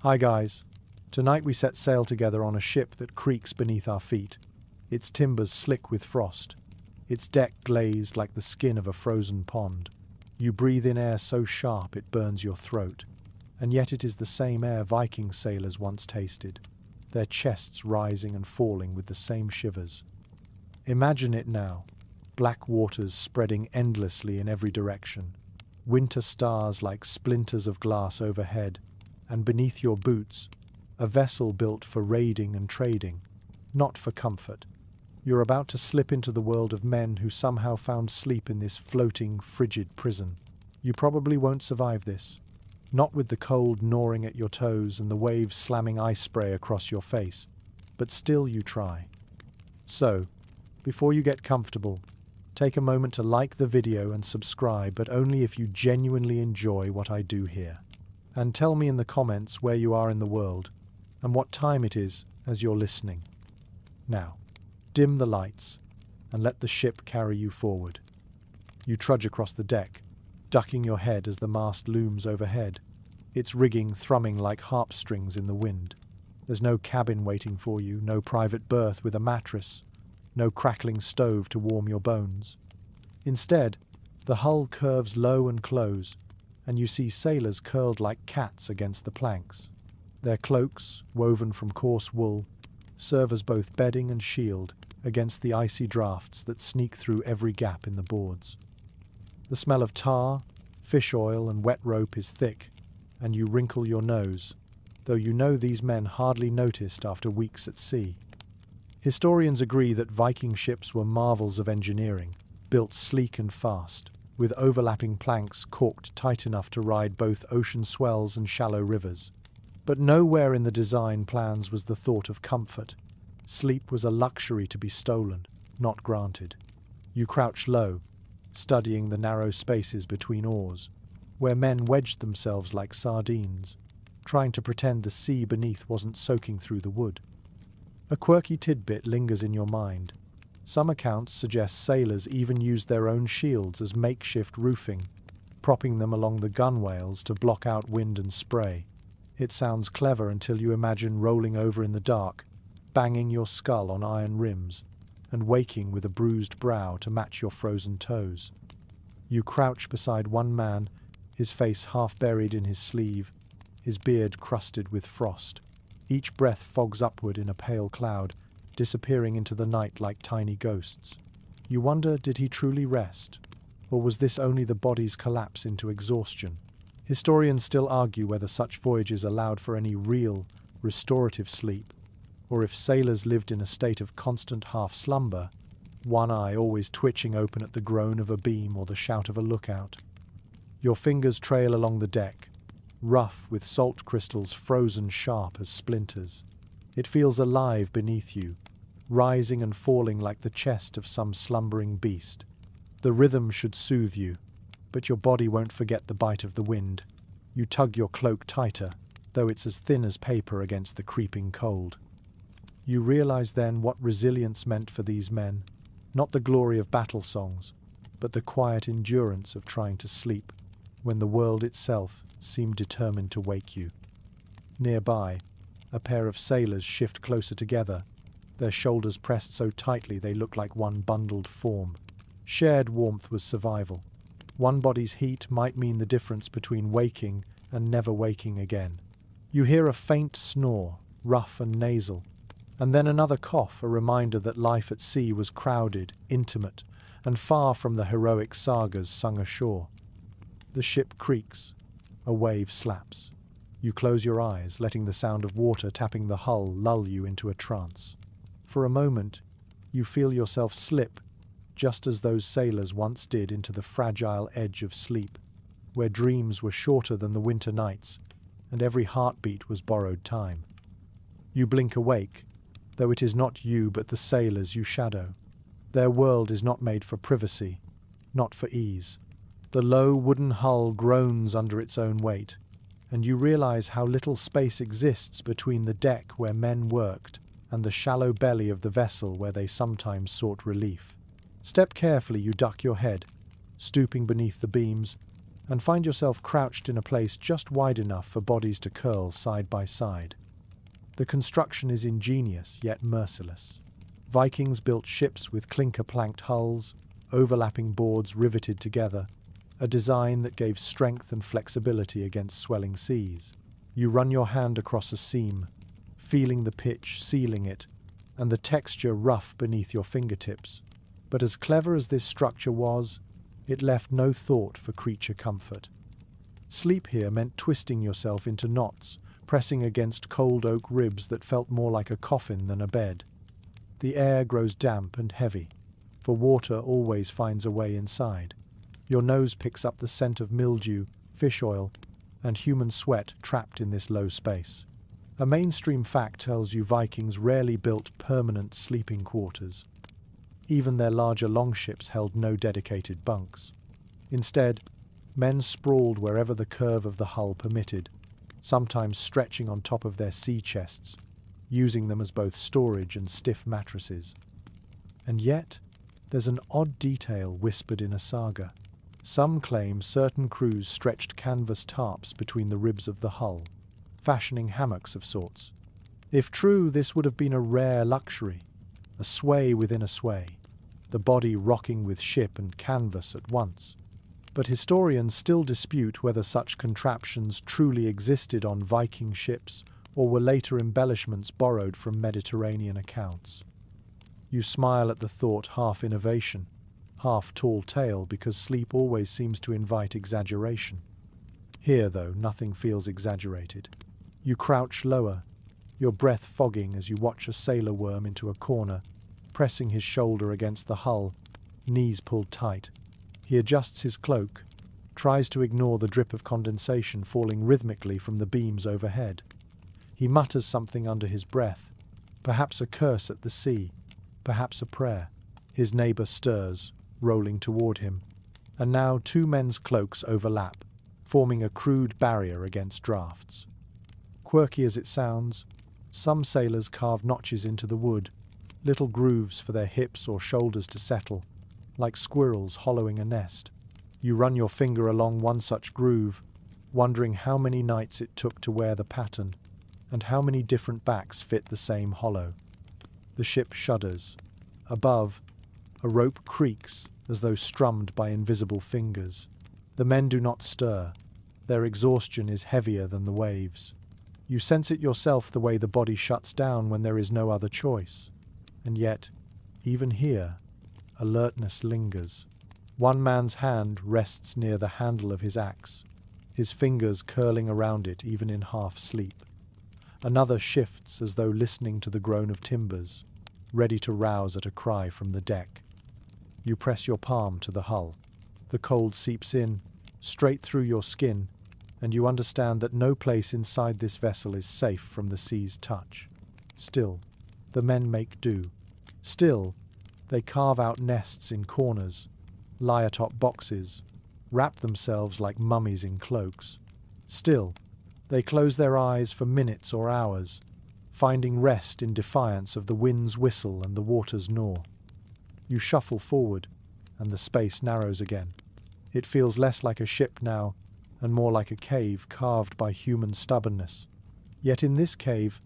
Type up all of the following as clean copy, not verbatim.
Hi guys. Tonight we set sail together on a ship that creaks beneath our feet, its timbers slick with frost, its deck glazed like the skin of a frozen pond. You breathe in air so sharp it burns your throat, and yet it is the same air Viking sailors once tasted, their chests rising and falling with the same shivers. Imagine it now, black waters spreading endlessly in every direction, winter stars like splinters of glass overhead, and beneath your boots, a vessel built for raiding and trading, not for comfort. You're about to slip into the world of men who somehow found sleep in this floating, frigid prison. You probably won't survive this, not with the cold gnawing at your toes and the waves slamming ice spray across your face, but still you try. So, before you get comfortable, take a moment to like the video and subscribe, but only if you genuinely enjoy what I do here. And tell me in the comments where you are in the world and what time it is as you're listening. Now, dim the lights and let the ship carry you forward. You trudge across the deck, ducking your head as the mast looms overhead, its rigging thrumming like harp strings in the wind. There's no cabin waiting for you, no private berth with a mattress, no crackling stove to warm your bones. Instead, the hull curves low and close, and you see sailors curled like cats against the planks. Their cloaks, woven from coarse wool, serve as both bedding and shield against the icy drafts that sneak through every gap in the boards. The smell of tar, fish oil, and wet rope is thick, and you wrinkle your nose, though you know these men hardly noticed after weeks at sea. Historians agree that Viking ships were marvels of engineering, built sleek and fast, with overlapping planks corked tight enough to ride both ocean swells and shallow rivers. But nowhere in the design plans was the thought of comfort. Sleep was a luxury to be stolen, not granted. You crouch low, studying the narrow spaces between oars, where men wedged themselves like sardines, trying to pretend the sea beneath wasn't soaking through the wood. A quirky tidbit lingers in your mind. Some accounts suggest sailors even used their own shields as makeshift roofing, propping them along the gunwales to block out wind and spray. It sounds clever until you imagine rolling over in the dark, banging your skull on iron rims, and waking with a bruised brow to match your frozen toes. You crouch beside one man, his face half buried in his sleeve, his beard crusted with frost. Each breath fogs upward in a pale cloud, disappearing into the night like tiny ghosts. You wonder, did he truly rest? Or was this only the body's collapse into exhaustion? Historians still argue whether such voyages allowed for any real, restorative sleep, or if sailors lived in a state of constant half-slumber, one eye always twitching open at the groan of a beam or the shout of a lookout. Your fingers trail along the deck, rough with salt crystals frozen sharp as splinters. It feels alive beneath you, rising and falling like the chest of some slumbering beast. The rhythm should soothe you, but your body won't forget the bite of the wind. You tug your cloak tighter, though it's as thin as paper against the creeping cold. You realize then what resilience meant for these men, not the glory of battle songs, but the quiet endurance of trying to sleep, when the world itself seemed determined to wake you. Nearby, a pair of sailors shift closer together, their shoulders pressed so tightly they look like one bundled form. Shared warmth was survival. One body's heat might mean the difference between waking and never waking again. You hear a faint snore, rough and nasal, and then another cough, a reminder that life at sea was crowded, intimate, and far from the heroic sagas sung ashore. The ship creaks. A wave slaps. You close your eyes, letting the sound of water tapping the hull lull you into a trance. For a moment, you feel yourself slip, just as those sailors once did, into the fragile edge of sleep, where dreams were shorter than the winter nights, and every heartbeat was borrowed time. You blink awake, though it is not you but the sailors you shadow. Their world is not made for privacy, not for ease. The low wooden hull groans under its own weight, and you realize how little space exists between the deck where men worked and the shallow belly of the vessel where they sometimes sought relief. Step carefully, you duck your head, stooping beneath the beams, and find yourself crouched in a place just wide enough for bodies to curl side by side. The construction is ingenious yet merciless. Vikings built ships with clinker-planked hulls, overlapping boards riveted together, a design that gave strength and flexibility against swelling seas. You run your hand across a seam, feeling the pitch sealing it, and the texture rough beneath your fingertips. But as clever as this structure was, it left no thought for creature comfort. Sleep here meant twisting yourself into knots, pressing against cold oak ribs that felt more like a coffin than a bed. The air grows damp and heavy, for water always finds a way inside. Your nose picks up the scent of mildew, fish oil, and human sweat trapped in this low space. A mainstream fact tells you Vikings rarely built permanent sleeping quarters. Even their larger longships held no dedicated bunks. Instead, men sprawled wherever the curve of the hull permitted, sometimes stretching on top of their sea chests, using them as both storage and stiff mattresses. And yet, there's an odd detail whispered in a saga. Some claim certain crews stretched canvas tarps between the ribs of the hull, fashioning hammocks of sorts. If true, this would have been a rare luxury, a sway within a sway, the body rocking with ship and canvas at once. But historians still dispute whether such contraptions truly existed on Viking ships or were later embellishments borrowed from Mediterranean accounts. You smile at the thought, half innovation, half tall tale, because sleep always seems to invite exaggeration. Here, though, nothing feels exaggerated. You crouch lower, your breath fogging as you watch a sailor worm into a corner, pressing his shoulder against the hull, knees pulled tight. He adjusts his cloak, tries to ignore the drip of condensation falling rhythmically from the beams overhead. He mutters something under his breath, perhaps a curse at the sea, perhaps a prayer. His neighbour stirs, rolling toward him, and now two men's cloaks overlap, forming a crude barrier against drafts. Quirky as it sounds, some sailors carve notches into the wood, little grooves for their hips or shoulders to settle, like squirrels hollowing a nest. You run your finger along one such groove, wondering how many nights it took to wear the pattern, and how many different backs fit the same hollow. The ship shudders. Above, a rope creaks as though strummed by invisible fingers. The men do not stir. Their exhaustion is heavier than the waves. You sense it yourself, the way the body shuts down when there is no other choice. And yet, even here, alertness lingers. One man's hand rests near the handle of his axe, his fingers curling around it even in half-sleep. Another shifts as though listening to the groan of timbers, ready to rouse at a cry from the deck. You press your palm to the hull. The cold seeps in, straight through your skin, and you understand that no place inside this vessel is safe from the sea's touch. Still, the men make do. Still, they carve out nests in corners, lie atop boxes, wrap themselves like mummies in cloaks. Still, they close their eyes for minutes or hours, finding rest in defiance of the wind's whistle and the water's gnaw. You shuffle forward, and the space narrows again. It feels less like a ship now, and more like a cave carved by human stubbornness. Yet in this cave,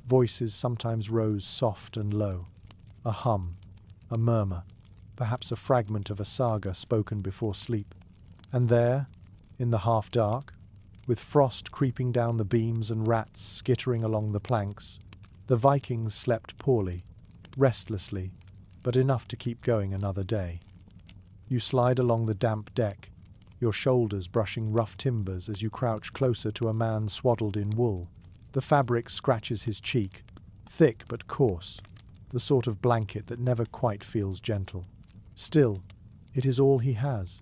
voices sometimes rose soft and low. A hum, a murmur, perhaps a fragment of a saga spoken before sleep. And there, in the half-dark, with frost creeping down the beams and rats skittering along the planks, the Vikings slept poorly, restlessly, but enough to keep going another day. You slide along the damp deck, your shoulders brushing rough timbers as you crouch closer to a man swaddled in wool. The fabric scratches his cheek, thick but coarse, the sort of blanket that never quite feels gentle. Still, it is all he has,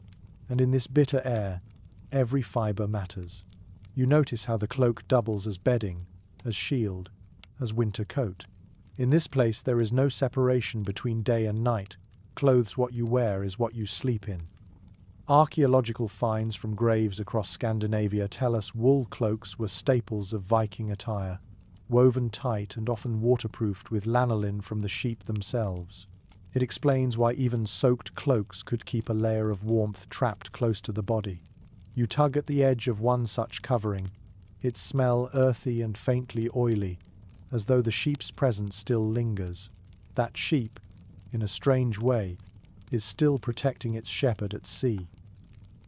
and in this bitter air, every fibre matters. You notice how the cloak doubles as bedding, as shield, as winter coat. In this place there is no separation between day and night. Clothes what you wear is what you sleep in. Archaeological finds from graves across Scandinavia tell us wool cloaks were staples of Viking attire, woven tight and often waterproofed with lanolin from the sheep themselves. It explains why even soaked cloaks could keep a layer of warmth trapped close to the body. You tug at the edge of one such covering, its smell earthy and faintly oily, as though the sheep's presence still lingers. That sheep, in a strange way, is still protecting its shepherd at sea.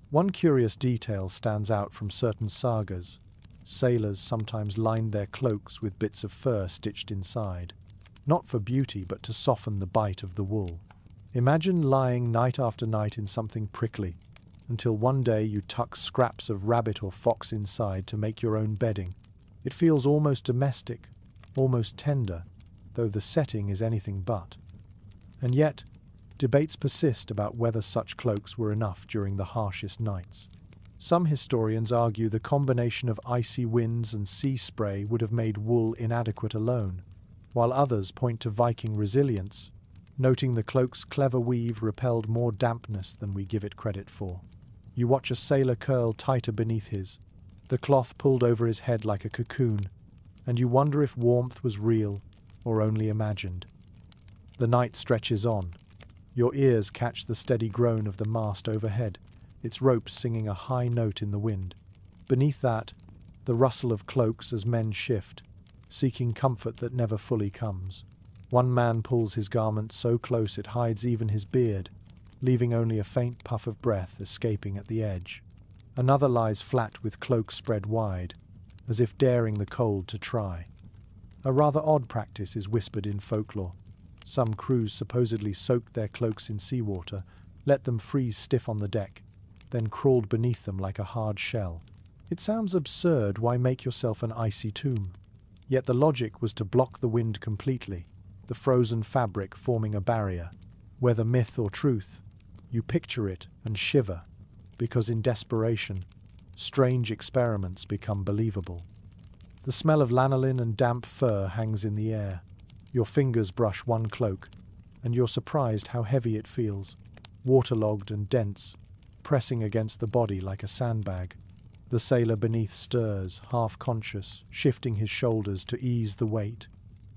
One curious detail stands out from certain sagas. Sailors sometimes lined their cloaks with bits of fur stitched inside, not for beauty but to soften the bite of the wool. Imagine lying night after night in something prickly, until one day you tuck scraps of rabbit or fox inside to make your own bedding. It feels almost domestic, almost tender, though the setting is anything but. And yet, debates persist about whether such cloaks were enough during the harshest nights. Some historians argue the combination of icy winds and sea spray would have made wool inadequate alone, while others point to Viking resilience, noting the cloak's clever weave repelled more dampness than we give it credit for. You watch a sailor curl tighter beneath his, the cloth pulled over his head like a cocoon, and you wonder if warmth was real or only imagined. The night stretches on. Your ears catch the steady groan of the mast overhead, its ropes singing a high note in the wind. Beneath that, the rustle of cloaks as men shift, seeking comfort that never fully comes. One man pulls his garment so close it hides even his beard, leaving only a faint puff of breath escaping at the edge. Another lies flat with cloak spread wide, as if daring the cold to try. A rather odd practice is whispered in folklore. Some crews supposedly soaked their cloaks in seawater, let them freeze stiff on the deck, then crawled beneath them like a hard shell. It sounds absurd. Why make yourself an icy tomb? Yet the logic was to block the wind completely, the frozen fabric forming a barrier. Whether myth or truth, you picture it and shiver, because in desperation, strange experiments become believable. The smell of lanolin and damp fur hangs in the air. Your fingers brush one cloak, and you're surprised how heavy it feels, waterlogged and dense, pressing against the body like a sandbag. The sailor beneath stirs, half-conscious, shifting his shoulders to ease the weight.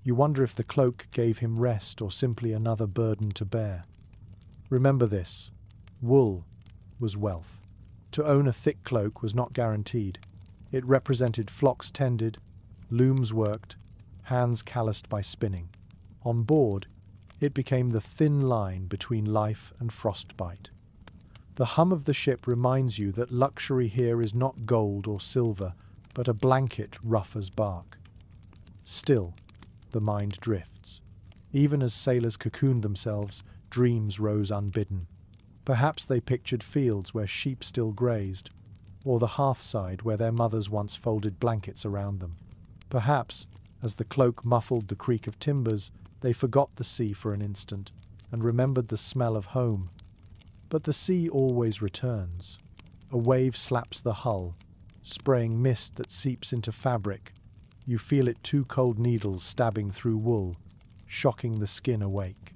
You wonder if the cloak gave him rest or simply another burden to bear. Remember this: wool was wealth. To own a thick cloak was not guaranteed. It represented flocks tended, looms worked, hands calloused by spinning. On board, it became the thin line between life and frostbite. The hum of the ship reminds you that luxury here is not gold or silver, but a blanket rough as bark. Still, the mind drifts. Even as sailors cocooned themselves, dreams rose unbidden. Perhaps they pictured fields where sheep still grazed, or the hearthside where their mothers once folded blankets around them. Perhaps, as the cloak muffled the creak of timbers, they forgot the sea for an instant and remembered the smell of home. But the sea always returns. A wave slaps the hull, spraying mist that seeps into fabric. You feel it, two cold needles stabbing through wool, shocking the skin awake.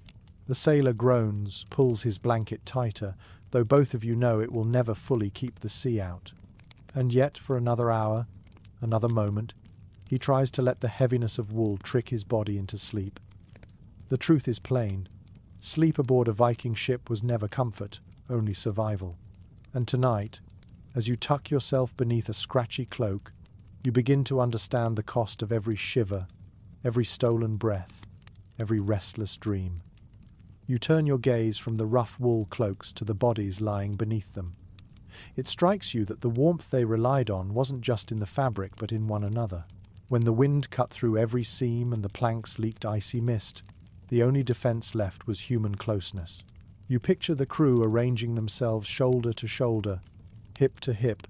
The sailor groans, pulls his blanket tighter, though both of you know it will never fully keep the sea out. And yet, for another hour, another moment, he tries to let the heaviness of wool trick his body into sleep. The truth is plain. Sleep aboard a Viking ship was never comfort, only survival. And tonight, as you tuck yourself beneath a scratchy cloak, you begin to understand the cost of every shiver, every stolen breath, every restless dream. You turn your gaze from the rough wool cloaks to the bodies lying beneath them. It strikes you that the warmth they relied on wasn't just in the fabric but in one another. When the wind cut through every seam and the planks leaked icy mist, the only defense left was human closeness. You picture the crew arranging themselves shoulder to shoulder, hip to hip,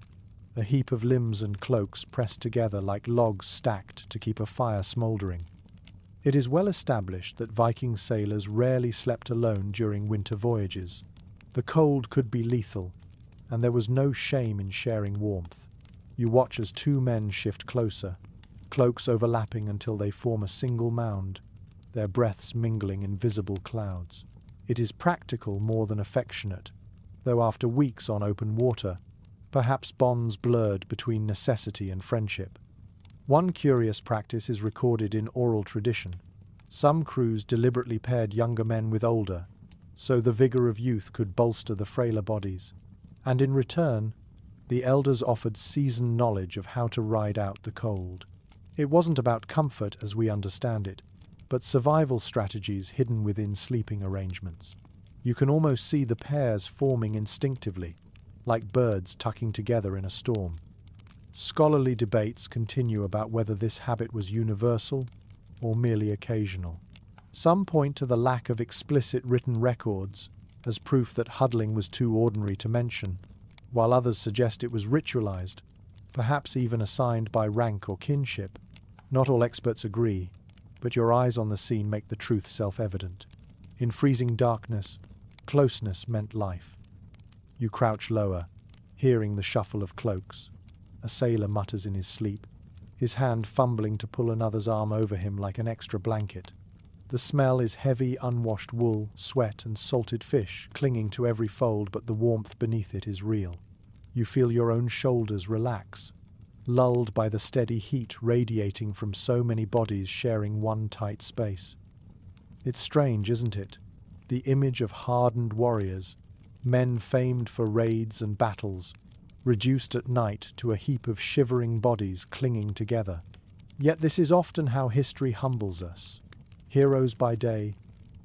a heap of limbs and cloaks pressed together like logs stacked to keep a fire smouldering. It is well established that Viking sailors rarely slept alone during winter voyages. The cold could be lethal, and there was no shame in sharing warmth. You watch as two men shift closer, cloaks overlapping until they form a single mound, their breaths mingling in visible clouds. It is practical more than affectionate, though after weeks on open water, perhaps bonds blurred between necessity and friendship. One curious practice is recorded in oral tradition. Some crews deliberately paired younger men with older, so the vigor of youth could bolster the frailer bodies. And in return, The elders offered seasoned knowledge of how to ride out the cold. It wasn't about comfort as we understand it, but survival strategies hidden within sleeping arrangements. You can almost see the pairs forming instinctively, like birds tucking together in a storm. Scholarly debates continue about whether this habit was universal or merely occasional. Some point to the lack of explicit written records as proof that huddling was too ordinary to mention, while others suggest it was ritualized, perhaps even assigned by rank or kinship. Not all experts agree, but your eyes on the scene make the truth self-evident. In freezing darkness, closeness meant life. You crouch lower, hearing the shuffle of cloaks. A sailor mutters in his sleep, his hand fumbling to pull another's arm over him like an extra blanket. The smell is heavy, unwashed wool, sweat, and salted fish clinging to every fold, but the warmth beneath it is real. You feel your own shoulders relax, lulled by the steady heat radiating from so many bodies sharing one tight space. It's strange, isn't it? The image of hardened warriors, men famed for raids and battles, reduced at night to a heap of shivering bodies clinging together. Yet this is often how history humbles us. Heroes by day,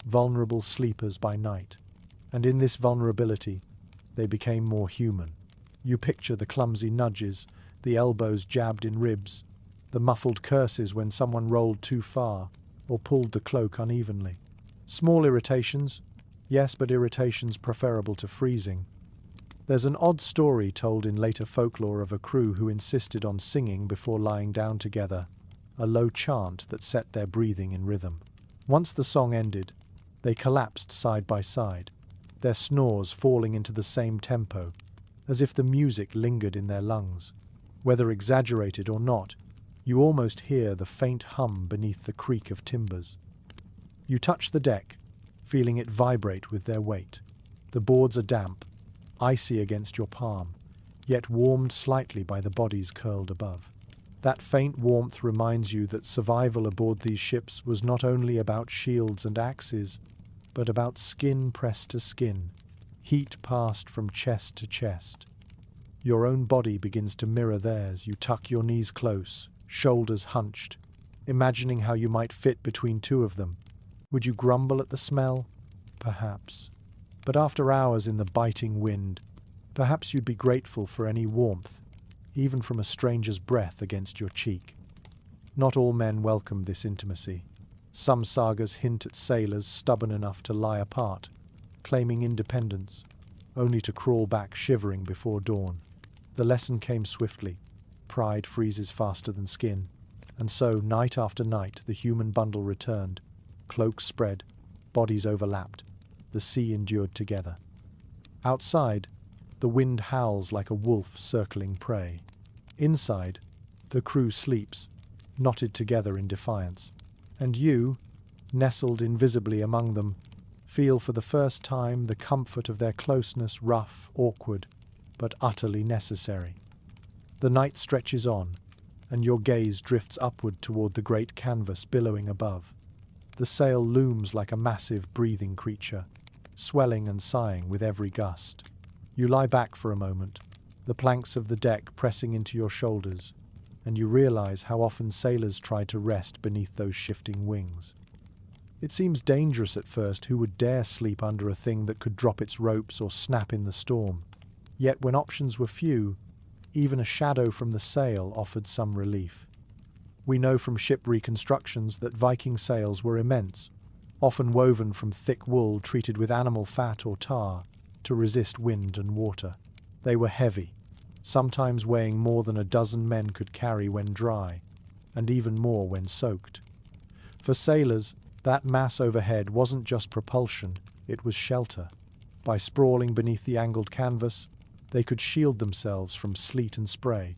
vulnerable sleepers by night. And in this vulnerability, they became more human. You picture the clumsy nudges, the elbows jabbed in ribs, the muffled curses when someone rolled too far or pulled the cloak unevenly. Small irritations, yes, but irritations preferable to freezing. There's an odd story told in later folklore of a crew who insisted on singing before lying down together, a low chant that set their breathing in rhythm. Once the song ended, they collapsed side by side, their snores falling into the same tempo, as if the music lingered in their lungs. Whether exaggerated or not, you almost hear the faint hum beneath the creak of timbers. You touch the deck, feeling it vibrate with their weight. The boards are damp, icy against your palm, yet warmed slightly by the bodies curled above. That faint warmth reminds you that survival aboard these ships was not only about shields and axes, but about skin pressed to skin, heat passed from chest to chest. Your own body begins to mirror theirs. You tuck your knees close, shoulders hunched, imagining how you might fit between two of them. Would you grumble at the smell? Perhaps. But after hours in the biting wind, perhaps you'd be grateful for any warmth, even from a stranger's breath against your cheek. Not all men welcome this intimacy. Some sagas hint at sailors stubborn enough to lie apart, claiming independence, only to crawl back shivering before dawn. The lesson came swiftly. Pride freezes faster than skin. And so, night after night, the human bundle returned. Cloaks spread, bodies overlapped. The sea endured together. Outside, the wind howls like a wolf circling prey. Inside, the crew sleeps, knotted together in defiance. And you, nestled invisibly among them, feel for the first time the comfort of their closeness, rough, awkward, but utterly necessary. The night stretches on, and your gaze drifts upward toward the great canvas billowing above. The sail looms like a massive breathing creature, swelling and sighing with every gust. You lie back for a moment, the planks of the deck pressing into your shoulders, and you realize how often sailors try to rest beneath those shifting wings. It seems dangerous at first. Who would dare sleep under a thing that could drop its ropes or snap in the storm? Yet when options were few, even a shadow from the sail offered some relief. We know from ship reconstructions that Viking sails were immense, often woven from thick wool treated with animal fat or tar to resist wind and water. They were heavy, sometimes weighing more than a dozen men could carry when dry, and even more when soaked. For sailors, that mass overhead wasn't just propulsion, it was shelter. By sprawling beneath the angled canvas, they could shield themselves from sleet and spray,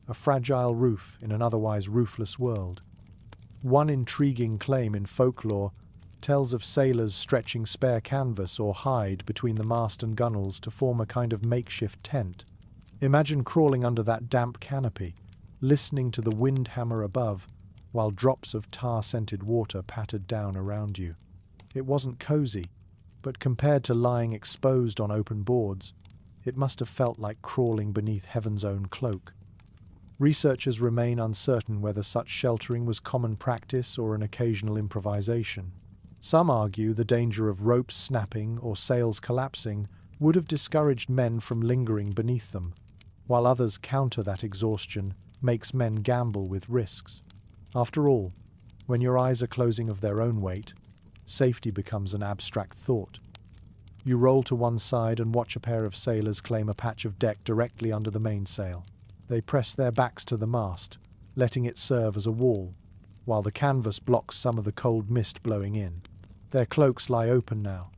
a fragile roof in an otherwise roofless world. One intriguing claim in folklore tells of sailors stretching spare canvas or hide between the mast and gunwales to form a kind of makeshift tent. Imagine crawling under that damp canopy, listening to the wind hammer above, while drops of tar-scented water pattered down around you. It wasn't cozy, but compared to lying exposed on open boards, It must have felt like crawling beneath heaven's own cloak. Researchers remain uncertain whether such sheltering was common practice or an occasional improvisation. Some argue the danger of ropes snapping or sails collapsing would have discouraged men from lingering beneath them, while others counter that exhaustion makes men gamble with risks. After all, when your eyes are closing of their own weight, safety becomes an abstract thought. You roll to one side and watch a pair of sailors claim a patch of deck directly under the mainsail. They press their backs to the mast, letting it serve as a wall, while the canvas blocks some of the cold mist blowing in. Their cloaks lie open now,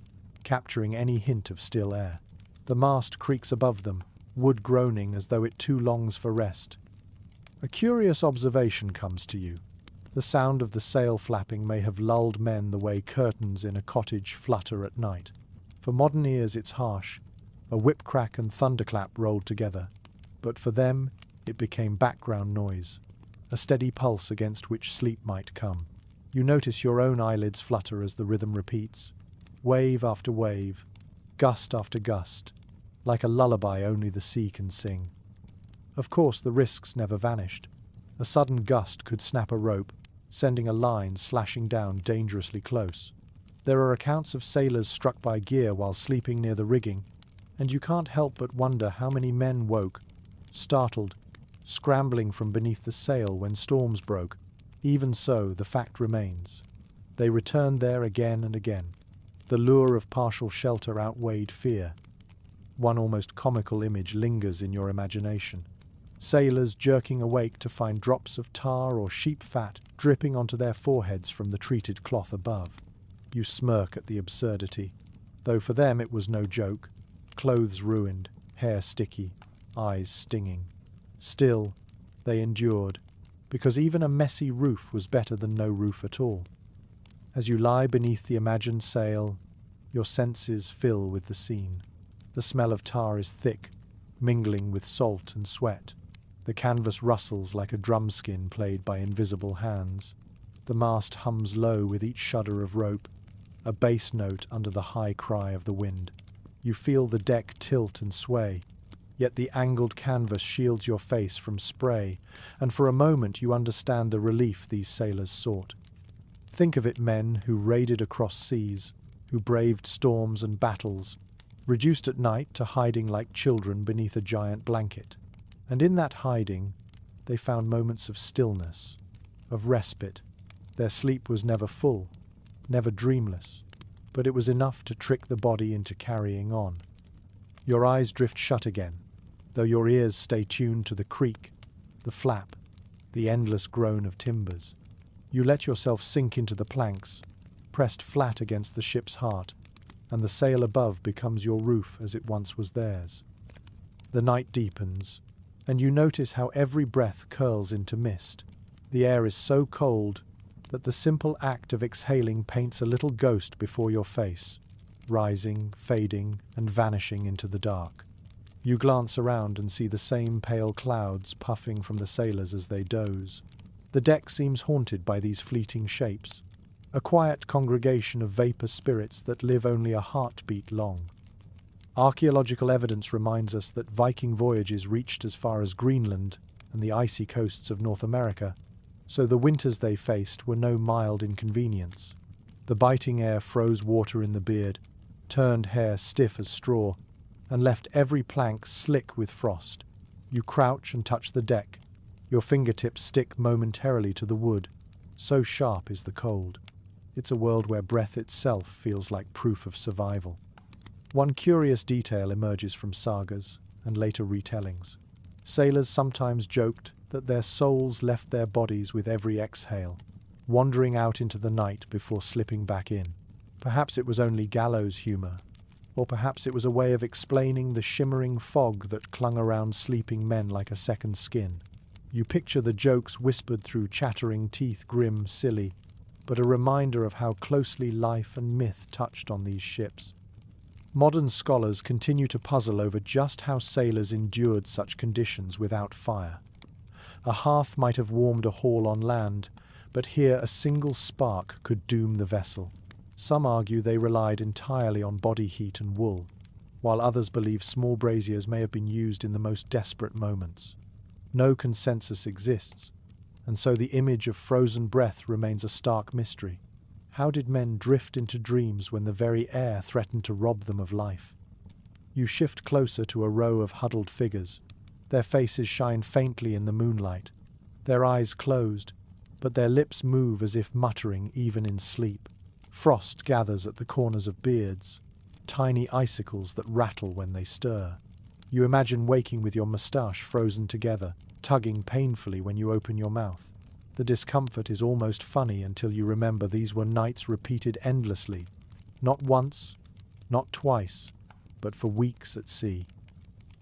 capturing any hint of still air. The mast creaks above them, wood groaning as though it too longs for rest. A curious observation comes to you. The sound of the sail flapping may have lulled men the way curtains in a cottage flutter at night. For modern ears it's harsh, a whip crack and thunderclap rolled together, but for them it became background noise, a steady pulse against which sleep might come. You notice your own eyelids flutter as the rhythm repeats, wave after wave, gust after gust, like a lullaby only the sea can sing. Of course, the risks never vanished. A sudden gust could snap a rope, sending a line slashing down dangerously close. There are accounts of sailors struck by gear while sleeping near the rigging, and you can't help but wonder how many men woke, startled, scrambling from beneath the sail when storms broke. Even so, the fact remains. They returned there again and again. The lure of partial shelter outweighed fear. One almost comical image lingers in your imagination. Sailors jerking awake to find drops of tar or sheep fat dripping onto their foreheads from the treated cloth above. You smirk at the absurdity, though for them it was no joke. Clothes ruined, hair sticky, eyes stinging. Still, they endured, because even a messy roof was better than no roof at all. As you lie beneath the imagined sail, your senses fill with the scene. The smell of tar is thick, mingling with salt and sweat. The canvas rustles like a drumskin played by invisible hands. The mast hums low with each shudder of rope, a bass note under the high cry of the wind. You feel the deck tilt and sway, yet the angled canvas shields your face from spray, and for a moment you understand the relief these sailors sought. Think of it, men who raided across seas, who braved storms and battles, reduced at night to hiding like children beneath a giant blanket. And in that hiding, they found moments of stillness, of respite. Their sleep was never full, never dreamless, but it was enough to trick the body into carrying on. Your eyes drift shut again, though your ears stay tuned to the creak, the flap, the endless groan of timbers. You let yourself sink into the planks, pressed flat against the ship's heart, and the sail above becomes your roof as it once was theirs. The night deepens, and you notice how every breath curls into mist. The air is so cold that the simple act of exhaling paints a little ghost before your face, rising, fading, and vanishing into the dark. You glance around and see the same pale clouds puffing from the sailors as they doze. The deck seems haunted by these fleeting shapes, a quiet congregation of vapor spirits that live only a heartbeat long. Archaeological evidence reminds us that Viking voyages reached as far as Greenland and the icy coasts of North America, so the winters they faced were no mild inconvenience. The biting air froze water in the beard, turned hair stiff as straw, and left every plank slick with frost. You crouch and touch the deck. Your fingertips stick momentarily to the wood, so sharp is the cold. It's a world where breath itself feels like proof of survival. One curious detail emerges from sagas and later retellings. Sailors sometimes joked that their souls left their bodies with every exhale, wandering out into the night before slipping back in. Perhaps it was only gallows humor, or perhaps it was a way of explaining the shimmering fog that clung around sleeping men like a second skin. You picture the jokes whispered through chattering teeth, grim, silly, but a reminder of how closely life and myth touched on these ships. Modern scholars continue to puzzle over just how sailors endured such conditions without fire. A hearth might have warmed a hall on land, but here a single spark could doom the vessel. Some argue they relied entirely on body heat and wool. while others believe small braziers may have been used in the most desperate moments. No consensus exists, and so the image of frozen breath remains a stark mystery. How did men drift into dreams when the very air threatened to rob them of life? You shift closer to a row of huddled figures. Their faces shine faintly in the moonlight, their eyes closed, but their lips move as if muttering even in sleep. Frost gathers at the corners of beards, tiny icicles that rattle when they stir. You imagine waking with your moustache frozen together, tugging painfully when you open your mouth. The discomfort is almost funny until you remember these were nights repeated endlessly, not once, not twice, but for weeks at sea.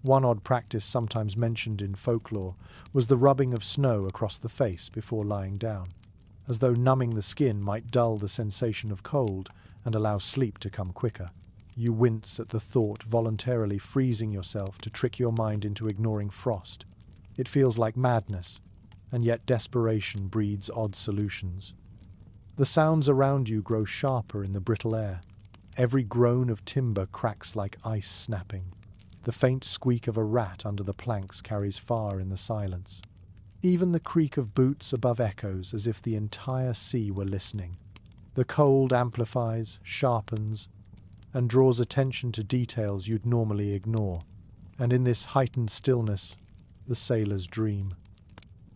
One odd practice sometimes mentioned in folklore was the rubbing of snow across the face before lying down, as though numbing the skin might dull the sensation of cold and allow sleep to come quicker. You wince at the thought, voluntarily freezing yourself to trick your mind into ignoring frost. It feels like madness, and yet desperation breeds odd solutions. The sounds around you grow sharper in the brittle air. Every groan of timber cracks like ice snapping. The faint squeak of a rat under the planks carries far in the silence. Even the creak of boots above echoes as if the entire sea were listening. The cold amplifies, sharpens, and draws attention to details you'd normally ignore. And in this heightened stillness, the sailors dream.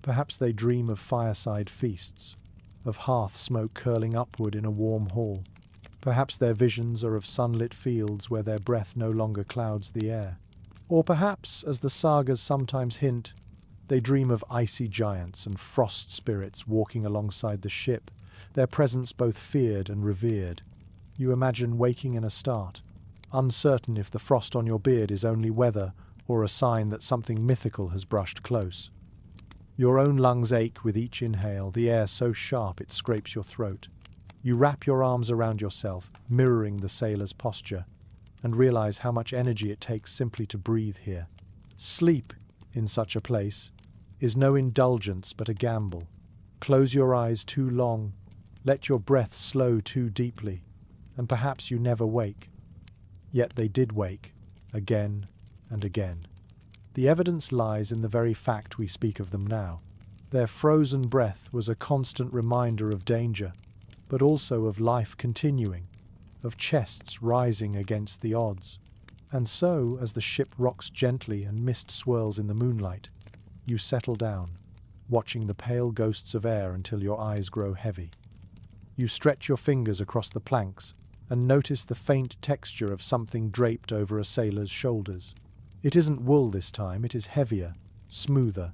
Perhaps they dream of fireside feasts, of hearth smoke curling upward in a warm hall. Perhaps their visions are of sunlit fields where their breath no longer clouds the air. Or perhaps, as the sagas sometimes hint, they dream of icy giants and frost spirits walking alongside the ship, their presence both feared and revered. You imagine waking in a start, uncertain if the frost on your beard is only weather or a sign that something mythical has brushed close. Your own lungs ache with each inhale, the air so sharp it scrapes your throat. You wrap your arms around yourself, mirroring the sailor's posture, and realize how much energy it takes simply to breathe here. Sleep, in such a place, is no indulgence but a gamble. Close your eyes too long, let your breath slow too deeply, and perhaps you never wake. Yet they did wake, again and again. The evidence lies in the very fact we speak of them now. Their frozen breath was a constant reminder of danger, but also of life continuing, of chests rising against the odds. And so, as the ship rocks gently and mist swirls in the moonlight, you settle down, watching the pale ghosts of air until your eyes grow heavy. You stretch your fingers across the planks and notice the faint texture of something draped over a sailor's shoulders. It isn't wool this time, it is heavier, smoother,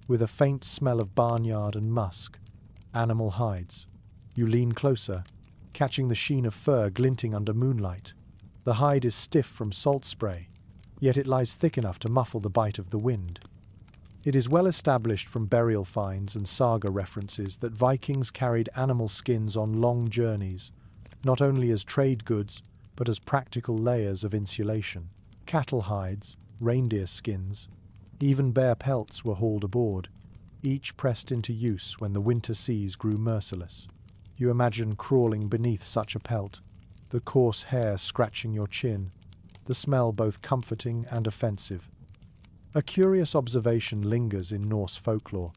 with a faint smell of barnyard and musk, animal hides. You lean closer, catching the sheen of fur glinting under moonlight. The hide is stiff from salt spray, yet it lies thick enough to muffle the bite of the wind. It is well established from burial finds and saga references that Vikings carried animal skins on long journeys, not only as trade goods, but as practical layers of insulation. Cattle hides, reindeer skins, even bear pelts were hauled aboard, each pressed into use when the winter seas grew merciless. You imagine crawling beneath such a pelt, the coarse hair scratching your chin, the smell both comforting and offensive. A curious observation lingers in Norse folklore.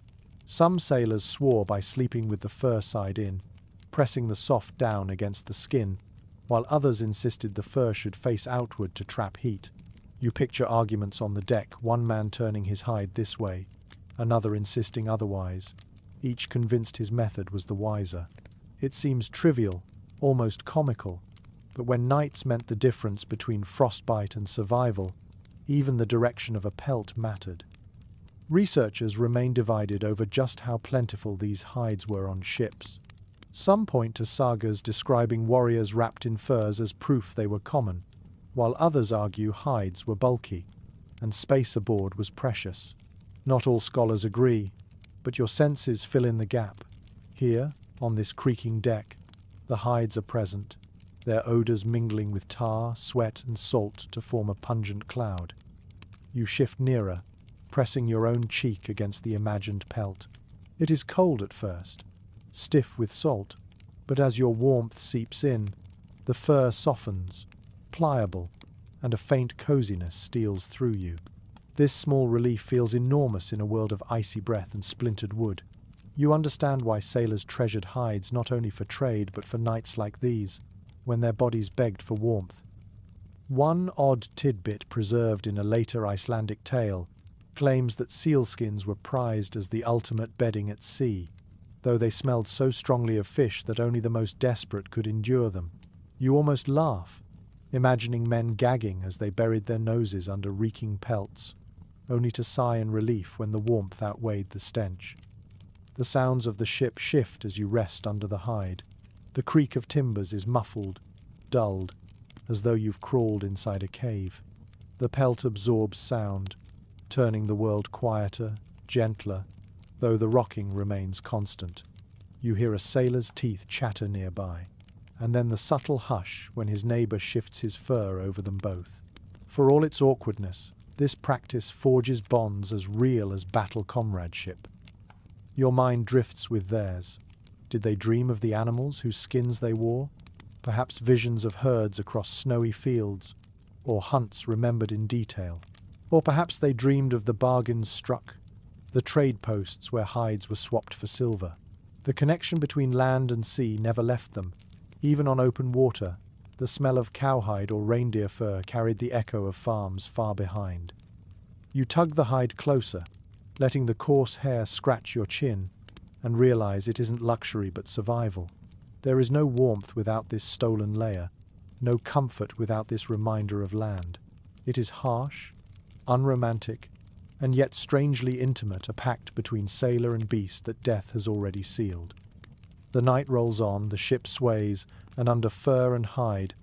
Some sailors swore by sleeping with the fur side in, pressing the soft down against the skin, while others insisted the fur should face outward to trap heat. You picture arguments on the deck, one man turning his hide this way, another insisting otherwise, each convinced his method was the wiser. It seems trivial, almost comical, but when nights meant the difference between frostbite and survival, even the direction of a pelt mattered. Researchers remain divided over just how plentiful these hides were on ships. Some point to sagas describing warriors wrapped in furs as proof they were common, while others argue hides were bulky, and space aboard was precious. Not all scholars agree, but your senses fill in the gap. Here, on this creaking deck, the hides are present, their odours mingling with tar, sweat and salt to form a pungent cloud. You shift nearer, pressing your own cheek against the imagined pelt. It is cold at first, stiff with salt, but as your warmth seeps in, the fur softens, pliable, and a faint coziness steals through you. This small relief feels enormous in a world of icy breath and splintered wood. You understand why sailors treasured hides not only for trade but for nights like these, when their bodies begged for warmth. One odd tidbit preserved in a later Icelandic tale claims that sealskins were prized as the ultimate bedding at sea, though they smelled so strongly of fish that only the most desperate could endure them. You almost laugh, imagining men gagging as they buried their noses under reeking pelts, only to sigh in relief when the warmth outweighed the stench. The sounds of the ship shift as you rest under the hide. The creak of timbers is muffled, dulled, as though you've crawled inside a cave. The pelt absorbs sound, turning the world quieter, gentler, though the rocking remains constant. You hear a sailor's teeth chatter nearby, and then the subtle hush when his neighbour shifts his fur over them both. For all its awkwardness, this practice forges bonds as real as battle comradeship. Your mind drifts with theirs. Did they dream of the animals whose skins they wore? Perhaps visions of herds across snowy fields, or hunts remembered in detail. Or perhaps they dreamed of the bargains struck, the trade posts where hides were swapped for silver. The connection between land and sea never left them. Even on open water, the smell of cowhide or reindeer fur carried the echo of farms far behind. You tug the hide closer, letting the coarse hair scratch your chin, and realize it isn't luxury but survival. There is no warmth without this stolen layer, no comfort without this reminder of land. It is harsh, unromantic, and yet strangely intimate, a pact between sailor and beast that death has already sealed. The night rolls on, the ship sways, and under fur and hide,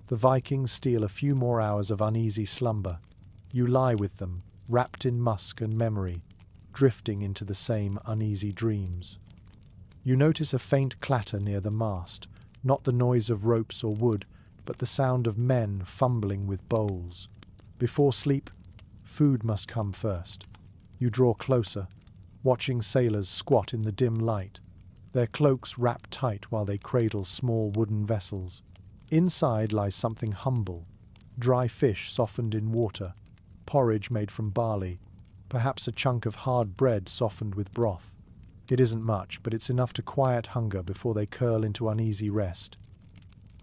the Vikings steal a few more hours of uneasy slumber. You lie with them, wrapped in musk and memory, drifting into the same uneasy dreams. You notice a faint clatter near the mast, not the noise of ropes or wood, but the sound of men fumbling with bowls. Before sleep, food must come first. You draw closer, watching sailors squat in the dim light, their cloaks wrapped tight while they cradle small wooden vessels. Inside lies something humble, dry fish softened in water, porridge made from barley, perhaps a chunk of hard bread softened with broth. It isn't much, but it's enough to quiet hunger before they curl into uneasy rest.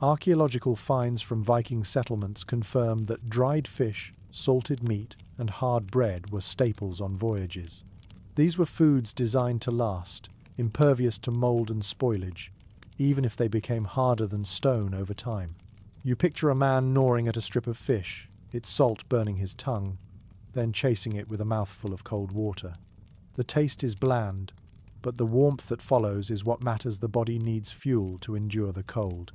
Archaeological finds from Viking settlements confirm that dried fish, salted meat, and hard bread were staples on voyages. These were foods designed to last, impervious to mold and spoilage, even if they became harder than stone over time. You picture a man gnawing at a strip of fish, its salt burning his tongue, then chasing it with a mouthful of cold water. The taste is bland, but the warmth that follows is what matters. The body needs fuel to endure the cold.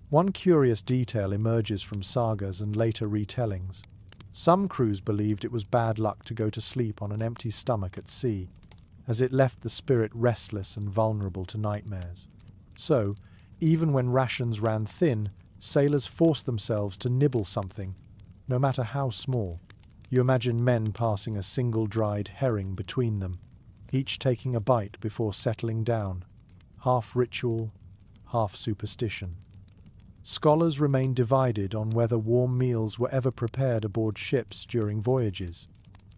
One curious detail emerges from sagas and later retellings. Some crews believed it was bad luck to go to sleep on an empty stomach at sea, as it left the spirit restless and vulnerable to nightmares. So, even when rations ran thin, sailors forced themselves to nibble something, no matter how small. You imagine men passing a single dried herring between them, each taking a bite before settling down, half ritual, half superstition. Scholars remain divided on whether warm meals were ever prepared aboard ships during voyages.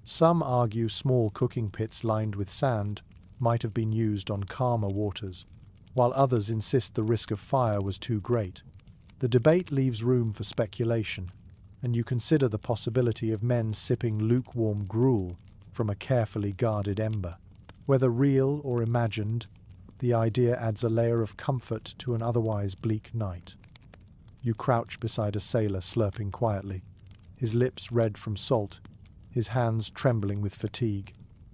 Some argue small cooking pits lined with sand might have been used on calmer waters, while others insist the risk of fire was too great. The debate leaves room for speculation, and you consider the possibility of men sipping lukewarm gruel from a carefully guarded ember. Whether real or imagined, the idea adds a layer of comfort to an otherwise bleak night. You crouch beside a sailor slurping quietly, his lips red from salt, his hands trembling with fatigue.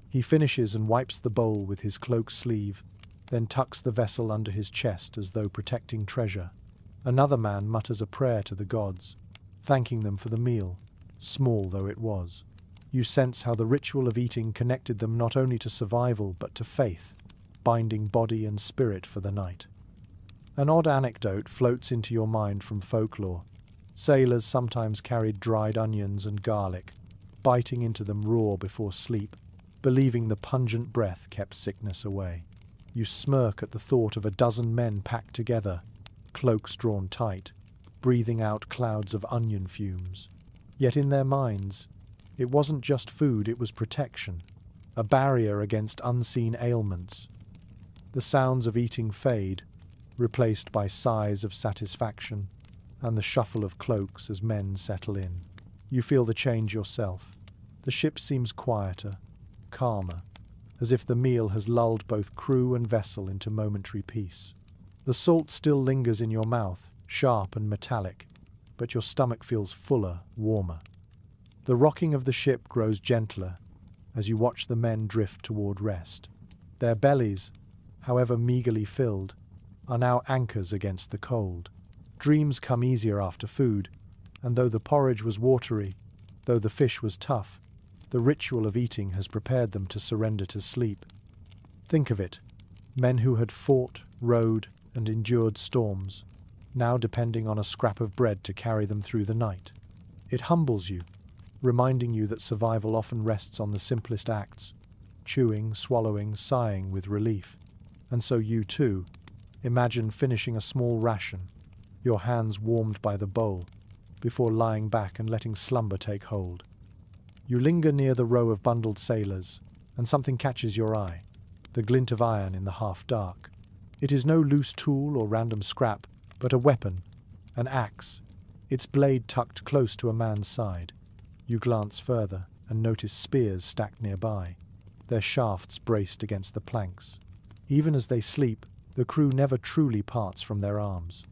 He finishes and wipes the bowl with his cloak sleeve, then tucks the vessel under his chest as though protecting treasure. Another man mutters a prayer to the gods, thanking them for the meal, small though it was. You sense how the ritual of eating connected them not only to survival but to faith, binding body and spirit for the night. An odd anecdote floats into your mind from folklore. Sailors sometimes carried dried onions and garlic, biting into them raw before sleep, believing the pungent breath kept sickness away. You smirk at the thought of a dozen men packed together, cloaks drawn tight, breathing out clouds of onion fumes. Yet in their minds, it wasn't just food, it was protection, a barrier against unseen ailments. The sounds of eating fade, replaced by sighs of satisfaction and the shuffle of cloaks as men settle in. You feel the change yourself. The ship seems quieter, calmer, as if the meal has lulled both crew and vessel into momentary peace. The salt still lingers in your mouth, sharp and metallic, but your stomach feels fuller, warmer. The rocking of the ship grows gentler as you watch the men drift toward rest. Their bellies, however meagerly filled, are now anchors against the cold. Dreams come easier after food, and though the porridge was watery, though the fish was tough, the ritual of eating has prepared them to surrender to sleep. Think of it, men who had fought, rowed, and endured storms, now depending on a scrap of bread to carry them through the night. It humbles you, reminding you that survival often rests on the simplest acts, chewing, swallowing, sighing with relief. And so you too, imagine finishing a small ration, your hands warmed by the bowl, before lying back and letting slumber take hold. You linger near the row of bundled sailors, and something catches your eye, the glint of iron in the half-dark. It is no loose tool or random scrap, but a weapon, an axe, its blade tucked close to a man's side. You glance further and notice spears stacked nearby, their shafts braced against the planks. Even as they sleep, the crew never truly parts from their arms.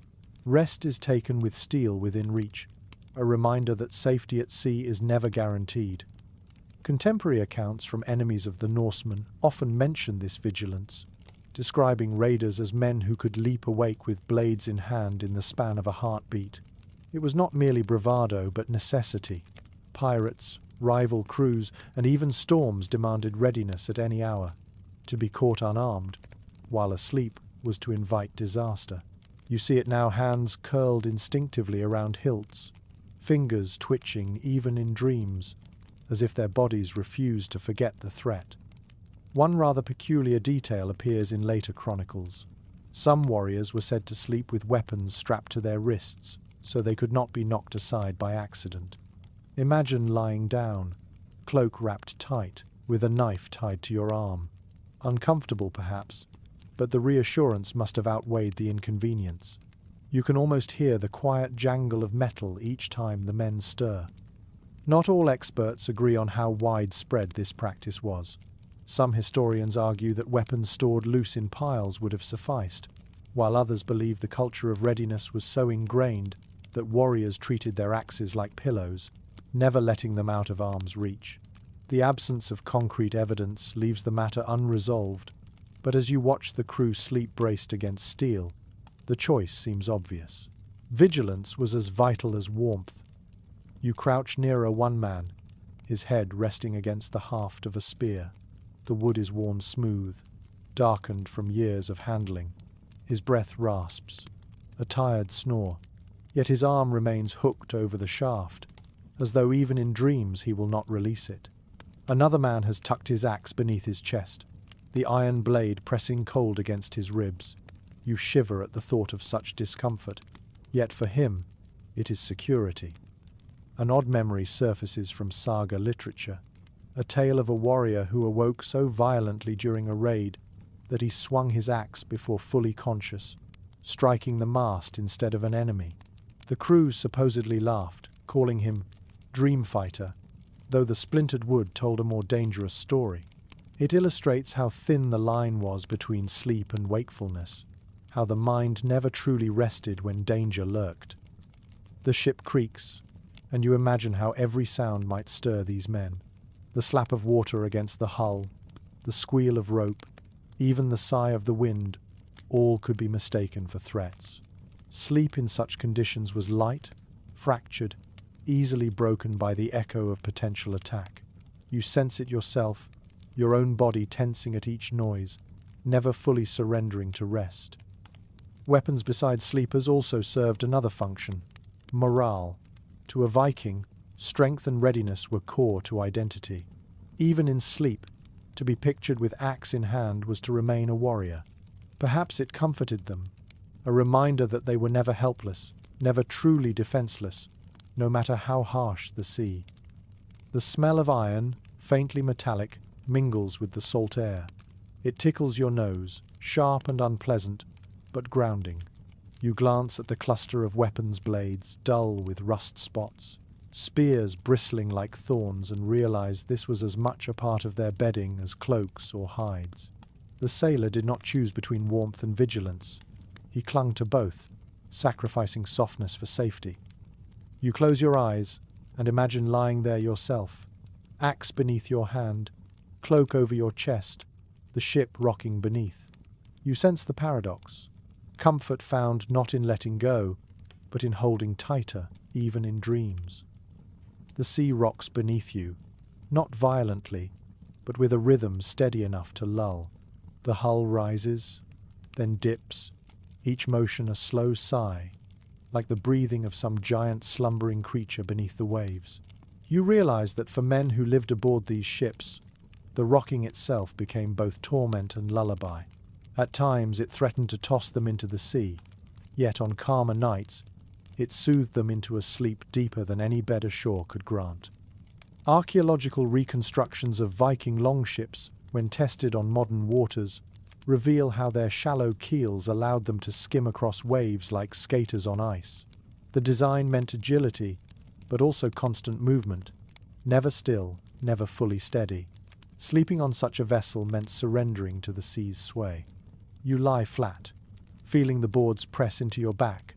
Rest is taken with steel within reach, a reminder that safety at sea is never guaranteed. Contemporary accounts from enemies of the Norsemen often mention this vigilance, describing raiders as men who could leap awake with blades in hand in the span of a heartbeat. It was not merely bravado, but necessity. Pirates, rival crews, and even storms demanded readiness at any hour. To be caught unarmed, while asleep, was to invite disaster. You see it now, hands curled instinctively around hilts, fingers twitching even in dreams, as if their bodies refused to forget the threat. One rather peculiar detail appears in later chronicles. Some warriors were said to sleep with weapons strapped to their wrists, so they could not be knocked aside by accident. Imagine lying down, cloak wrapped tight, with a knife tied to your arm. Uncomfortable perhaps, but the reassurance must have outweighed the inconvenience. You can almost hear the quiet jangle of metal each time the men stir. Not all experts agree on how widespread this practice was. Some historians argue that weapons stored loose in piles would have sufficed, while others believe the culture of readiness was so ingrained that warriors treated their axes like pillows, never letting them out of arm's reach. The absence of concrete evidence leaves the matter unresolved, but as you watch the crew sleep braced against steel, the choice seems obvious. Vigilance was as vital as warmth. You crouch nearer one man, his head resting against the haft of a spear. The wood is worn smooth, darkened from years of handling. His breath rasps, a tired snore, yet his arm remains hooked over the shaft, as though even in dreams he will not release it. Another man has tucked his axe beneath his chest, the iron blade pressing cold against his ribs. You shiver at the thought of such discomfort, yet for him, it is security. An odd memory surfaces from saga literature, a tale of a warrior who awoke so violently during a raid that he swung his axe before fully conscious, striking the mast instead of an enemy. The crew supposedly laughed, calling him Dream Fighter, though the splintered wood told a more dangerous story. It illustrates how thin the line was between sleep and wakefulness, how the mind never truly rested when danger lurked. The ship creaks, and you imagine how every sound might stir these men. The slap of water against the hull, the squeal of rope, even the sigh of the wind, all could be mistaken for threats. Sleep in such conditions was light, fractured, easily broken by the echo of potential attack. You sense it yourself, your own body tensing at each noise, never fully surrendering to rest. Weapons besides sleepers also served another function: morale. To a Viking, strength and readiness were core to identity. Even in sleep, to be pictured with axe in hand was to remain a warrior. Perhaps it comforted them, a reminder that they were never helpless, never truly defenseless, no matter how harsh the sea. The smell of iron, faintly metallic, mingles with the salt air. It tickles your nose, sharp and unpleasant, but grounding. You glance at the cluster of weapons blades, dull with rust spots, spears bristling like thorns, and realize this was as much a part of their bedding as cloaks or hides. The sailor did not choose between warmth and vigilance. He clung to both, sacrificing softness for safety. You close your eyes and imagine lying there yourself, axe beneath your hand, cloak over your chest, the ship rocking beneath. You sense the paradox. Comfort found not in letting go, but in holding tighter, even in dreams. The sea rocks beneath you, not violently, but with a rhythm steady enough to lull. The hull rises, then dips, each motion a slow sigh, like the breathing of some giant slumbering creature beneath the waves. You realize that for men who lived aboard these ships, the rocking itself became both torment and lullaby. At times it threatened to toss them into the sea, yet on calmer nights it soothed them into a sleep deeper than any bed ashore could grant. Archaeological reconstructions of Viking longships, when tested on modern waters, reveal how their shallow keels allowed them to skim across waves like skaters on ice. The design meant agility, but also constant movement, never still, never fully steady. Sleeping on such a vessel meant surrendering to the sea's sway. You lie flat, feeling the boards press into your back,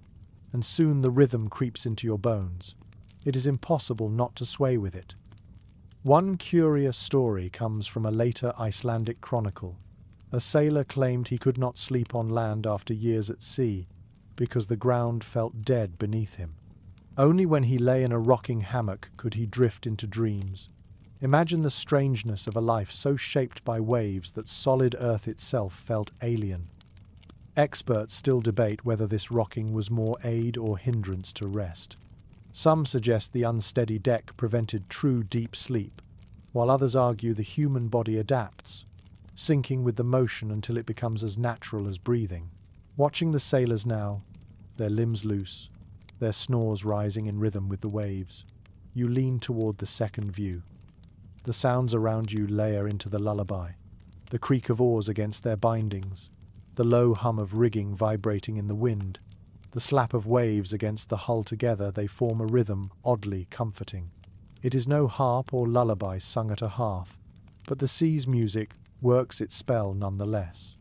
and soon the rhythm creeps into your bones. It is impossible not to sway with it. One curious story comes from a later Icelandic chronicle. A sailor claimed he could not sleep on land after years at sea because the ground felt dead beneath him. Only when he lay in a rocking hammock could he drift into dreams. Imagine the strangeness of a life so shaped by waves that solid earth itself felt alien. Experts still debate whether this rocking was more aid or hindrance to rest. Some suggest the unsteady deck prevented true deep sleep, while others argue the human body adapts, sinking with the motion until it becomes as natural as breathing. Watching the sailors now, their limbs loose, their snores rising in rhythm with the waves, you lean toward the second view. The sounds around you layer into the lullaby, the creak of oars against their bindings, the low hum of rigging vibrating in the wind, the slap of waves against the hull. Together they form a rhythm oddly comforting. It is no harp or lullaby sung at a hearth, but the sea's music works its spell nonetheless.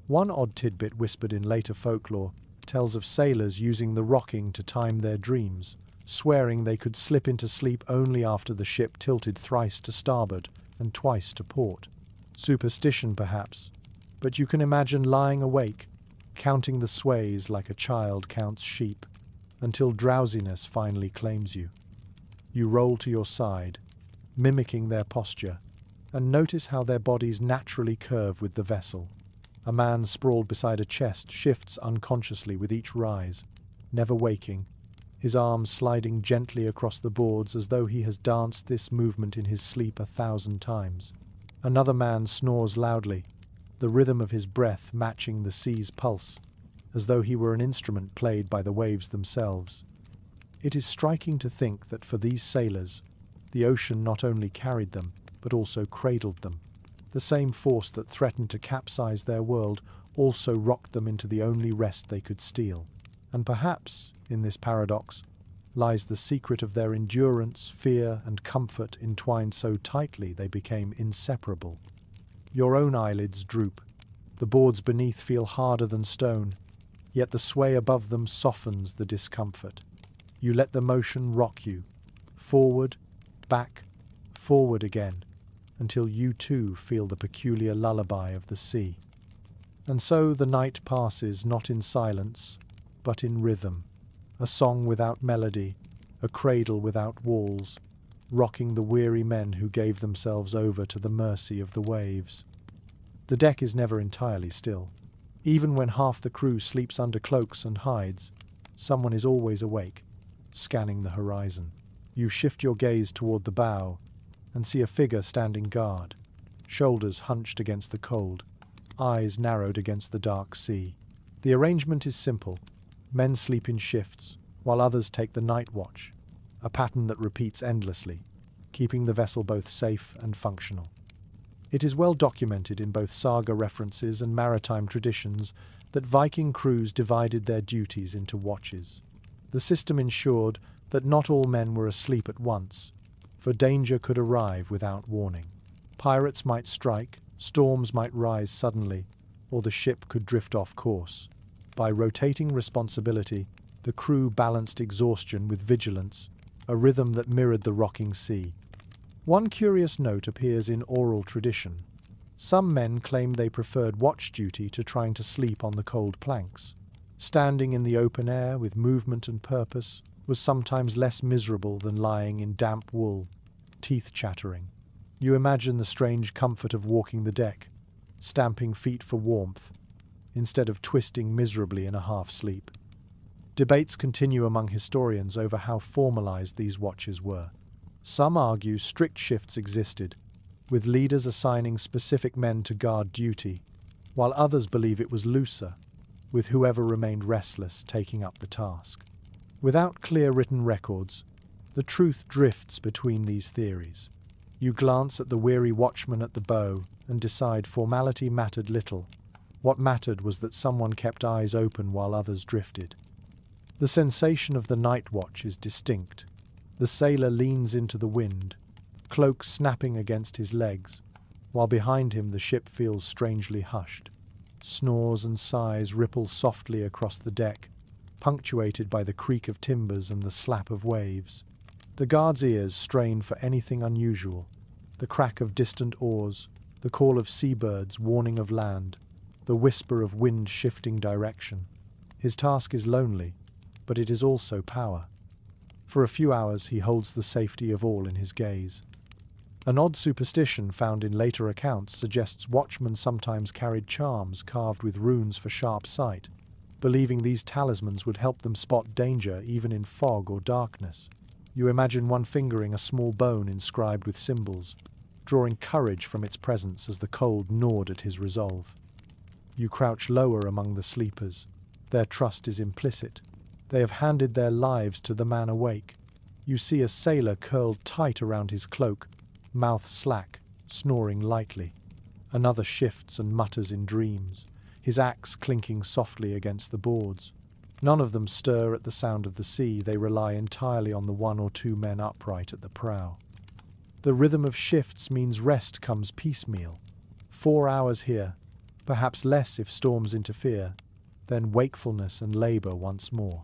One odd tidbit whispered in later folklore tells of sailors using the rocking to time their dreams, swearing they could slip into sleep only after the ship tilted thrice to starboard and twice to port. Superstition, perhaps, but you can imagine lying awake, counting the sways like a child counts sheep, until drowsiness finally claims you. You roll to your side, mimicking their posture, and notice how their bodies naturally curve with the vessel. A man sprawled beside a chest shifts unconsciously with each rise, never waking, his arms sliding gently across the boards as though he has danced this movement in his sleep 1,000 times. Another man snores loudly, the rhythm of his breath matching the sea's pulse, as though he were an instrument played by the waves themselves. It is striking to think that for these sailors, the ocean not only carried them, but also cradled them. The same force that threatened to capsize their world also rocked them into the only rest they could steal. And perhaps, in this paradox, lies the secret of their endurance, fear, and comfort entwined so tightly they became inseparable. Your own eyelids droop. The boards beneath feel harder than stone, yet the sway above them softens the discomfort. You let the motion rock you, forward, back, forward again, until you too feel the peculiar lullaby of the sea. And so the night passes not in silence, but in rhythm, a song without melody, a cradle without walls, rocking the weary men who gave themselves over to the mercy of the waves. The deck is never entirely still. Even when half the crew sleeps under cloaks and hides, someone is always awake, scanning the horizon. You shift your gaze toward the bow and see a figure standing guard, shoulders hunched against the cold, eyes narrowed against the dark sea. The arrangement is simple. Men sleep in shifts, while others take the night watch, a pattern that repeats endlessly, keeping the vessel both safe and functional. It is well documented in both saga references and maritime traditions that Viking crews divided their duties into watches. The system ensured that not all men were asleep at once, for danger could arrive without warning. Pirates might strike, storms might rise suddenly, or the ship could drift off course. By rotating responsibility, the crew balanced exhaustion with vigilance, a rhythm that mirrored the rocking sea. One curious note appears in oral tradition. Some men claimed they preferred watch duty to trying to sleep on the cold planks. Standing in the open air with movement and purpose was sometimes less miserable than lying in damp wool, teeth chattering. You imagine the strange comfort of walking the deck, stamping feet for warmth, instead of twisting miserably in a half-sleep. Debates continue among historians over how formalized these watches were. Some argue strict shifts existed, with leaders assigning specific men to guard duty, while others believe it was looser, with whoever remained restless taking up the task. Without clear written records, the truth drifts between these theories. You glance at the weary watchman at the bow and decide formality mattered little. What mattered was that someone kept eyes open while others drifted. The sensation of the night watch is distinct. The sailor leans into the wind, cloak snapping against his legs, while behind him the ship feels strangely hushed. Snores and sighs ripple softly across the deck, punctuated by the creak of timbers and the slap of waves. The guard's ears strain for anything unusual, the crack of distant oars, the call of seabirds warning of land, the whisper of wind shifting direction. His task is lonely, but it is also power. For a few hours he holds the safety of all in his gaze. An odd superstition found in later accounts suggests watchmen sometimes carried charms carved with runes for sharp sight, believing these talismans would help them spot danger even in fog or darkness. You imagine one fingering a small bone inscribed with symbols, drawing courage from its presence as the cold gnawed at his resolve. You crouch lower among the sleepers. Their trust is implicit. They have handed their lives to the man awake. You see a sailor curled tight around his cloak, mouth slack, snoring lightly. Another shifts and mutters in dreams, his axe clinking softly against the boards. None of them stir at the sound of the sea. They rely entirely on the one or two men upright at the prow. The rhythm of shifts means rest comes piecemeal. 4 hours here, perhaps less if storms interfere, then wakefulness and labor once more.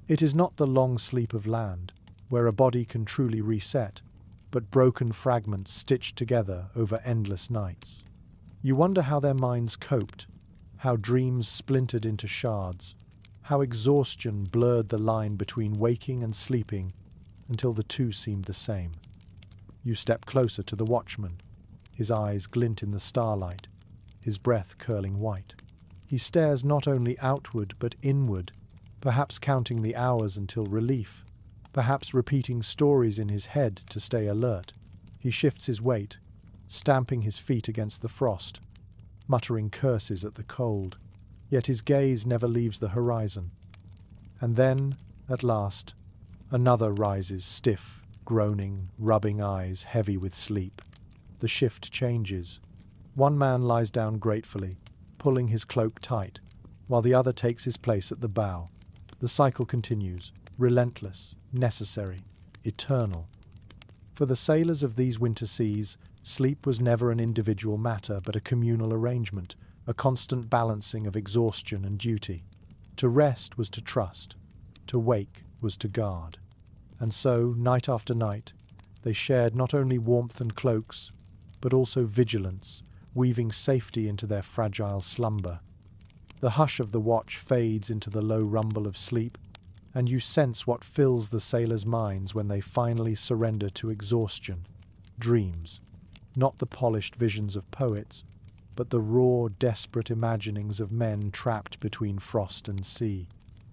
It is not the long sleep of land, where a body can truly reset, but broken fragments stitched together over endless nights. You wonder how their minds coped, how dreams splintered into shards, how exhaustion blurred the line between waking and sleeping until the two seemed the same. You step closer to the watchman. His eyes glint in the starlight, his breath curling white. He stares not only outward but inward, perhaps counting the hours until relief, perhaps repeating stories in his head to stay alert. He shifts his weight, stamping his feet against the frost, muttering curses at the cold, yet his gaze never leaves the horizon. And then, at last, another rises stiff, groaning, rubbing eyes heavy with sleep. The shift changes. One man lies down gratefully, pulling his cloak tight, while the other takes his place at the bow. The cycle continues, relentless, necessary, eternal. For the sailors of these winter seas, sleep was never an individual matter but a communal arrangement, a constant balancing of exhaustion and duty. To rest was to trust, to wake was to guard. And so, night after night, they shared not only warmth and cloaks, but also vigilance, weaving safety into their fragile slumber. The hush of the watch fades into the low rumble of sleep, and you sense what fills the sailors' minds when they finally surrender to exhaustion. Dreams. Not the polished visions of poets, but the raw, desperate imaginings of men trapped between frost and sea.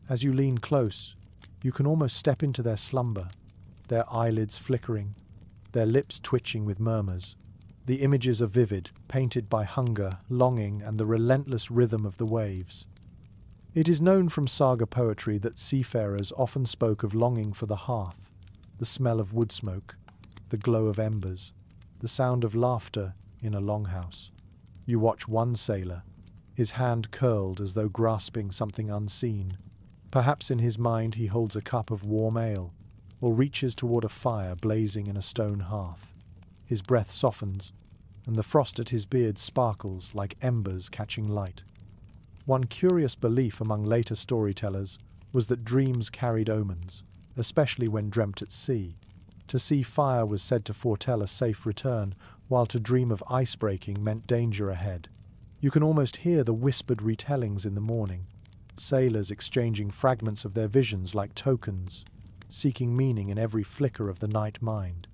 As you lean close, you can almost step into their slumber, their eyelids flickering, their lips twitching with murmurs. The images are vivid, painted by hunger, longing, and the relentless rhythm of the waves. It is known from saga poetry that seafarers often spoke of longing for the hearth, the smell of wood smoke, the glow of embers, the sound of laughter in a longhouse. You watch one sailor, his hand curled as though grasping something unseen. Perhaps in his mind he holds a cup of warm ale, or reaches toward a fire blazing in a stone hearth. His breath softens, and the frost at his beard sparkles like embers catching light. One curious belief among later storytellers was that dreams carried omens, especially when dreamt at sea. To see fire was said to foretell a safe return, while to dream of ice-breaking meant danger ahead. You can almost hear the whispered retellings in the morning, sailors exchanging fragments of their visions like tokens, seeking meaning in every flicker of the night mind.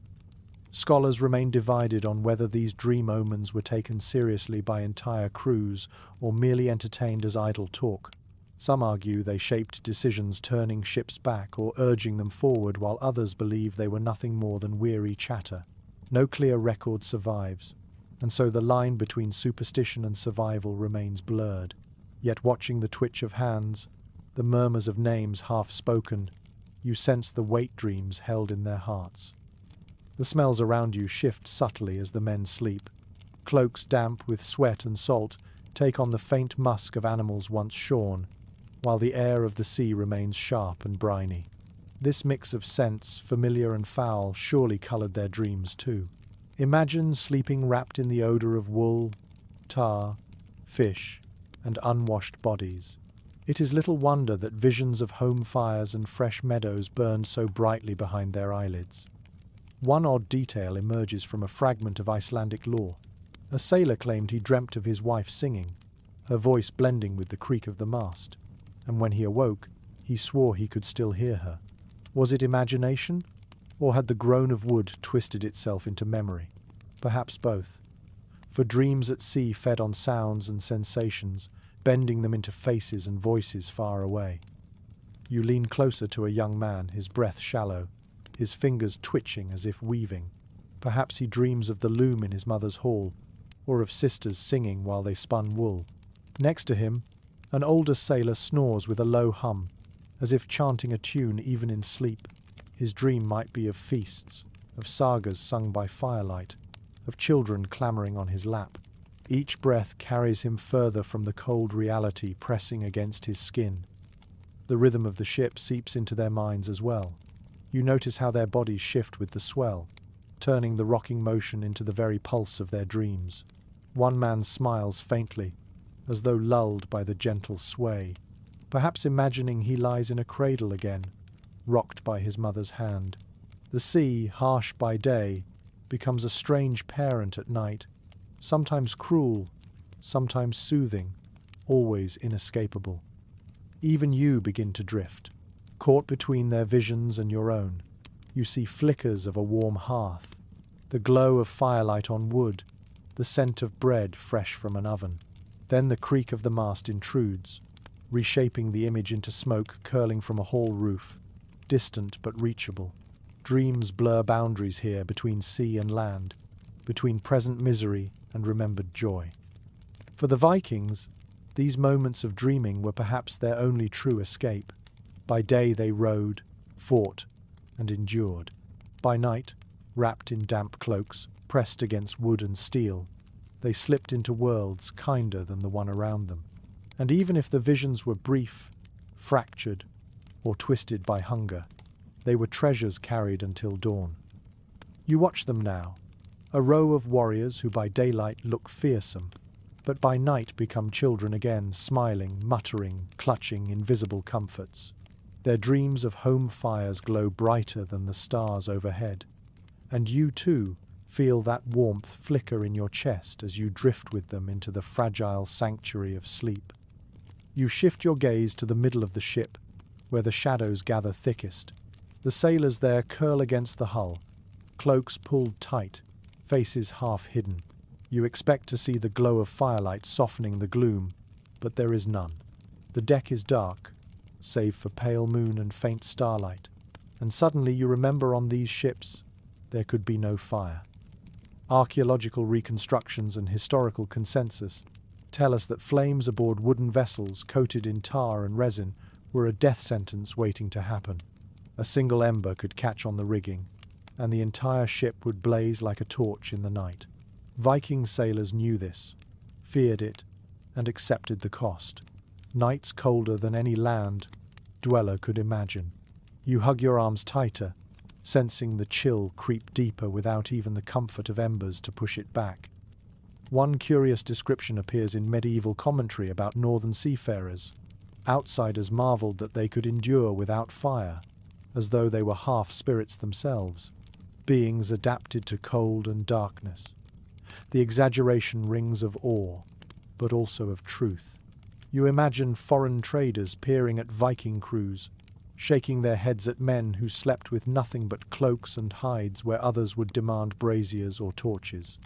Scholars remain divided on whether these dream omens were taken seriously by entire crews or merely entertained as idle talk. Some argue they shaped decisions, turning ships back or urging them forward, while others believe they were nothing more than weary chatter. No clear record survives, and so the line between superstition and survival remains blurred. Yet watching the twitch of hands, the murmurs of names half spoken, you sense the weight dreams held in their hearts. The smells around you shift subtly as the men sleep. Cloaks damp with sweat and salt take on the faint musk of animals once shorn, while the air of the sea remains sharp and briny. This mix of scents, familiar and foul, surely coloured their dreams too. Imagine sleeping wrapped in the odour of wool, tar, fish, and unwashed bodies. It is little wonder that visions of home fires and fresh meadows burned so brightly behind their eyelids. One odd detail emerges from a fragment of Icelandic lore. A sailor claimed he dreamt of his wife singing, her voice blending with the creak of the mast, and when he awoke, he swore he could still hear her. Was it imagination, or had the groan of wood twisted itself into memory? Perhaps both. For dreams at sea fed on sounds and sensations, bending them into faces and voices far away. You lean closer to a young man, his breath shallow, his fingers twitching as if weaving. Perhaps he dreams of the loom in his mother's hall, or of sisters singing while they spun wool. Next to him, an older sailor snores with a low hum, as if chanting a tune even in sleep. His dream might be of feasts, of sagas sung by firelight, of children clamoring on his lap. Each breath carries him further from the cold reality pressing against his skin. The rhythm of the ship seeps into their minds as well. You notice how their bodies shift with the swell, turning the rocking motion into the very pulse of their dreams. One man smiles faintly, as though lulled by the gentle sway, perhaps imagining he lies in a cradle again, rocked by his mother's hand. The sea, harsh by day, becomes a strange parent at night, sometimes cruel, sometimes soothing, always inescapable. Even you begin to drift, caught between their visions and your own. You see flickers of a warm hearth, the glow of firelight on wood, the scent of bread fresh from an oven. Then the creak of the mast intrudes, reshaping the image into smoke curling from a hall roof, distant but reachable. Dreams blur boundaries here between sea and land, between present misery and remembered joy. For the Vikings, these moments of dreaming were perhaps their only true escape. By day they rode, fought, and endured. By night, wrapped in damp cloaks, pressed against wood and steel, they slipped into worlds kinder than the one around them. And even if the visions were brief, fractured, or twisted by hunger, they were treasures carried until dawn. You watch them now, a row of warriors who by daylight look fearsome, but by night become children again, smiling, muttering, clutching invisible comforts. Their dreams of home fires glow brighter than the stars overhead, and you too feel that warmth flicker in your chest as you drift with them into the fragile sanctuary of sleep. You shift your gaze to the middle of the ship, where the shadows gather thickest. The sailors there curl against the hull, cloaks pulled tight, faces half hidden. You expect to see the glow of firelight softening the gloom, but there is none. The deck is dark, save for pale moon and faint starlight, and suddenly you remember on these ships there could be no fire. Archaeological reconstructions and historical consensus tell us that flames aboard wooden vessels coated in tar and resin were a death sentence waiting to happen. A single ember could catch on the rigging, and the entire ship would blaze like a torch in the night. Viking sailors knew this, feared it, and accepted the cost. Nights colder than any land dweller could imagine. You hug your arms tighter, sensing the chill creep deeper without even the comfort of embers to push it back. One curious description appears in medieval commentary about northern seafarers. Outsiders marveled that they could endure without fire, as though they were half spirits themselves, beings adapted to cold and darkness. The exaggeration rings of awe, but also of truth. You imagine foreign traders peering at Viking crews, shaking their heads at men who slept with nothing but cloaks and hides where others would demand braziers or torches.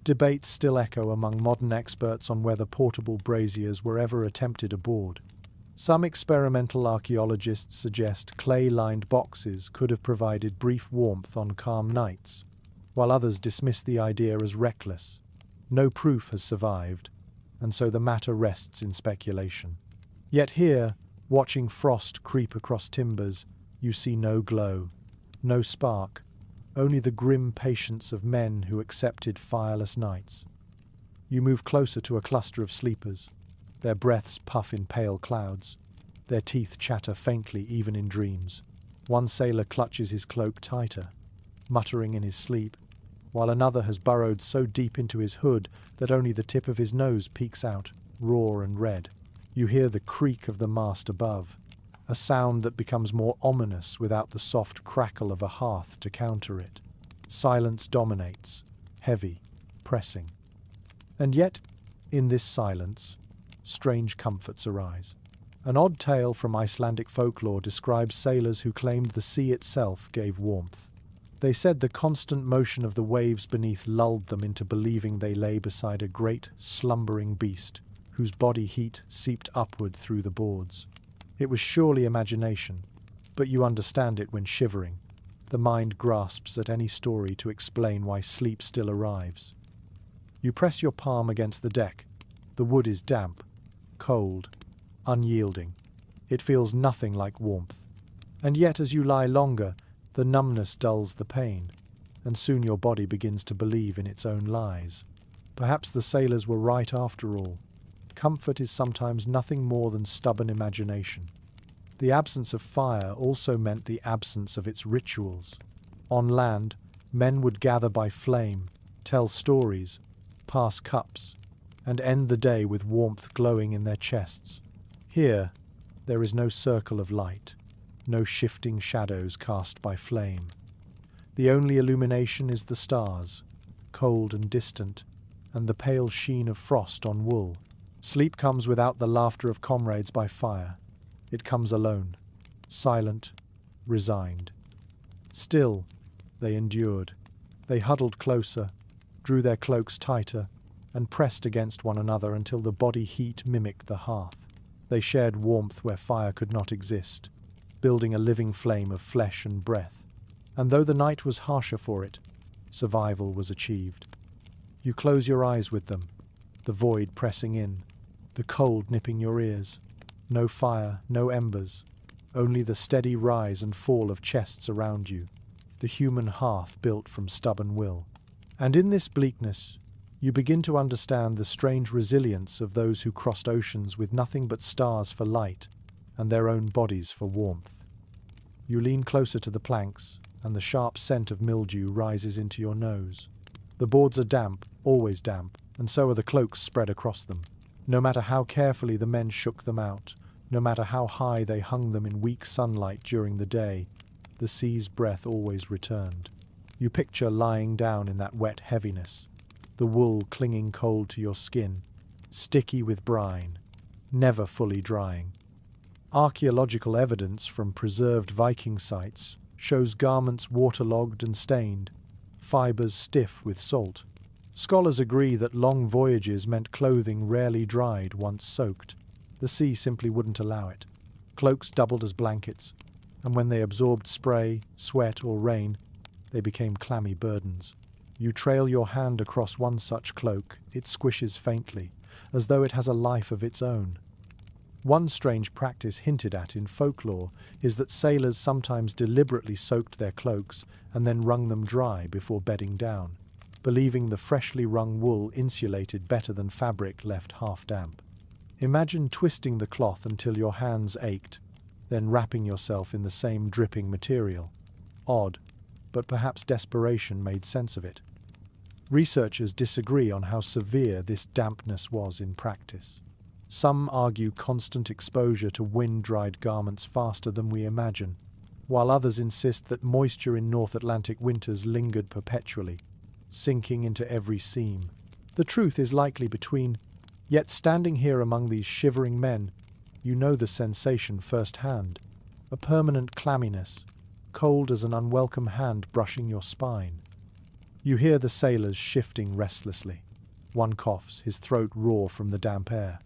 Debates still echo among modern experts on whether portable braziers were ever attempted aboard. Some experimental archaeologists suggest clay-lined boxes could have provided brief warmth on calm nights, while others dismiss the idea as reckless. No proof has survived, and so the matter rests in speculation. Yet here, watching frost creep across timbers, you see no glow, no spark, only the grim patience of men who accepted fireless nights. You move closer to a cluster of sleepers. Their breaths puff in pale clouds. Their teeth chatter faintly even in dreams. One sailor clutches his cloak tighter, muttering in his sleep, while another has burrowed so deep into his hood that only the tip of his nose peeks out, raw and red. You hear the creak of the mast above, a sound that becomes more ominous without the soft crackle of a hearth to counter it. Silence dominates, heavy, pressing. And yet, in this silence, strange comforts arise. An odd tale from Icelandic folklore describes sailors who claimed the sea itself gave warmth. They said the constant motion of the waves beneath lulled them into believing they lay beside a great, slumbering beast, whose body heat seeped upward through the boards. It was surely imagination, but you understand it when shivering. The mind grasps at any story to explain why sleep still arrives. You press your palm against the deck. The wood is damp, cold, unyielding. It feels nothing like warmth. And yet as you lie longer, the numbness dulls the pain, and soon your body begins to believe in its own lies. Perhaps the sailors were right after all. Comfort is sometimes nothing more than stubborn imagination. The absence of fire also meant the absence of its rituals. On land, men would gather by flame, tell stories, pass cups, and end the day with warmth glowing in their chests. Here, there is no circle of light, no shifting shadows cast by flame. The only illumination is the stars, cold and distant, and the pale sheen of frost on wool. Sleep comes without the laughter of comrades by fire. It comes alone, silent, resigned. Still, they endured. They huddled closer, drew their cloaks tighter, and pressed against one another until the body heat mimicked the hearth. They shared warmth where fire could not exist, building a living flame of flesh and breath. And though the night was harsher for it, survival was achieved. You close your eyes with them, the void pressing in, the cold nipping your ears. No fire, no embers, only the steady rise and fall of chests around you, the human hearth built from stubborn will. And in this bleakness, you begin to understand the strange resilience of those who crossed oceans with nothing but stars for light and their own bodies for warmth. You lean closer to the planks, and the sharp scent of mildew rises into your nose. The boards are damp, always damp, and so are the cloaks spread across them. No matter how carefully the men shook them out, no matter how high they hung them in weak sunlight during the day, the sea's breath always returned. You picture lying down in that wet heaviness, the wool clinging cold to your skin, sticky with brine, never fully drying. Archaeological evidence from preserved Viking sites shows garments waterlogged and stained, fibers stiff with salt. Scholars agree that long voyages meant clothing rarely dried once soaked. The sea simply wouldn't allow it. Cloaks doubled as blankets, and when they absorbed spray, sweat, or rain, they became clammy burdens. You trail your hand across one such cloak, it squishes faintly, as though it has a life of its own. One strange practice hinted at in folklore is that sailors sometimes deliberately soaked their cloaks and then wrung them dry before bedding down, believing the freshly wrung wool insulated better than fabric left half damp. Imagine twisting the cloth until your hands ached, then wrapping yourself in the same dripping material. Odd, but perhaps desperation made sense of it. Researchers disagree on how severe this dampness was in practice. Some argue constant exposure to wind-dried garments faster than we imagine, while others insist that moisture in North Atlantic winters lingered perpetually, sinking into every seam. The truth is likely between, yet standing here among these shivering men, you know the sensation firsthand, a permanent clamminess, cold as an unwelcome hand brushing your spine. You hear the sailors shifting restlessly. One coughs, his throat raw from the damp air.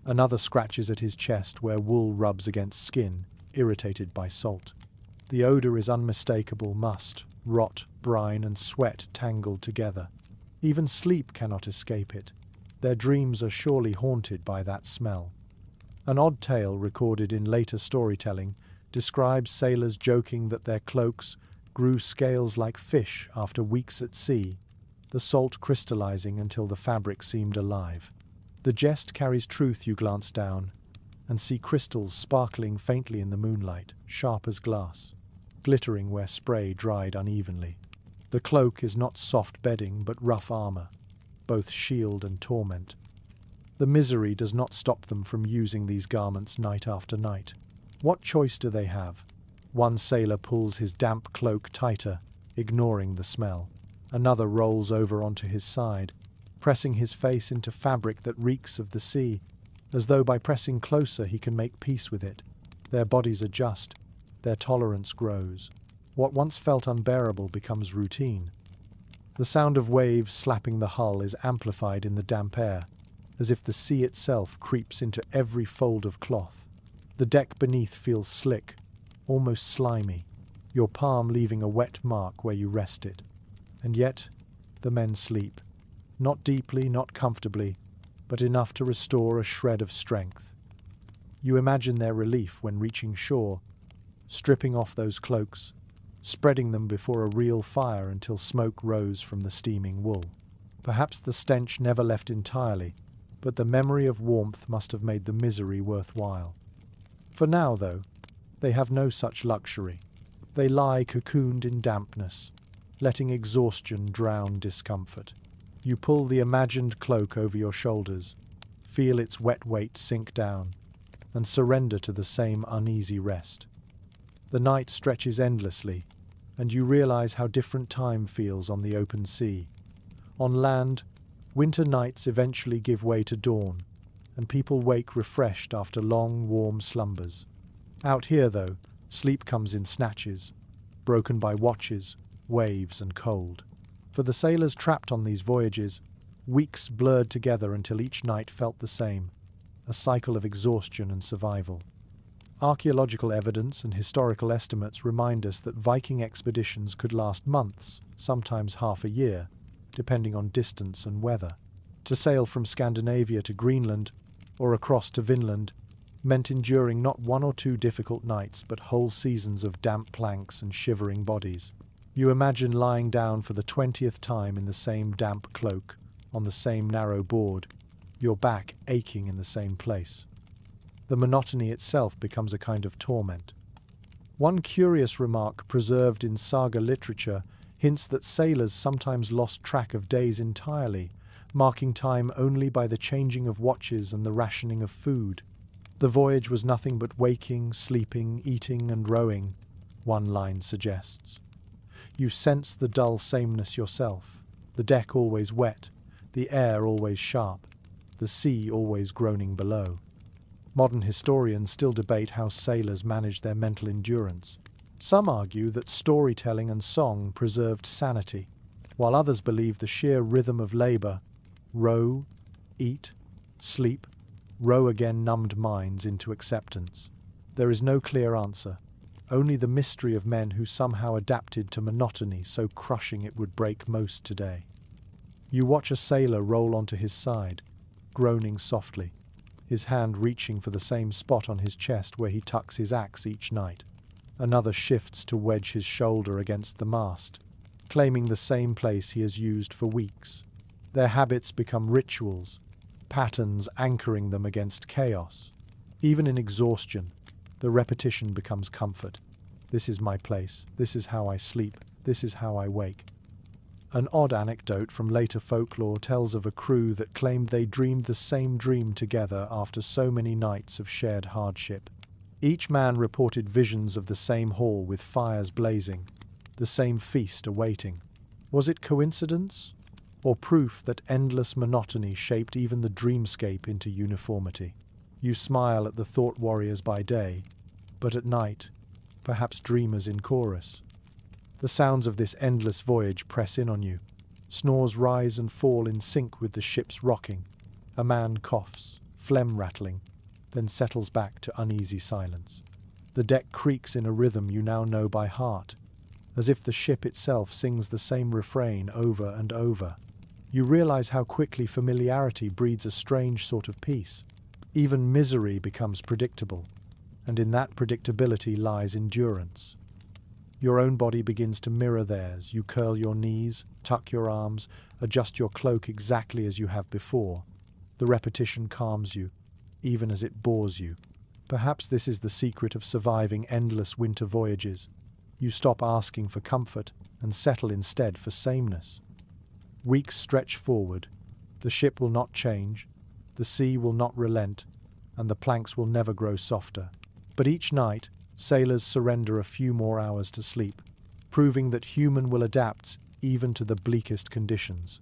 Another scratches at his chest where wool rubs against skin, irritated by salt. The odor is unmistakable: must, rot, brine, and sweat tangled together. Even sleep cannot escape it. Their dreams are surely haunted by that smell. An odd tale recorded in later storytelling describes sailors joking that their cloaks grew scales like fish after weeks at sea, the salt crystallizing until the fabric seemed alive. The jest carries truth. You glance down and see crystals sparkling faintly in the moonlight, sharp as glass, glittering where spray dried unevenly. The cloak is not soft bedding but rough armor, both shield and torment. The misery does not stop them from using these garments night after night. What choice do they have? One sailor pulls his damp cloak tighter, ignoring the smell. Another rolls over onto his side, pressing his face into fabric that reeks of the sea, as though by pressing closer he can make peace with it. Their bodies adjust, their tolerance grows. What once felt unbearable becomes routine. The sound of waves slapping the hull is amplified in the damp air, as if the sea itself creeps into every fold of cloth. The deck beneath feels slick, almost slimy, your palm leaving a wet mark where you rest it. And yet, the men sleep. Not deeply, not comfortably, but enough to restore a shred of strength. You imagine their relief when reaching shore, stripping off those cloaks, spreading them before a real fire until smoke rose from the steaming wool. Perhaps the stench never left entirely, but the memory of warmth must have made the misery worthwhile. For now, though, they have no such luxury. They lie cocooned in dampness, letting exhaustion drown discomfort. You pull the imagined cloak over your shoulders, feel its wet weight sink down, and surrender to the same uneasy rest. The night stretches endlessly, and you realize how different time feels on the open sea. On land, winter nights eventually give way to dawn, and people wake refreshed after long, warm slumbers. Out here, though, sleep comes in snatches, broken by watches, waves, and cold. For the sailors trapped on these voyages, weeks blurred together until each night felt the same, a cycle of exhaustion and survival. Archaeological evidence and historical estimates remind us that Viking expeditions could last months, sometimes half a year, depending on distance and weather. To sail from Scandinavia to Greenland, or across to Vinland, meant enduring not one or two difficult nights but whole seasons of damp planks and shivering bodies. You imagine lying down for the 20th time in the same damp cloak, on the same narrow board, your back aching in the same place. The monotony itself becomes a kind of torment. One curious remark preserved in saga literature hints that sailors sometimes lost track of days entirely, marking time only by the changing of watches and the rationing of food. The voyage was nothing but waking, sleeping, eating, and rowing, one line suggests. You sense the dull sameness yourself, the deck always wet, the air always sharp, the sea always groaning below. Modern historians still debate how sailors managed their mental endurance. Some argue that storytelling and song preserved sanity, while others believe the sheer rhythm of labor, row, eat, sleep, row again, numbed minds into acceptance. There is no clear answer, only the mystery of men who somehow adapted to monotony so crushing it would break most today. You watch a sailor roll onto his side, groaning softly. his hand reaching for the same spot on his chest where he tucks his axe each night. Another shifts to wedge his shoulder against the mast, claiming the same place he has used for weeks. Their habits become rituals, patterns anchoring them against chaos. Even in exhaustion, the repetition becomes comfort. This is my place, this is how I sleep, this is how I wake. An odd anecdote from later folklore tells of a crew that claimed they dreamed the same dream together after so many nights of shared hardship. Each man reported visions of the same hall with fires blazing, the same feast awaiting. Was it coincidence, or proof that endless monotony shaped even the dreamscape into uniformity? You smile at the thought warriors by day, but at night, perhaps dreamers in chorus. The sounds of this endless voyage press in on you. Snores rise and fall in sync with the ship's rocking. A man coughs, phlegm rattling, then settles back to uneasy silence. The deck creaks in a rhythm you now know by heart, as if the ship itself sings the same refrain over and over. You realize how quickly familiarity breeds a strange sort of peace. Even misery becomes predictable, and in that predictability lies endurance. Your own body begins to mirror theirs. You curl your knees, tuck your arms, adjust your cloak exactly as you have before. The repetition calms you, even as it bores you. Perhaps this is the secret of surviving endless winter voyages. You stop asking for comfort and settle instead for sameness. Weeks stretch forward. The ship will not change, the sea will not relent, and the planks will never grow softer. But each night, sailors surrender a few more hours to sleep, proving that human will adapt even to the bleakest conditions.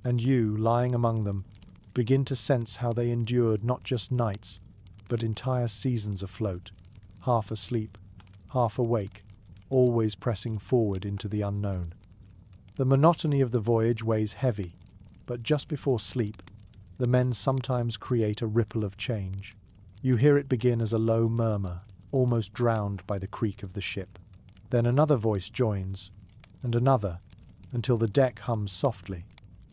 And you, lying among them, begin to sense how they endured not just nights, but entire seasons afloat, half asleep, half awake, always pressing forward into the unknown. The monotony of the voyage weighs heavy, but just before sleep, the men sometimes create a ripple of change. You hear it begin as a low murmur, almost drowned by the creak of the ship. Then another voice joins, and another, until the deck hums softly.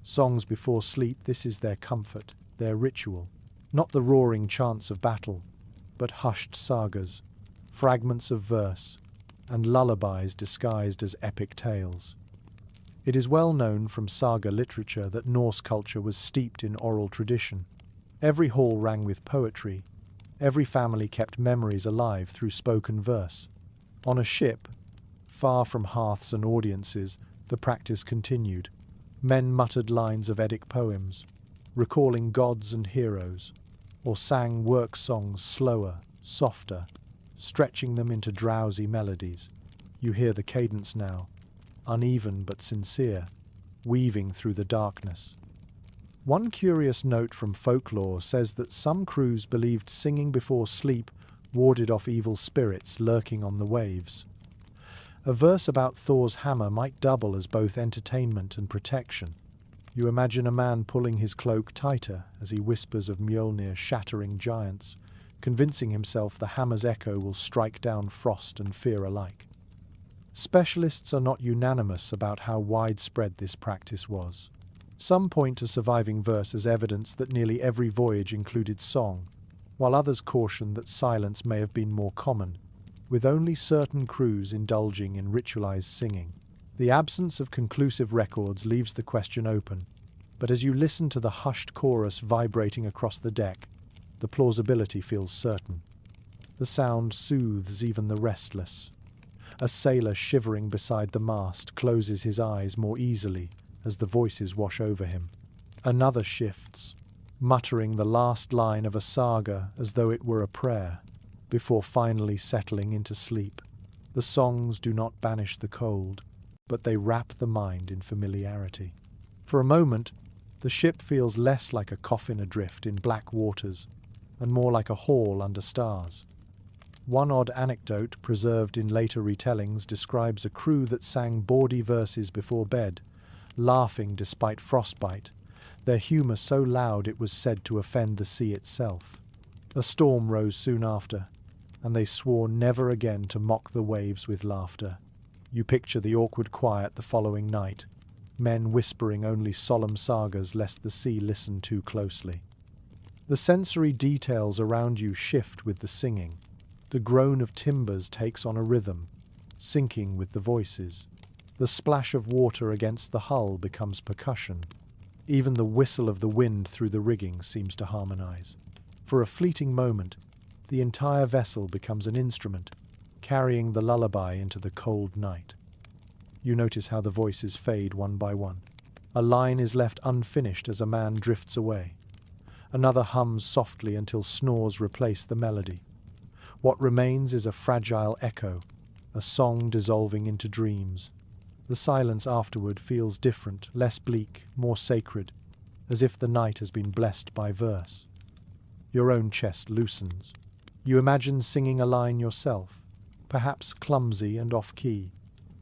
Songs before sleep, this is their comfort, their ritual. Not the roaring chants of battle, but hushed sagas, fragments of verse, and lullabies disguised as epic tales. It is well known from saga literature that Norse culture was steeped in oral tradition. Every hall rang with poetry. Every family kept memories alive through spoken verse. On a ship, far from hearths and audiences, the practice continued. Men muttered lines of Eddic poems, recalling gods and heroes, or sang work songs slower, softer, stretching them into drowsy melodies. You hear the cadence now, uneven but sincere, weaving through the darkness. One curious note from folklore says that some crews believed singing before sleep warded off evil spirits lurking on the waves. A verse about Thor's hammer might double as both entertainment and protection. You imagine a man pulling his cloak tighter as he whispers of Mjolnir shattering giants, convincing himself the hammer's echo will strike down frost and fear alike. Specialists are not unanimous about how widespread this practice was. Some point to surviving verse as evidence that nearly every voyage included song, while others caution that silence may have been more common, with only certain crews indulging in ritualized singing. The absence of conclusive records leaves the question open, but as you listen to the hushed chorus vibrating across the deck, the plausibility feels certain. The sound soothes even the restless. A sailor shivering beside the mast closes his eyes more easily as the voices wash over him. Another shifts, muttering the last line of a saga as though it were a prayer, before finally settling into sleep. The songs do not banish the cold, but they wrap the mind in familiarity. For a moment, the ship feels less like a coffin adrift in black waters, and more like a hall under stars. One odd anecdote preserved in later retellings describes a crew that sang bawdy verses before bed, laughing despite frostbite, their humour so loud it was said to offend the sea itself. A storm rose soon after, and they swore never again to mock the waves with laughter. You picture the awkward quiet the following night, men whispering only solemn sagas lest the sea listen too closely. The sensory details around you shift with the singing. The groan of timbers takes on a rhythm, syncing with the voices. The splash of water against the hull becomes percussion. Even the whistle of the wind through the rigging seems to harmonize. For a fleeting moment, the entire vessel becomes an instrument, carrying the lullaby into the cold night. You notice how the voices fade one by one. A line is left unfinished as a man drifts away. Another hums softly until snores replace the melody. What remains is a fragile echo, a song dissolving into dreams. The silence afterward feels different, less bleak, more sacred, as if the night has been blessed by verse. Your own chest loosens. You imagine singing a line yourself, perhaps clumsy and off-key,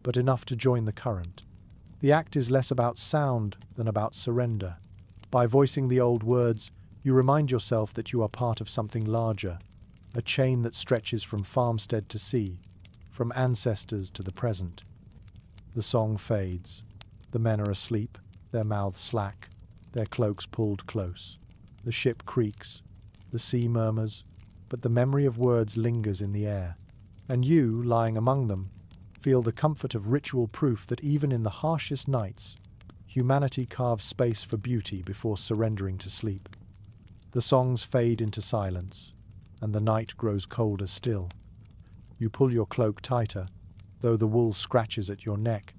but enough to join the current. The act is less about sound than about surrender. By voicing the old words, you remind yourself that you are part of something larger, a chain that stretches from farmstead to sea, from ancestors to the present. The song fades. The men are asleep, their mouths slack, their cloaks pulled close. The ship creaks, the sea murmurs, but the memory of words lingers in the air. And you, lying among them, feel the comfort of ritual proof that even in the harshest nights, humanity carves space for beauty before surrendering to sleep. The songs fade into silence, and the night grows colder still. You pull your cloak tighter, though the wool scratches at your neck,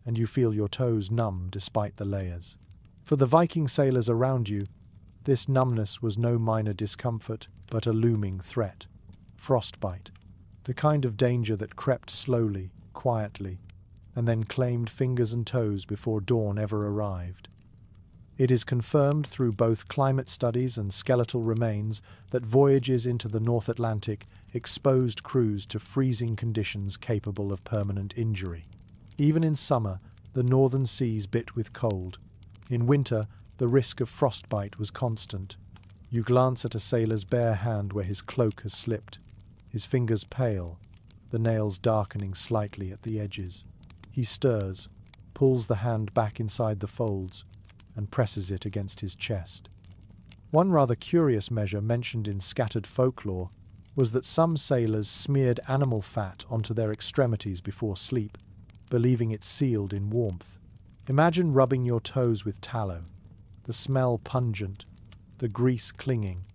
and you feel your toes numb despite the layers. For the Viking sailors around you, this numbness was no minor discomfort, but a looming threat. Frostbite, the kind of danger that crept slowly, quietly, and then claimed fingers and toes before dawn ever arrived. It is confirmed through both climate studies and skeletal remains that voyages into the North Atlantic exposed crews to freezing conditions capable of permanent injury. Even in summer, the northern seas bit with cold. In winter, the risk of frostbite was constant. You glance at a sailor's bare hand where his cloak has slipped, his fingers pale, the nails darkening slightly at the edges. He stirs, pulls the hand back inside the folds, and presses it against his chest. One rather curious measure mentioned in scattered folklore was that some sailors smeared animal fat onto their extremities before sleep, believing it sealed in warmth. Imagine rubbing your toes with tallow, the smell pungent, the grease clinging,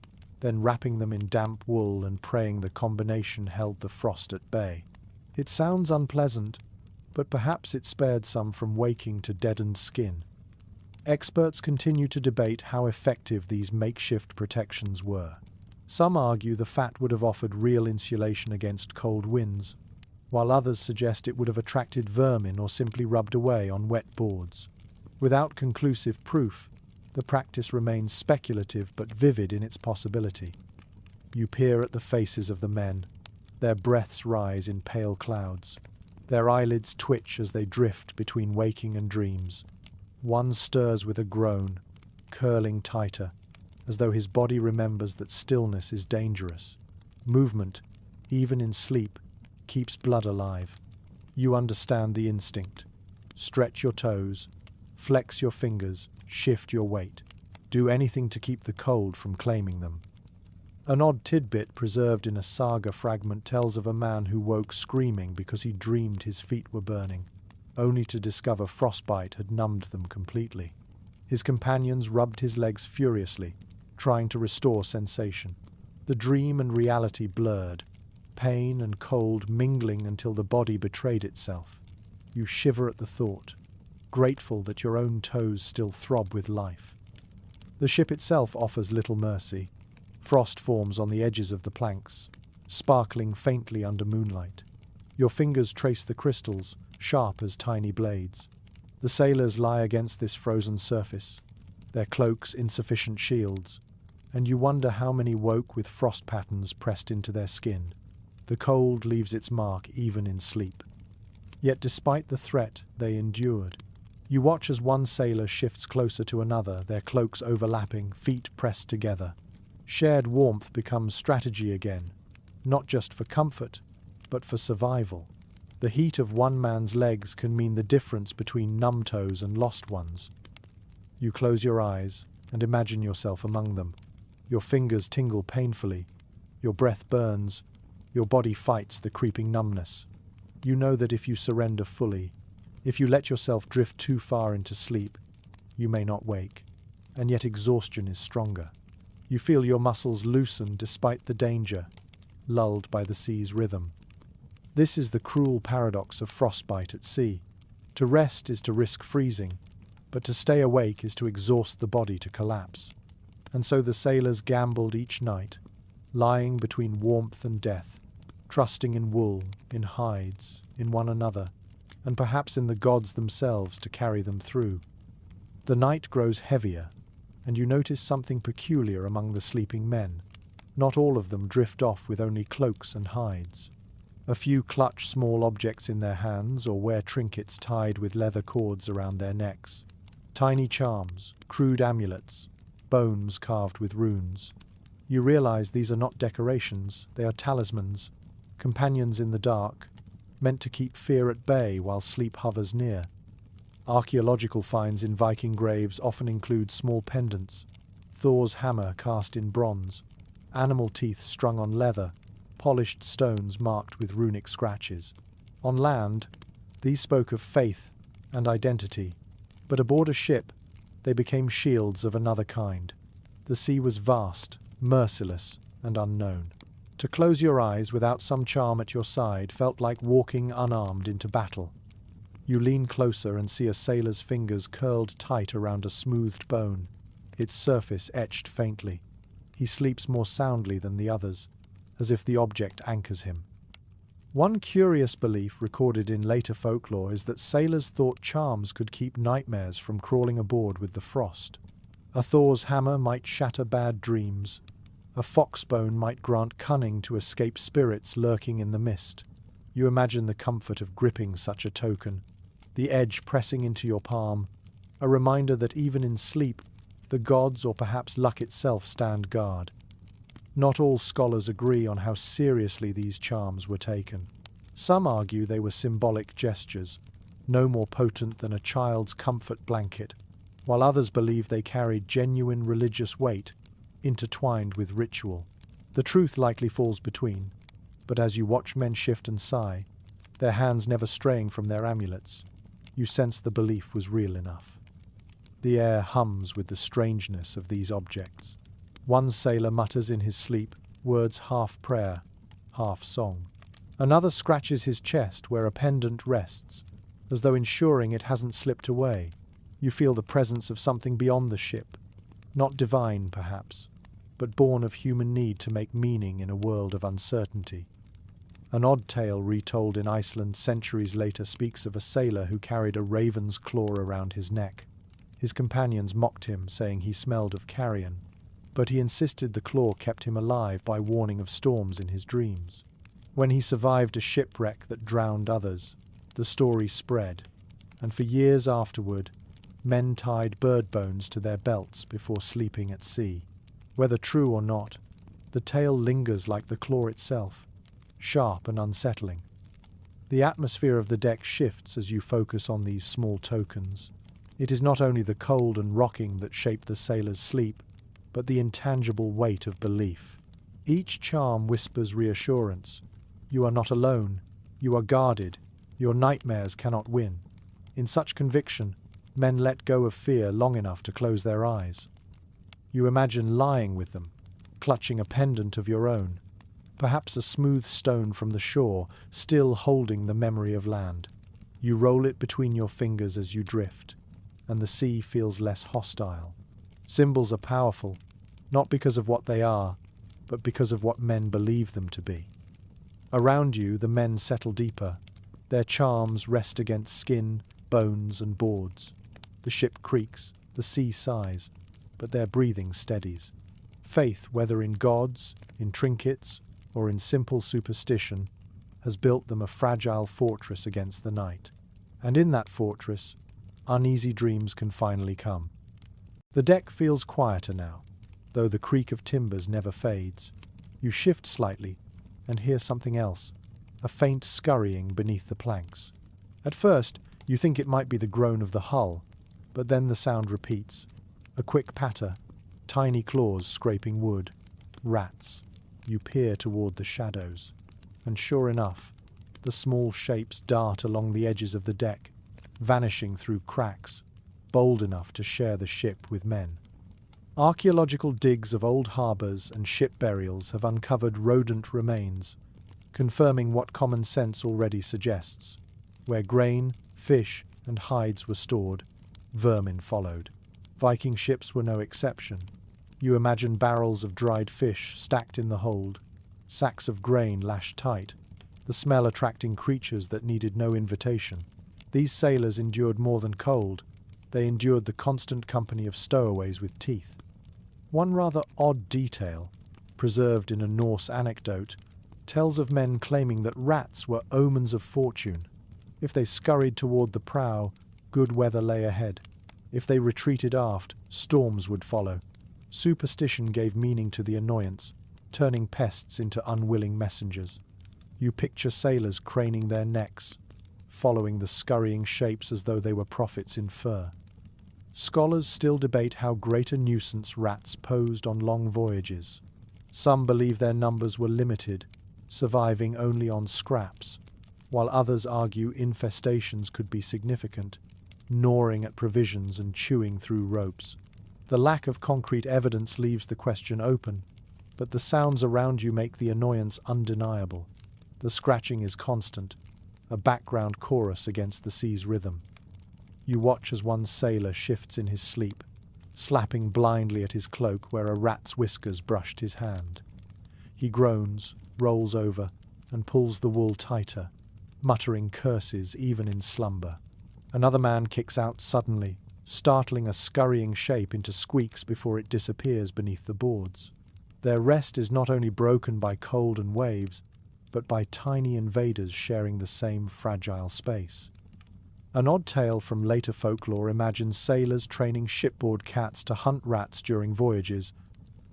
then wrapping them in damp wool and praying the combination held the frost at bay. It sounds unpleasant, but perhaps it spared some from waking to deadened skin. Experts continue to debate how effective these makeshift protections were. Some argue the fat would have offered real insulation against cold winds, while others suggest it would have attracted vermin or simply rubbed away on wet boards. Without conclusive proof, the practice remains speculative but vivid in its possibility. You peer at the faces of the men. Their breaths rise in pale clouds. Their eyelids twitch as they drift between waking and dreams. One stirs with a groan, curling tighter, as though his body remembers that stillness is dangerous. Movement, even in sleep, keeps blood alive. You understand the instinct. Stretch your toes, flex your fingers, shift your weight. Do anything to keep the cold from claiming them. An odd tidbit preserved in a saga fragment tells of a man who woke screaming because he dreamed his feet were burning, only to discover frostbite had numbed them completely. His companions rubbed his legs furiously, trying to restore sensation. The dream and reality blurred, pain and cold mingling until the body betrayed itself. You shiver at the thought, grateful that your own toes still throb with life. The ship itself offers little mercy. Frost forms on the edges of the planks, sparkling faintly under moonlight. Your fingers trace the crystals, sharp as tiny blades. The sailors lie against this frozen surface, their cloaks insufficient shields, and you wonder how many woke with frost patterns pressed into their skin. The cold leaves its mark even in sleep. Yet despite the threat, they endured. You watch as one sailor shifts closer to another, their cloaks overlapping, feet pressed together. Shared warmth becomes strategy again, not just for comfort, but for survival. The heat of one man's legs can mean the difference between numb toes and lost ones. You close your eyes and imagine yourself among them. Your fingers tingle painfully. Your breath burns. Your body fights the creeping numbness. You know that if you surrender fully, if you let yourself drift too far into sleep, you may not wake. And yet exhaustion is stronger. You feel your muscles loosen despite the danger, lulled by the sea's rhythm. This is the cruel paradox of frostbite at sea. To rest is to risk freezing, but to stay awake is to exhaust the body to collapse. And so the sailors gambled each night, lying between warmth and death, trusting in wool, in hides, in one another, and perhaps in the gods themselves to carry them through. The night grows heavier, and you notice something peculiar among the sleeping men. Not all of them drift off with only cloaks and hides. A few clutch small objects in their hands or wear trinkets tied with leather cords around their necks. Tiny charms, crude amulets, bones carved with runes. You realize these are not decorations, they are talismans, companions in the dark, meant to keep fear at bay while sleep hovers near. Archaeological finds in Viking graves often include small pendants, Thor's hammer cast in bronze, animal teeth strung on leather, polished stones marked with runic scratches. On land, these spoke of faith and identity, but aboard a ship, they became shields of another kind. The sea was vast, merciless, and unknown. To close your eyes without some charm at your side felt like walking unarmed into battle. You lean closer and see a sailor's fingers curled tight around a smoothed bone, its surface etched faintly. He sleeps more soundly than the others, as if the object anchors him. One curious belief recorded in later folklore is that sailors thought charms could keep nightmares from crawling aboard with the frost. A Thor's hammer might shatter bad dreams. A fox bone might grant cunning to escape spirits lurking in the mist. You imagine the comfort of gripping such a token, the edge pressing into your palm, a reminder that even in sleep, the gods or perhaps luck itself stand guard. Not all scholars agree on how seriously these charms were taken. Some argue they were symbolic gestures, no more potent than a child's comfort blanket, while others believe they carried genuine religious weight, intertwined with ritual. The truth likely falls between, but as you watch men shift and sigh, their hands never straying from their amulets, you sense the belief was real enough. The air hums with the strangeness of these objects. One sailor mutters in his sleep, words half prayer, half song. Another scratches his chest where a pendant rests, as though ensuring it hasn't slipped away. You feel the presence of something beyond the ship, not divine perhaps, but born of human need to make meaning in a world of uncertainty. An odd tale retold in Iceland centuries later speaks of a sailor who carried a raven's claw around his neck. His companions mocked him, saying he smelled of carrion, but he insisted the claw kept him alive by warning of storms in his dreams. When he survived a shipwreck that drowned others, the story spread, and for years afterward, men tied bird bones to their belts before sleeping at sea. Whether true or not, the tale lingers like the claw itself, sharp and unsettling. The atmosphere of the deck shifts as you focus on these small tokens. It is not only the cold and rocking that shape the sailor's sleep, but the intangible weight of belief. Each charm whispers reassurance. You are not alone. You are guarded. Your nightmares cannot win. In such conviction, men let go of fear long enough to close their eyes. You imagine lying with them, clutching a pendant of your own, perhaps a smooth stone from the shore, still holding the memory of land. You roll it between your fingers as you drift, and the sea feels less hostile. Symbols are powerful, not because of what they are, but because of what men believe them to be. Around you, the men settle deeper. Their charms rest against skin, bones, and boards. The ship creaks, the sea sighs, but their breathing steadies. Faith, whether in gods, in trinkets, or in simple superstition, has built them a fragile fortress against the night. And in that fortress, uneasy dreams can finally come. The deck feels quieter now, though the creak of timbers never fades. You shift slightly and hear something else, a faint scurrying beneath the planks. At first, you think it might be the groan of the hull, but then the sound repeats, a quick patter, tiny claws scraping wood. Rats. You peer toward the shadows, and sure enough, the small shapes dart along the edges of the deck, vanishing through cracks, bold enough to share the ship with men. Archaeological digs of old harbours and ship burials have uncovered rodent remains, confirming what common sense already suggests. Where grain, fish, and hides were stored, vermin followed. Viking ships were no exception. You imagine barrels of dried fish stacked in the hold, sacks of grain lashed tight, the smell attracting creatures that needed no invitation. These sailors endured more than cold. They endured the constant company of stowaways with teeth. One rather odd detail, preserved in a Norse anecdote, tells of men claiming that rats were omens of fortune. If they scurried toward the prow, good weather lay ahead. If they retreated aft, storms would follow. Superstition gave meaning to the annoyance, turning pests into unwilling messengers. You picture sailors craning their necks, following the scurrying shapes as though they were prophets in fur. Scholars still debate how great a nuisance rats posed on long voyages. Some believe their numbers were limited, surviving only on scraps, while others argue infestations could be significant, gnawing at provisions and chewing through ropes. The lack of concrete evidence leaves the question open, but the sounds around you make the annoyance undeniable. The scratching is constant, a background chorus against the sea's rhythm. You watch as one sailor shifts in his sleep, slapping blindly at his cloak where a rat's whiskers brushed his hand. He groans, rolls over, and pulls the wool tighter, muttering curses even in slumber. Another man kicks out suddenly, startling a scurrying shape into squeaks before it disappears beneath the boards. Their rest is not only broken by cold and waves, but by tiny invaders sharing the same fragile space. An odd tale from later folklore imagines sailors training shipboard cats to hunt rats during voyages,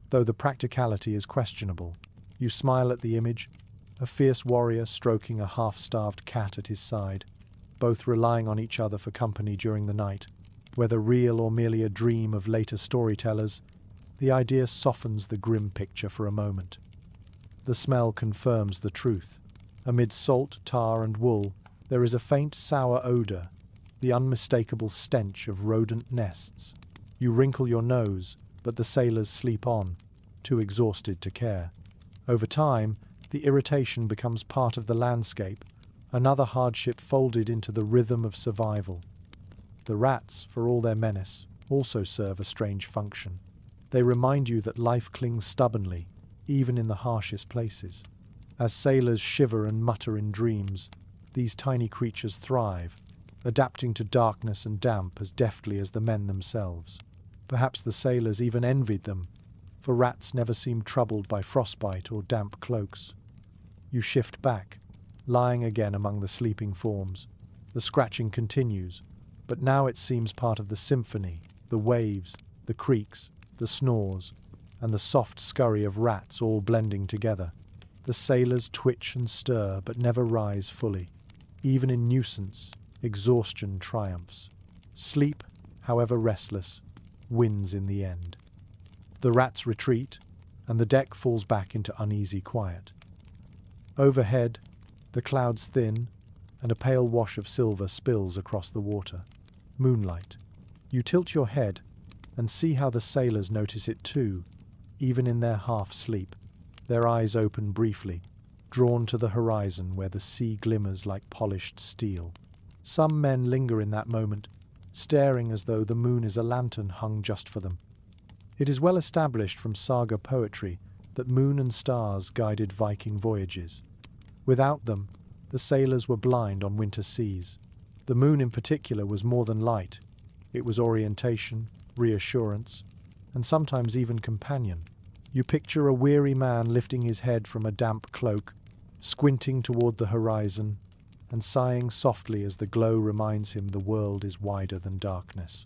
though the practicality is questionable. You smile at the image, a fierce warrior stroking a half-starved cat at his side, both relying on each other for company during the night. Whether real or merely a dream of later storytellers, the idea softens the grim picture for a moment. The smell confirms the truth. Amid salt, tar, and wool, there is a faint sour odor, the unmistakable stench of rodent nests. You wrinkle your nose, but the sailors sleep on, too exhausted to care. Over time, the irritation becomes part of the landscape, another hardship folded into the rhythm of survival. The rats, for all their menace, also serve a strange function. They remind you that life clings stubbornly, even in the harshest places. As sailors shiver and mutter in dreams, these tiny creatures thrive, adapting to darkness and damp as deftly as the men themselves. Perhaps the sailors even envied them, for rats never seemed troubled by frostbite or damp cloaks. You shift back, lying again among the sleeping forms. The scratching continues, but now it seems part of the symphony, the waves, the creaks, the snores, and the soft scurry of rats all blending together. The sailors twitch and stir, but never rise fully. Even in nuisance, exhaustion triumphs. Sleep, however restless, wins in the end. The rats retreat, and the deck falls back into uneasy quiet. Overhead, the clouds thin, and a pale wash of silver spills across the water. Moonlight. You tilt your head and see how the sailors notice it too, even in their half-sleep. Their eyes open briefly, drawn to the horizon where the sea glimmers like polished steel. Some men linger in that moment, staring as though the moon is a lantern hung just for them. It is well established from saga poetry that moon and stars guided Viking voyages. Without them, the sailors were blind on winter seas. The moon in particular was more than light. It was orientation, reassurance, and sometimes even companion. You picture a weary man lifting his head from a damp cloak, squinting toward the horizon, and sighing softly as the glow reminds him the world is wider than darkness.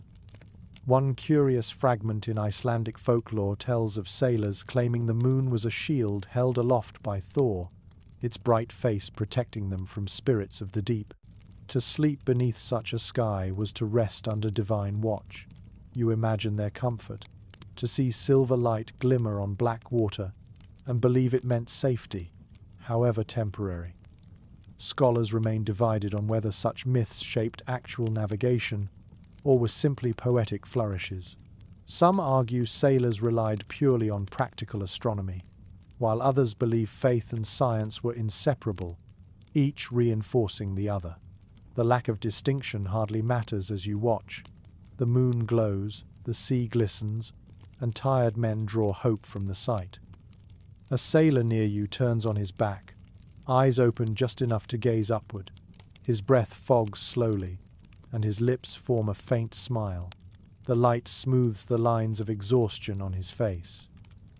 One curious fragment in Icelandic folklore tells of sailors claiming the moon was a shield held aloft by Thor, its bright face protecting them from spirits of the deep. To sleep beneath such a sky was to rest under divine watch. You imagine their comfort. to see silver light glimmer on black water and believe it meant safety, however temporary. Scholars remain divided on whether such myths shaped actual navigation or were simply poetic flourishes. Some argue sailors relied purely on practical astronomy, while others believe faith and science were inseparable, each reinforcing the other. The lack of distinction hardly matters as you watch. The moon glows, the sea glistens, and tired men draw hope from the sight. A sailor near you turns on his back, eyes open just enough to gaze upward. His breath fogs slowly, and his lips form a faint smile. The light smooths the lines of exhaustion on his face.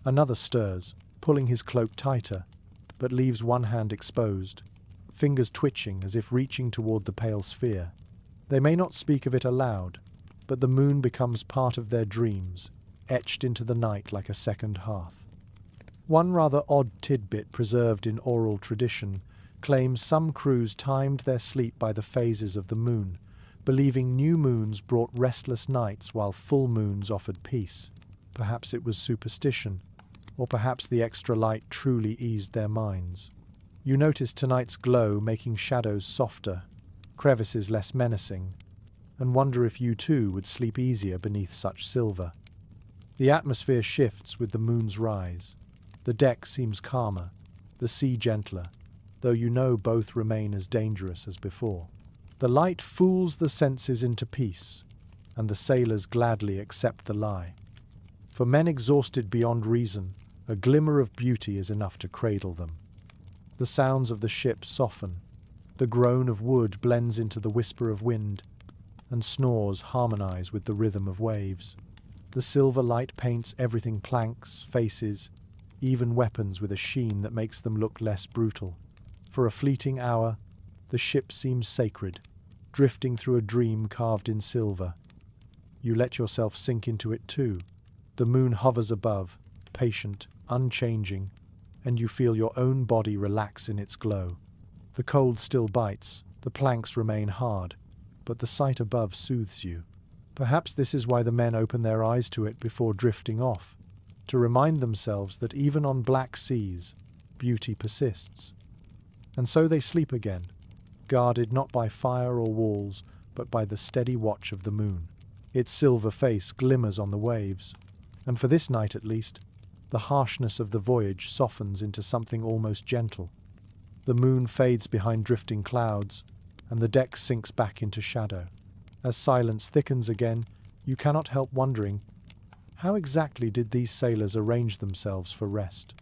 Another stirs, pulling his cloak tighter, but leaves one hand exposed, fingers twitching as if reaching toward the pale sphere. They may not speak of it aloud, but the moon becomes part of their dreams, etched into the night like a second hearth. One rather odd tidbit preserved in oral tradition claims some crews timed their sleep by the phases of the moon, believing new moons brought restless nights while full moons offered peace. Perhaps it was superstition, or perhaps the extra light truly eased their minds. You notice tonight's glow making shadows softer, crevices less menacing, and wonder if you too would sleep easier beneath such silver. The atmosphere shifts with the moon's rise. The deck seems calmer, the sea gentler, though you know both remain as dangerous as before. The light fools the senses into peace, and the sailors gladly accept the lie. For men exhausted beyond reason, a glimmer of beauty is enough to cradle them. The sounds of the ship soften. The groan of wood blends into the whisper of wind, and snores harmonize with the rhythm of waves. The silver light paints everything: planks, faces, even weapons with a sheen that makes them look less brutal. For a fleeting hour, the ship seems sacred, drifting through a dream carved in silver. You let yourself sink into it too. The moon hovers above, patient, unchanging, and you feel your own body relax in its glow. The cold still bites, the planks remain hard, but the sight above soothes you. Perhaps this is why the men open their eyes to it before drifting off, to remind themselves that even on black seas, beauty persists. And so they sleep again, guarded not by fire or walls, but by the steady watch of the moon. Its silver face glimmers on the waves, and for this night at least, the harshness of the voyage softens into something almost gentle. The moon fades behind drifting clouds, and the deck sinks back into shadow. As silence thickens again, you cannot help wondering, how exactly did these sailors arrange themselves for rest?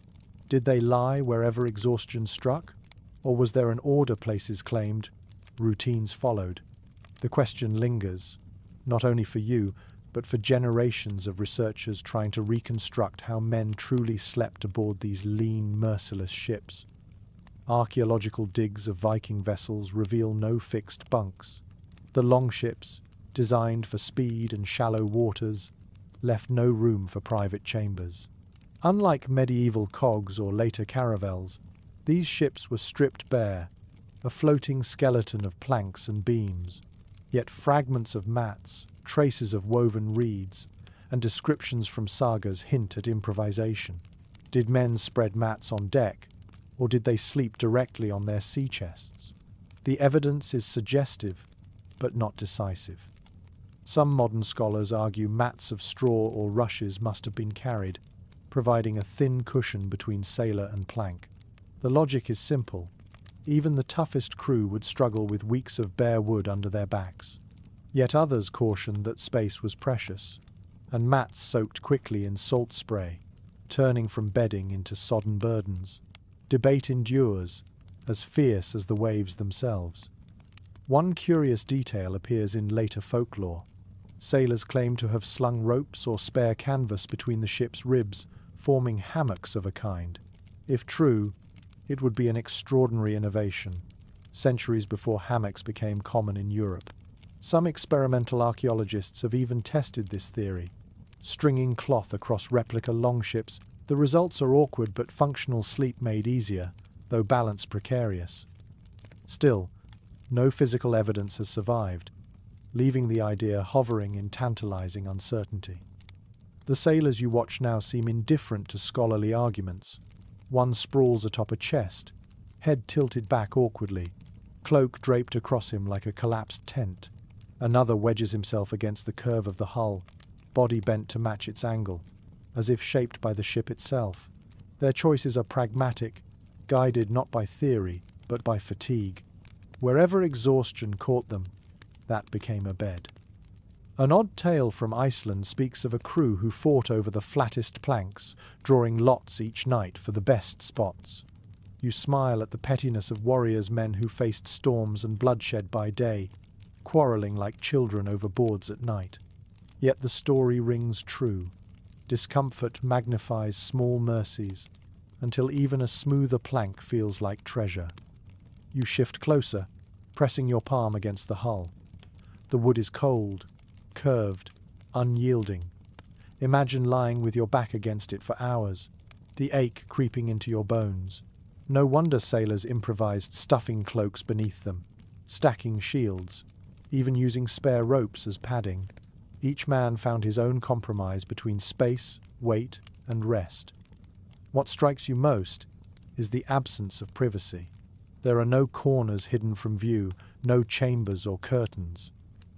Did they lie wherever exhaustion struck? Or was there an order places claimed, routines followed? The question lingers, not only for you, but for generations of researchers trying to reconstruct how men truly slept aboard these lean, merciless ships. Archaeological digs of Viking vessels reveal no fixed bunks. The longships, designed for speed and shallow waters, left no room for private chambers. Unlike medieval cogs or later caravels, these ships were stripped bare, a floating skeleton of planks and beams. Yet fragments of mats, traces of woven reeds, and descriptions from sagas hint at improvisation. Did men spread mats on deck, or did they sleep directly on their sea chests? The evidence is suggestive, but not decisive. Some modern scholars argue mats of straw or rushes must have been carried, providing a thin cushion between sailor and plank. The logic is simple. Even the toughest crew would struggle with weeks of bare wood under their backs. Yet others cautioned that space was precious, and mats soaked quickly in salt spray, turning from bedding into sodden burdens. Debate endures, as fierce as the waves themselves. One curious detail appears in later folklore. Sailors claim to have slung ropes or spare canvas between the ship's ribs, forming hammocks of a kind. If true, it would be an extraordinary innovation, centuries before hammocks became common in Europe. Some experimental archaeologists have even tested this theory. Stringing cloth across replica longships, the results are awkward but functional sleep made easier, though balance precarious. Still, no physical evidence has survived, leaving the idea hovering in tantalizing uncertainty. The sailors you watch now seem indifferent to scholarly arguments. One sprawls atop a chest, head tilted back awkwardly, cloak draped across him like a collapsed tent. Another wedges himself against the curve of the hull, body bent to match its angle, as if shaped by the ship itself. Their choices are pragmatic, guided not by theory, but by fatigue. Wherever exhaustion caught them, that became a bed. An odd tale from Iceland speaks of a crew who fought over the flattest planks, drawing lots each night for the best spots. You smile at the pettiness of warriors, men who faced storms and bloodshed by day, quarrelling like children over boards at night. Yet the story rings true. Discomfort magnifies small mercies, until even a smoother plank feels like treasure. You shift closer, pressing your palm against the hull. The wood is cold, curved, unyielding. Imagine lying with your back against it for hours, the ache creeping into your bones. No wonder sailors improvised stuffing cloaks beneath them, stacking shields, even using spare ropes as padding. Each man found his own compromise between space, weight, and rest. What strikes you most is the absence of privacy. There are no corners hidden from view, no chambers or curtains.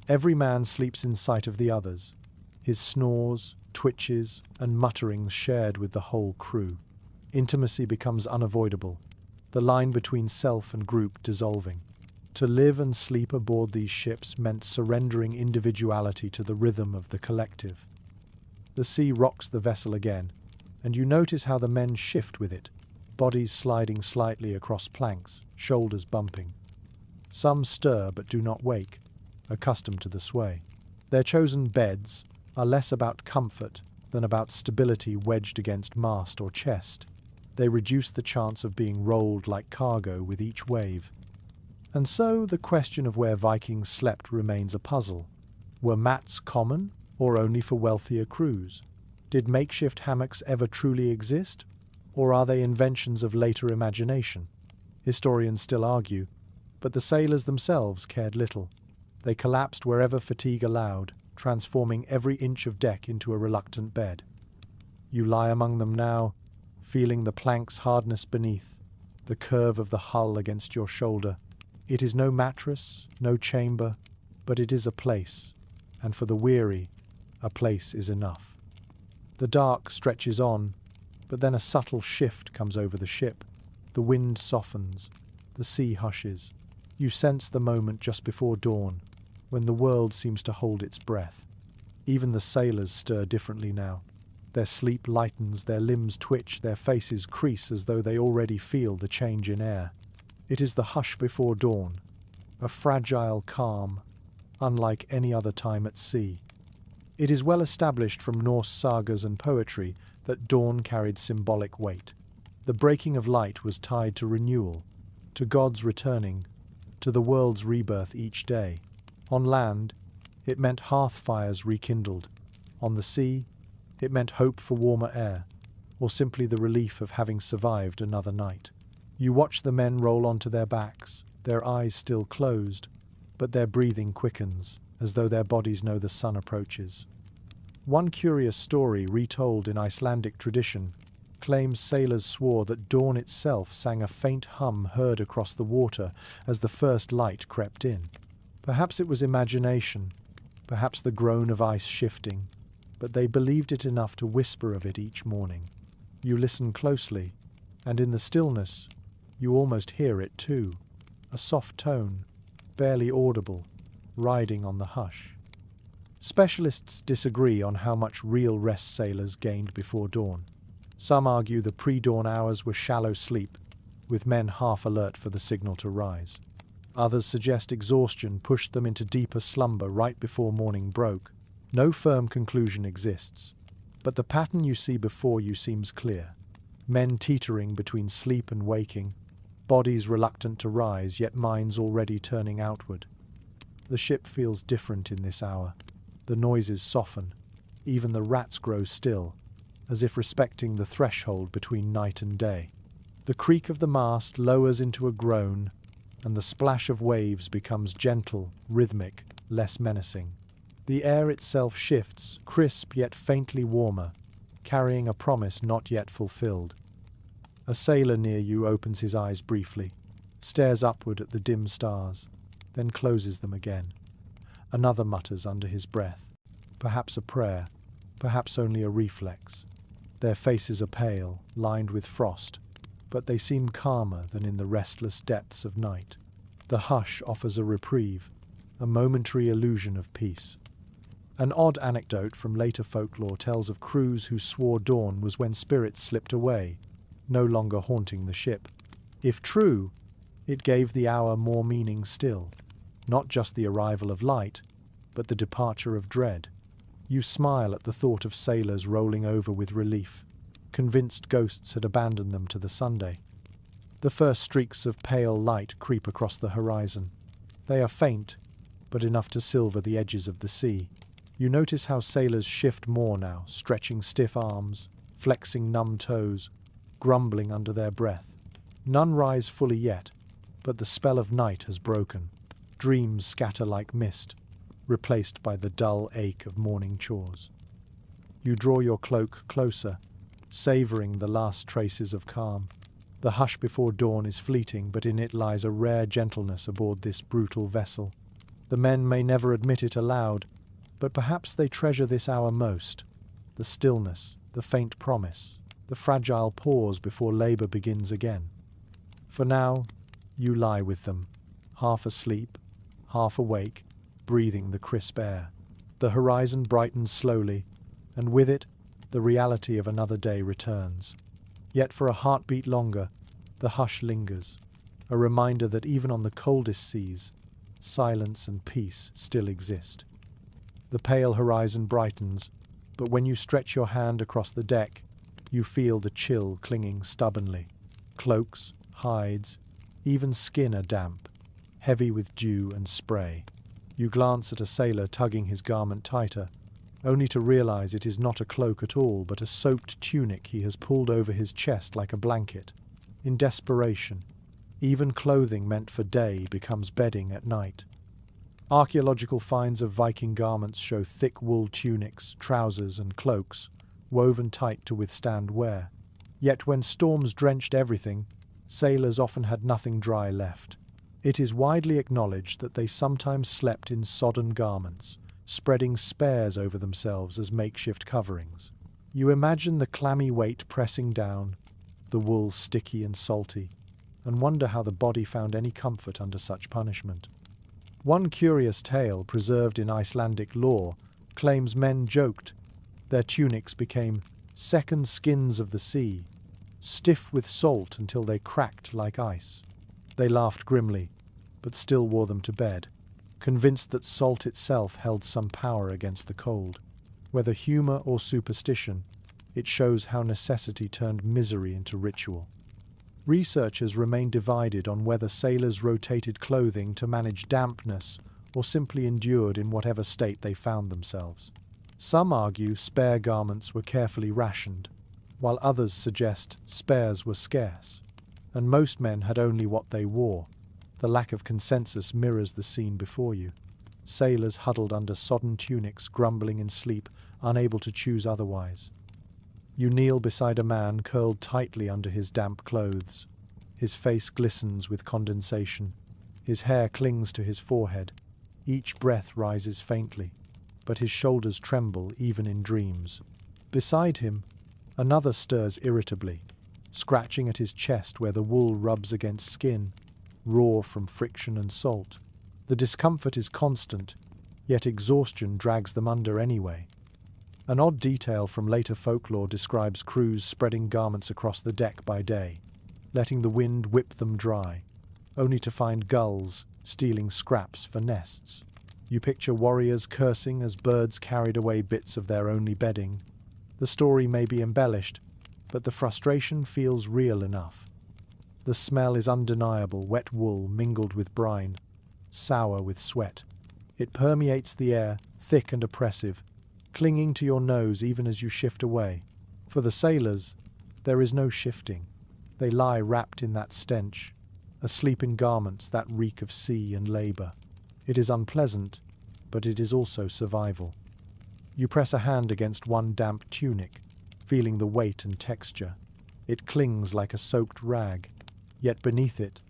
Every man sleeps in sight of the others, his snores, twitches, and mutterings shared with the whole crew. Intimacy becomes unavoidable, the line between self and group dissolving. To live and sleep aboard these ships meant surrendering individuality to the rhythm of the collective. The sea rocks the vessel again, and you notice how the men shift with it, bodies sliding slightly across planks, shoulders bumping. Some stir but do not wake, accustomed to the sway. Their chosen beds are less about comfort than about stability wedged against mast or chest. They reduce the chance of being rolled like cargo with each wave. And so the question of where Vikings slept remains a puzzle. Were mats common, or only for wealthier crews? Did makeshift hammocks ever truly exist, or are they inventions of later imagination? Historians still argue, but the sailors themselves cared little. They collapsed wherever fatigue allowed, transforming every inch of deck into a reluctant bed. You lie among them now, feeling the plank's hardness beneath, the curve of the hull against your shoulder. It is no mattress, no chamber, but it is a place, and for the weary, a place is enough. The dark stretches on, but then a subtle shift comes over the ship. The wind softens, the sea hushes. You sense the moment just before dawn, when the world seems to hold its breath. Even the sailors stir differently now. Their sleep lightens, their limbs twitch, their faces crease as though they already feel the change in air. It is the hush before dawn, a fragile calm, unlike any other time at sea. It is well established from Norse sagas and poetry that dawn carried symbolic weight. The breaking of light was tied to renewal, to God's returning, to the world's rebirth each day. On land, it meant hearth fires rekindled. On the sea, it meant hope for warmer air, or simply the relief of having survived another night. You watch the men roll onto their backs, their eyes still closed, but their breathing quickens, as though their bodies know the sun approaches. One curious story, retold in Icelandic tradition, claims sailors swore that dawn itself sang a faint hum heard across the water as the first light crept in. Perhaps it was imagination, perhaps the groan of ice shifting, but they believed it enough to whisper of it each morning. You listen closely, and in the stillness, you almost hear it too, a soft tone, barely audible, riding on the hush. Specialists disagree on how much real rest sailors gained before dawn. Some argue the pre-dawn hours were shallow sleep, with men half alert for the signal to rise. Others suggest exhaustion pushed them into deeper slumber right before morning broke. No firm conclusion exists, but the pattern you see before you seems clear. Men teetering between sleep and waking, bodies reluctant to rise, yet minds already turning outward. The ship feels different in this hour. The noises soften. Even the rats grow still, as if respecting the threshold between night and day. The creak of the mast lowers into a groan, and the splash of waves becomes gentle, rhythmic, less menacing. The air itself shifts, crisp yet faintly warmer, carrying a promise not yet fulfilled. A sailor near you opens his eyes briefly, stares upward at the dim stars, then closes them again. Another mutters under his breath, perhaps a prayer, perhaps only a reflex. Their faces are pale, lined with frost, but they seem calmer than in the restless depths of night. The hush offers a reprieve, a momentary illusion of peace. An odd anecdote from later folklore tells of crews who swore dawn was when spirits slipped away, no longer haunting the ship. If true, it gave the hour more meaning still, not just the arrival of light, but the departure of dread. You smile at the thought of sailors rolling over with relief, convinced ghosts had abandoned them to the Sunday. The first streaks of pale light creep across the horizon. They are faint, but enough to silver the edges of the sea. You notice how sailors shift more now, stretching stiff arms, flexing numb toes, grumbling under their breath. None rise fully yet, but the spell of night has broken. Dreams scatter like mist, replaced by the dull ache of morning chores. You draw your cloak closer, savouring the last traces of calm. The hush before dawn is fleeting, but in it lies a rare gentleness aboard this brutal vessel. The men may never admit it aloud, but perhaps they treasure this hour most. The stillness, the faint promise, the fragile pause before labour begins again. For now, you lie with them, half asleep, half awake, breathing the crisp air. The horizon brightens slowly, and with it, the reality of another day returns. Yet for a heartbeat longer, the hush lingers, a reminder that even on the coldest seas, silence and peace still exist. The pale horizon brightens, but when you stretch your hand across the deck, you feel the chill clinging stubbornly. Cloaks, hides, even skin are damp, heavy with dew and spray. You glance at a sailor tugging his garment tighter, only to realize it is not a cloak at all, but a soaked tunic he has pulled over his chest like a blanket. In desperation, even clothing meant for day becomes bedding at night. Archaeological finds of Viking garments show thick wool tunics, trousers, and cloaks, woven tight to withstand wear. Yet when storms drenched everything, sailors often had nothing dry left. It is widely acknowledged that they sometimes slept in sodden garments, spreading spares over themselves as makeshift coverings. You imagine the clammy weight pressing down, the wool sticky and salty, and wonder how the body found any comfort under such punishment. One curious tale preserved in Icelandic lore claims men joked their tunics became second skins of the sea, stiff with salt until they cracked like ice. They laughed grimly, but still wore them to bed, convinced that salt itself held some power against the cold. Whether humour or superstition, it shows how necessity turned misery into ritual. Researchers remain divided on whether sailors rotated clothing to manage dampness or simply endured in whatever state they found themselves. Some argue spare garments were carefully rationed, while others suggest spares were scarce, and most men had only what they wore. The lack of consensus mirrors the scene before you. Sailors huddled under sodden tunics, grumbling in sleep, unable to choose otherwise. You kneel beside a man curled tightly under his damp clothes. His face glistens with condensation. His hair clings to his forehead. Each breath rises faintly, but his shoulders tremble even in dreams. Beside him, another stirs irritably, scratching at his chest where the wool rubs against skin, raw from friction and salt. The discomfort is constant, yet exhaustion drags them under anyway. An odd detail from later folklore describes crews spreading garments across the deck by day, letting the wind whip them dry, only to find gulls stealing scraps for nests. You picture warriors cursing as birds carried away bits of their only bedding. The story may be embellished, but the frustration feels real enough. The smell is undeniable, wet wool mingled with brine, sour with sweat. It permeates the air, thick and oppressive, clinging to your nose even as you shift away. For the sailors, there is no shifting. They lie wrapped in that stench, asleep in garments that reek of sea and labour. It is unpleasant, but it is also survival. You press a hand against one damp tunic, feeling the weight and texture. It clings like a soaked rag, yet beneath it,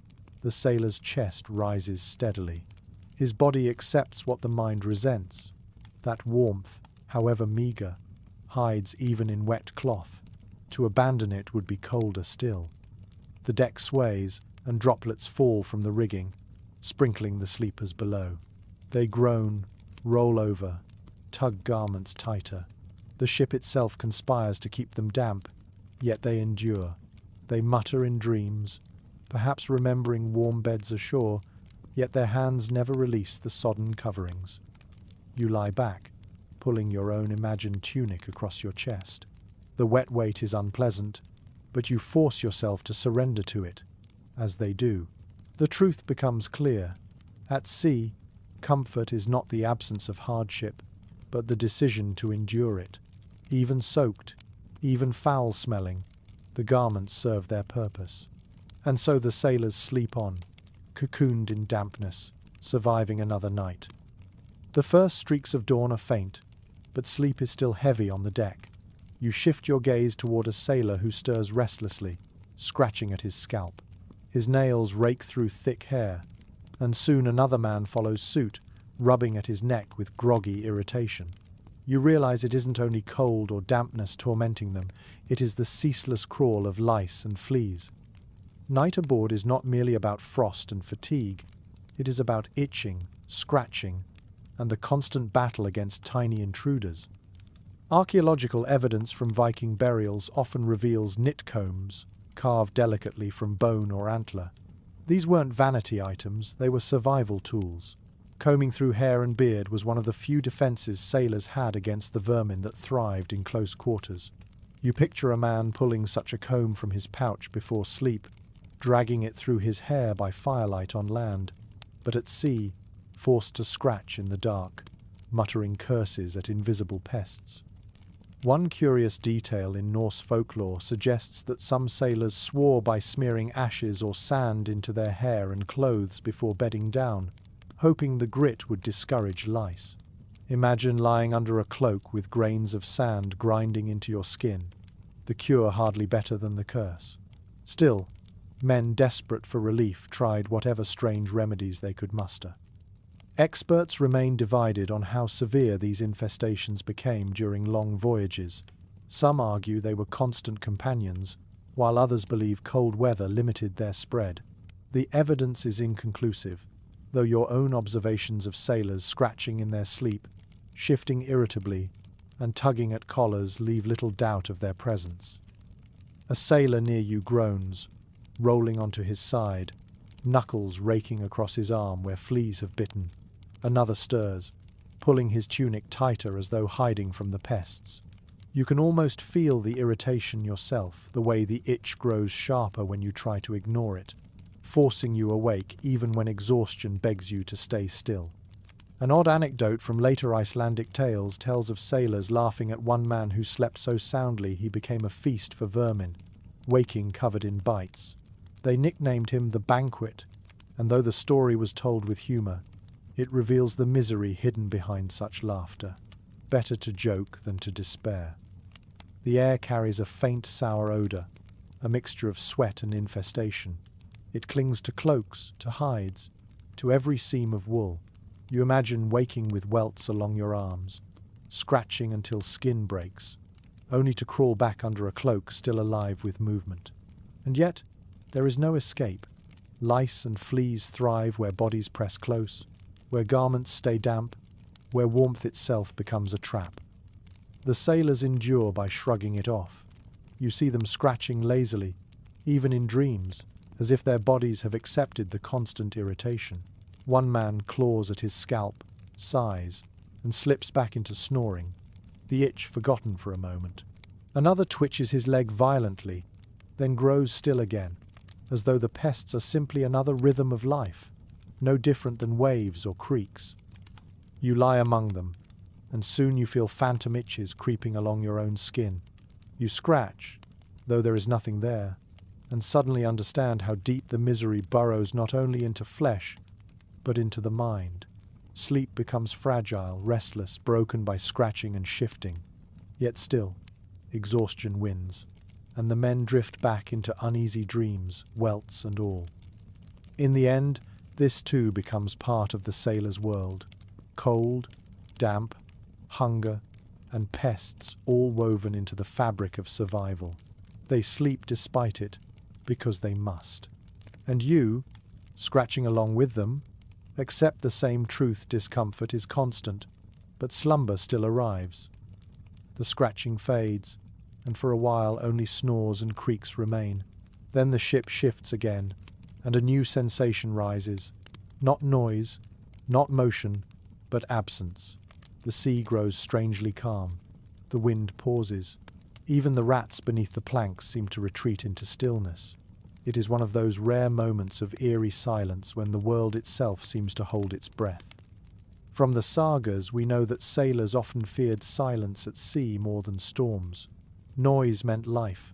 the sailor's chest rises steadily. His body accepts what the mind resents. That warmth, however meager, hides even in wet cloth. To abandon it would be colder still. The deck sways, and droplets fall from the rigging, sprinkling the sleepers below. They groan, roll over, tug garments tighter. The ship itself conspires to keep them damp, yet they endure. They mutter in dreams, perhaps remembering warm beds ashore, yet their hands never release the sodden coverings. You lie back, pulling your own imagined tunic across your chest. The wet weight is unpleasant, but you force yourself to surrender to it. As they do, the truth becomes clear. At sea, comfort is not the absence of hardship, but the decision to endure it. Even soaked, even foul-smelling, the garments serve their purpose. And so the sailors sleep on, cocooned in dampness, surviving another night. The first streaks of dawn are faint, but sleep is still heavy on the deck. You shift your gaze toward a sailor who stirs restlessly, scratching at his scalp. His nails rake through thick hair, and soon another man follows suit, rubbing at his neck with groggy irritation. You realize it isn't only cold or dampness tormenting them, it is the ceaseless crawl of lice and fleas. Night aboard is not merely about frost and fatigue, it is about itching, scratching, and the constant battle against tiny intruders. Archaeological evidence from Viking burials often reveals knitcombs, carved delicately from bone or antler. These weren't vanity items, they were survival tools. Combing through hair and beard was one of the few defenses sailors had against the vermin that thrived in close quarters. You picture a man pulling such a comb from his pouch before sleep, dragging it through his hair by firelight on land, but at sea, forced to scratch in the dark, muttering curses at invisible pests. One curious detail in Norse folklore suggests that some sailors swore by smearing ashes or sand into their hair and clothes before bedding down, hoping the grit would discourage lice. Imagine lying under a cloak with grains of sand grinding into your skin, the cure hardly better than the curse. Still, men desperate for relief tried whatever strange remedies they could muster. Experts remain divided on how severe these infestations became during long voyages. Some argue they were constant companions, while others believe cold weather limited their spread. The evidence is inconclusive, though your own observations of sailors scratching in their sleep, shifting irritably, and tugging at collars leave little doubt of their presence. A sailor near you groans, rolling onto his side, knuckles raking across his arm where fleas have bitten. Another stirs, pulling his tunic tighter as though hiding from the pests. You can almost feel the irritation yourself, the way the itch grows sharper when you try to ignore it, forcing you awake even when exhaustion begs you to stay still. An odd anecdote from later Icelandic tales tells of sailors laughing at one man who slept so soundly he became a feast for vermin, waking covered in bites. They nicknamed him the Banquet, and though the story was told with humor, it reveals the misery hidden behind such laughter. Better to joke than to despair. The air carries a faint sour odor, a mixture of sweat and infestation. It clings to cloaks, to hides, to every seam of wool. You imagine waking with welts along your arms, scratching until skin breaks, only to crawl back under a cloak still alive with movement. And yet, there is no escape. Lice and fleas thrive where bodies press close, where garments stay damp, where warmth itself becomes a trap. The sailors endure by shrugging it off. You see them scratching lazily, even in dreams, as if their bodies have accepted the constant irritation. One man claws at his scalp, sighs, and slips back into snoring, the itch forgotten for a moment. Another twitches his leg violently, then grows still again, as though the pests are simply another rhythm of life, no different than waves or creaks. You lie among them, and soon you feel phantom itches creeping along your own skin. You scratch, though there is nothing there, and suddenly understand how deep the misery burrows not only into flesh, but into the mind. Sleep becomes fragile, restless, broken by scratching and shifting. Yet still, exhaustion wins, and the men drift back into uneasy dreams, welts and all. In the end, this too becomes part of the sailor's world. Cold, damp, hunger, and pests all woven into the fabric of survival. They sleep despite it, because they must. And you, scratching along with them, accept the same truth: discomfort is constant, but slumber still arrives. The scratching fades, and for a while only snores and creaks remain. Then the ship shifts again, and a new sensation rises. Not noise, not motion, but absence. The sea grows strangely calm. The wind pauses. Even the rats beneath the planks seem to retreat into stillness. It is one of those rare moments of eerie silence when the world itself seems to hold its breath. From the sagas, we know that sailors often feared silence at sea more than storms. Noise meant life,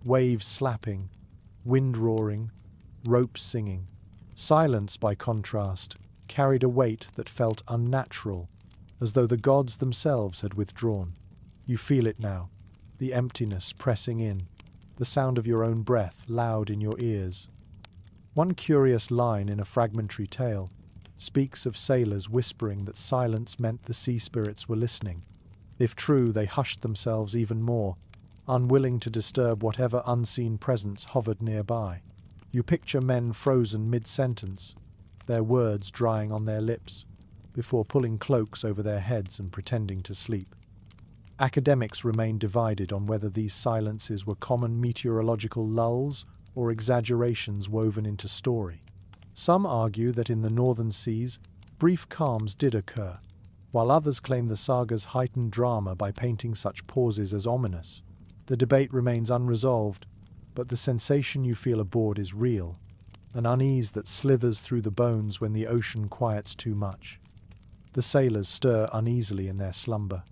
waves slapping, wind roaring, ropes singing. Silence, by contrast, carried a weight that felt unnatural, as though the gods themselves had withdrawn. You feel it now, the emptiness pressing in, the sound of your own breath loud in your ears. One curious line in a fragmentary tale speaks of sailors whispering that silence meant the sea spirits were listening. If true, they hushed themselves even more, unwilling to disturb whatever unseen presence hovered nearby. You picture men frozen mid-sentence, their words drying on their lips, before pulling cloaks over their heads and pretending to sleep. Academics remain divided on whether these silences were common meteorological lulls or exaggerations woven into story. Some argue that in the northern seas, brief calms did occur, while others claim the saga's heightened drama by painting such pauses as ominous. The debate remains unresolved, but the sensation you feel aboard is real, an unease that slithers through the bones when the ocean quiets too much. The sailors stir uneasily in their slumber.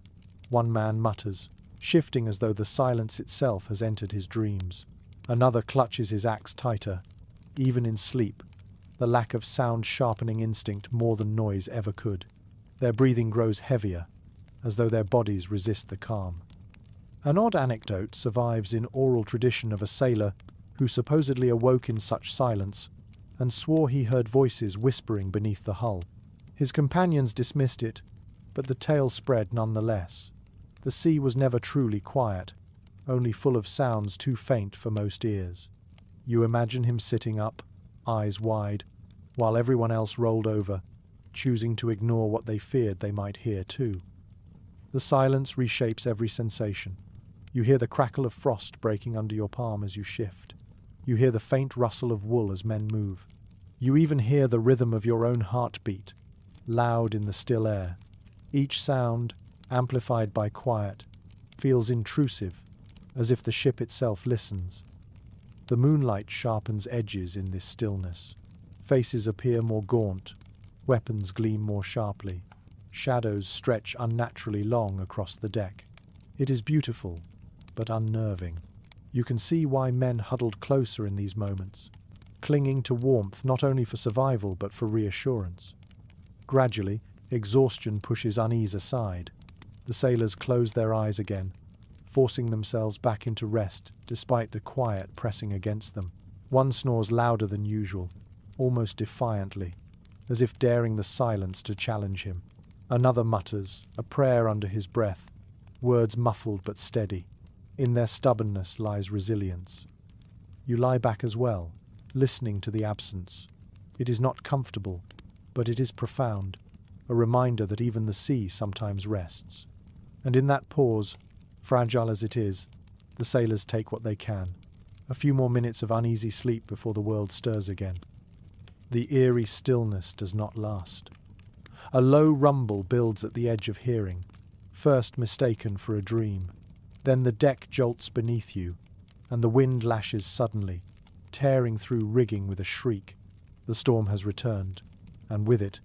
One man mutters, shifting as though the silence itself has entered his dreams. Another clutches his axe tighter. Even in sleep, the lack of sound-sharpening instinct more than noise ever could. Their breathing grows heavier, as though their bodies resist the calm. An odd anecdote survives in oral tradition of a sailor who supposedly awoke in such silence and swore he heard voices whispering beneath the hull. His companions dismissed it, but the tale spread nonetheless. The sea was never truly quiet, only full of sounds too faint for most ears. You imagine him sitting up, eyes wide, while everyone else rolled over, choosing to ignore what they feared they might hear too. The silence reshapes every sensation. You hear the crackle of frost breaking under your palm as you shift. You hear the faint rustle of wool as men move. You even hear the rhythm of your own heartbeat, loud in the still air. Each sound, amplified by quiet, feels intrusive, as if the ship itself listens. The moonlight sharpens edges in this stillness. Faces appear more gaunt, weapons gleam more sharply. Shadows stretch unnaturally long across the deck. It is beautiful, but unnerving. You can see why men huddled closer in these moments, clinging to warmth not only for survival but for reassurance. Gradually, exhaustion pushes unease aside. The sailors close their eyes again, forcing themselves back into rest despite the quiet pressing against them. One snores louder than usual, almost defiantly, as if daring the silence to challenge him. Another mutters, a prayer under his breath, words muffled but steady. In their stubbornness lies resilience. You lie back as well, listening to the absence. It is not comfortable, but it is profound, a reminder that even the sea sometimes rests. And in that pause, fragile as it is, the sailors take what they can. A few more minutes of uneasy sleep before the world stirs again. The eerie stillness does not last. A low rumble builds at the edge of hearing, first mistaken for a dream. Then the deck jolts beneath you, and the wind lashes suddenly, tearing through rigging with a shriek. The storm has returned, and with it,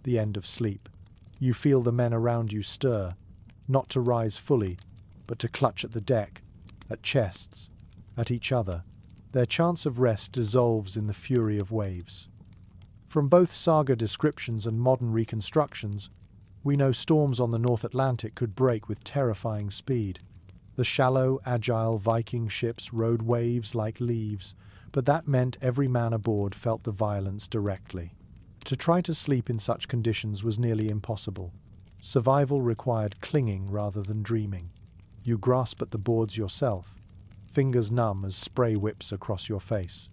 the end of sleep. You feel the men around you stir, not to rise fully, but to clutch at the deck, at chests, at each other. Their chance of rest dissolves in the fury of waves. From both saga descriptions and modern reconstructions, we know storms on the North Atlantic could break with terrifying speed. The shallow, agile Viking ships rode waves like leaves, but that meant every man aboard felt the violence directly. To try to sleep in such conditions was nearly impossible. Survival required clinging rather than dreaming. You grasp at the boards yourself, fingers numb as spray whips across your face.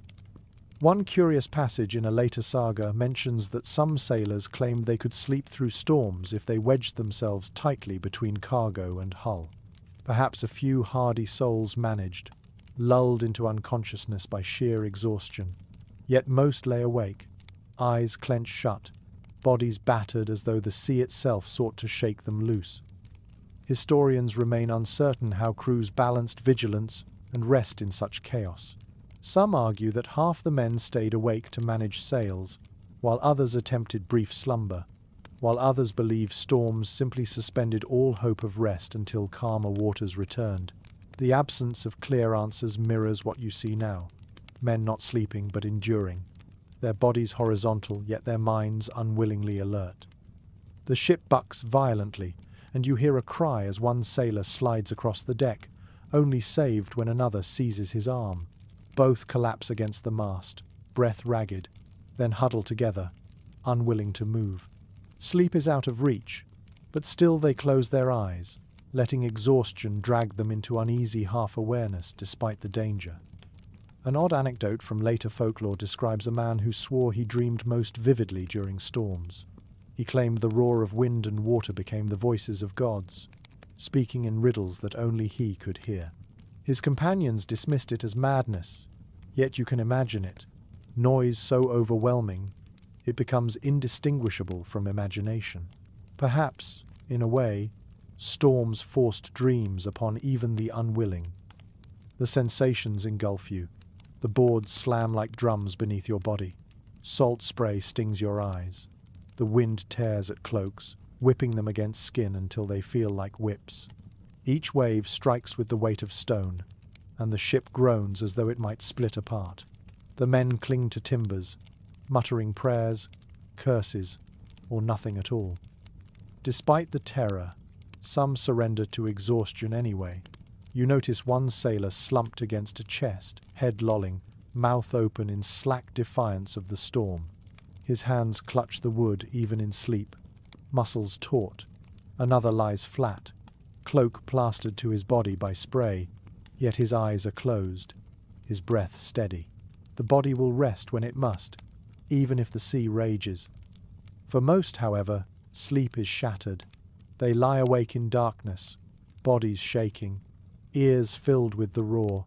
One curious passage in a later saga mentions that some sailors claimed they could sleep through storms if they wedged themselves tightly between cargo and hull. Perhaps a few hardy souls managed, lulled into unconsciousness by sheer exhaustion. Yet most lay awake, eyes clenched shut, bodies battered as though the sea itself sought to shake them loose. Historians remain uncertain how crews balanced vigilance and rest in such chaos. Some argue that half the men stayed awake to manage sails, while others attempted brief slumber, while others believe storms simply suspended all hope of rest until calmer waters returned. The absence of clear answers mirrors what you see now. Men not sleeping but enduring, their bodies horizontal yet their minds unwillingly alert. The ship bucks violently, and you hear a cry as one sailor slides across the deck, only saved when another seizes his arm. Both collapse against the mast, breath ragged, then huddle together, unwilling to move. Sleep is out of reach, but still they close their eyes, letting exhaustion drag them into uneasy half-awareness despite the danger. An odd anecdote from later folklore describes a man who swore he dreamed most vividly during storms. He claimed the roar of wind and water became the voices of gods, speaking in riddles that only he could hear. His companions dismissed it as madness, yet you can imagine it. Noise so overwhelming, it becomes indistinguishable from imagination. Perhaps, in a way, storms forced dreams upon even the unwilling. The sensations engulf you. The boards slam like drums beneath your body. Salt spray stings your eyes. The wind tears at cloaks, whipping them against skin until they feel like whips. Each wave strikes with the weight of stone, and the ship groans as though it might split apart. The men cling to timbers, muttering prayers, curses, or nothing at all. Despite the terror, some surrender to exhaustion anyway. You notice one sailor slumped against a chest, head lolling, mouth open in slack defiance of the storm. His hands clutch the wood even in sleep, muscles taut. Another lies flat, cloak plastered to his body by spray, yet his eyes are closed, his breath steady. The body will rest when it must, even if the sea rages. For most, however, sleep is shattered. They lie awake in darkness, bodies shaking, ears filled with the roar.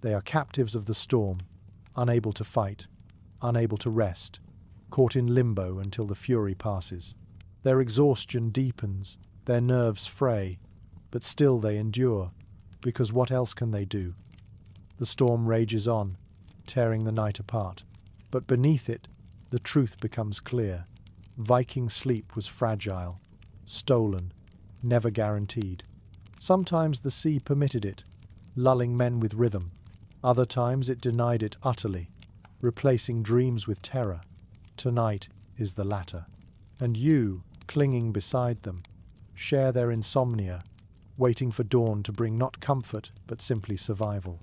They are captives of the storm, unable to fight, unable to rest, caught in limbo until the fury passes. Their exhaustion deepens, their nerves fray, but still they endure, because what else can they do? The storm rages on, tearing the night apart. But beneath it, the truth becomes clear. Viking sleep was fragile, stolen, never guaranteed. Sometimes the sea permitted it, lulling men with rhythm. Other times it denied it utterly, replacing dreams with terror. Tonight is the latter. And you, clinging beside them, share their insomnia, waiting for dawn to bring not comfort but simply survival.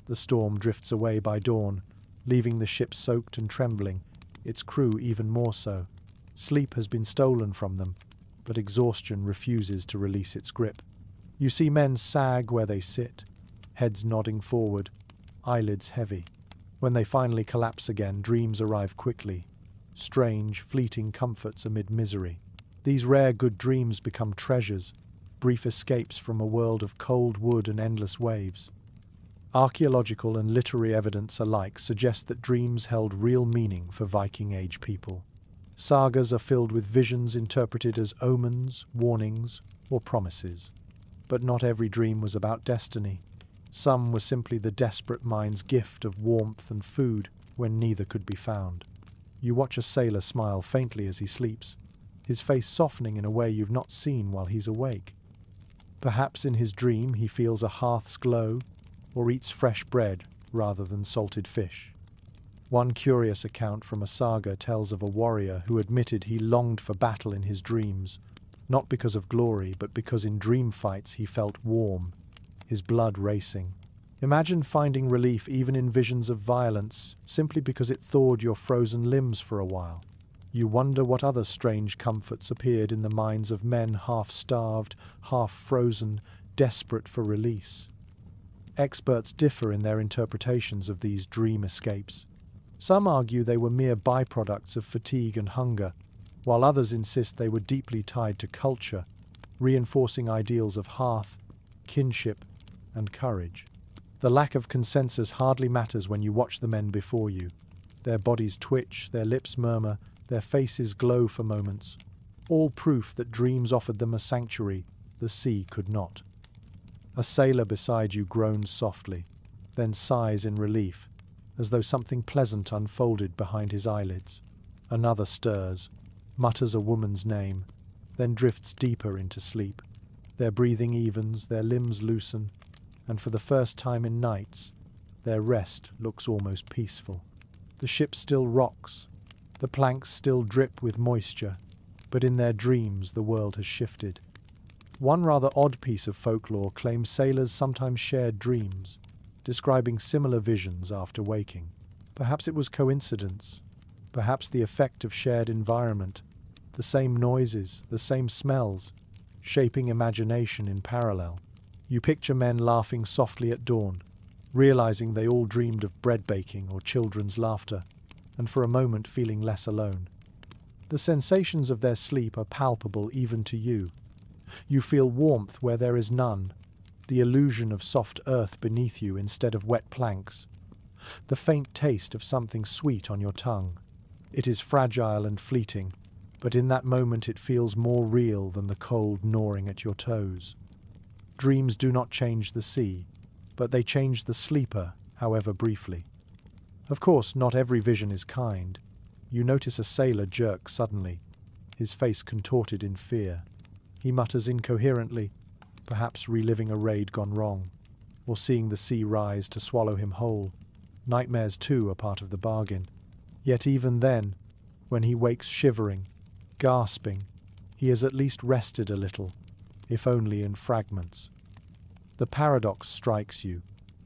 The storm drifts away by dawn, leaving the ship soaked and trembling, its crew even more so. Sleep has been stolen from them, but exhaustion refuses to release its grip. You see men sag where they sit, heads nodding forward, eyelids heavy. When they finally collapse again, dreams arrive quickly, strange, fleeting comforts amid misery. These rare good dreams become treasures, brief escapes from a world of cold wood and endless waves. Archaeological and literary evidence alike suggest that dreams held real meaning for Viking Age people. Sagas are filled with visions interpreted as omens, warnings, or promises. But not every dream was about destiny. Some were simply the desperate mind's gift of warmth and food when neither could be found. You watch a sailor smile faintly as he sleeps, his face softening in a way you've not seen while he's awake. Perhaps in his dream he feels a hearth's glow, or eats fresh bread rather than salted fish. One curious account from a saga tells of a warrior who admitted he longed for battle in his dreams, not because of glory, but because in dream fights he felt warm, his blood racing. Imagine finding relief even in visions of violence, simply because it thawed your frozen limbs for a while. You wonder what other strange comforts appeared in the minds of men half-starved, half-frozen, desperate for release. Experts differ in their interpretations of these dream escapes. Some argue they were mere byproducts of fatigue and hunger, while others insist they were deeply tied to culture, reinforcing ideals of hearth, kinship, and courage. The lack of consensus hardly matters when you watch the men before you. Their bodies twitch, their lips murmur, their faces glow for moments, all proof that dreams offered them a sanctuary the sea could not. A sailor beside you groans softly, then sighs in relief, as though something pleasant unfolded behind his eyelids. Another stirs, mutters a woman's name, then drifts deeper into sleep. Their breathing evens, their limbs loosen, and for the first time in nights, their rest looks almost peaceful. The ship still rocks, the planks still drip with moisture, but in their dreams the world has shifted. One rather odd piece of folklore claims sailors sometimes shared dreams, describing similar visions after waking. Perhaps it was coincidence, perhaps the effect of shared environment, the same noises, the same smells, shaping imagination in parallel. You picture men laughing softly at dawn, realizing they all dreamed of bread baking or children's laughter, and for a moment feeling less alone. The sensations of their sleep are palpable even to you. You feel warmth where there is none, the illusion of soft earth beneath you instead of wet planks, the faint taste of something sweet on your tongue. It is fragile and fleeting, but in that moment it feels more real than the cold gnawing at your toes. Dreams do not change the sea, but they change the sleeper, however briefly. Of course, not every vision is kind. You notice a sailor jerk suddenly, his face contorted in fear. He mutters incoherently, perhaps reliving a raid gone wrong, or seeing the sea rise to swallow him whole. Nightmares, too, are part of the bargain. Yet even then, when he wakes shivering, gasping, he has at least rested a little, if only in fragments. The paradox strikes you.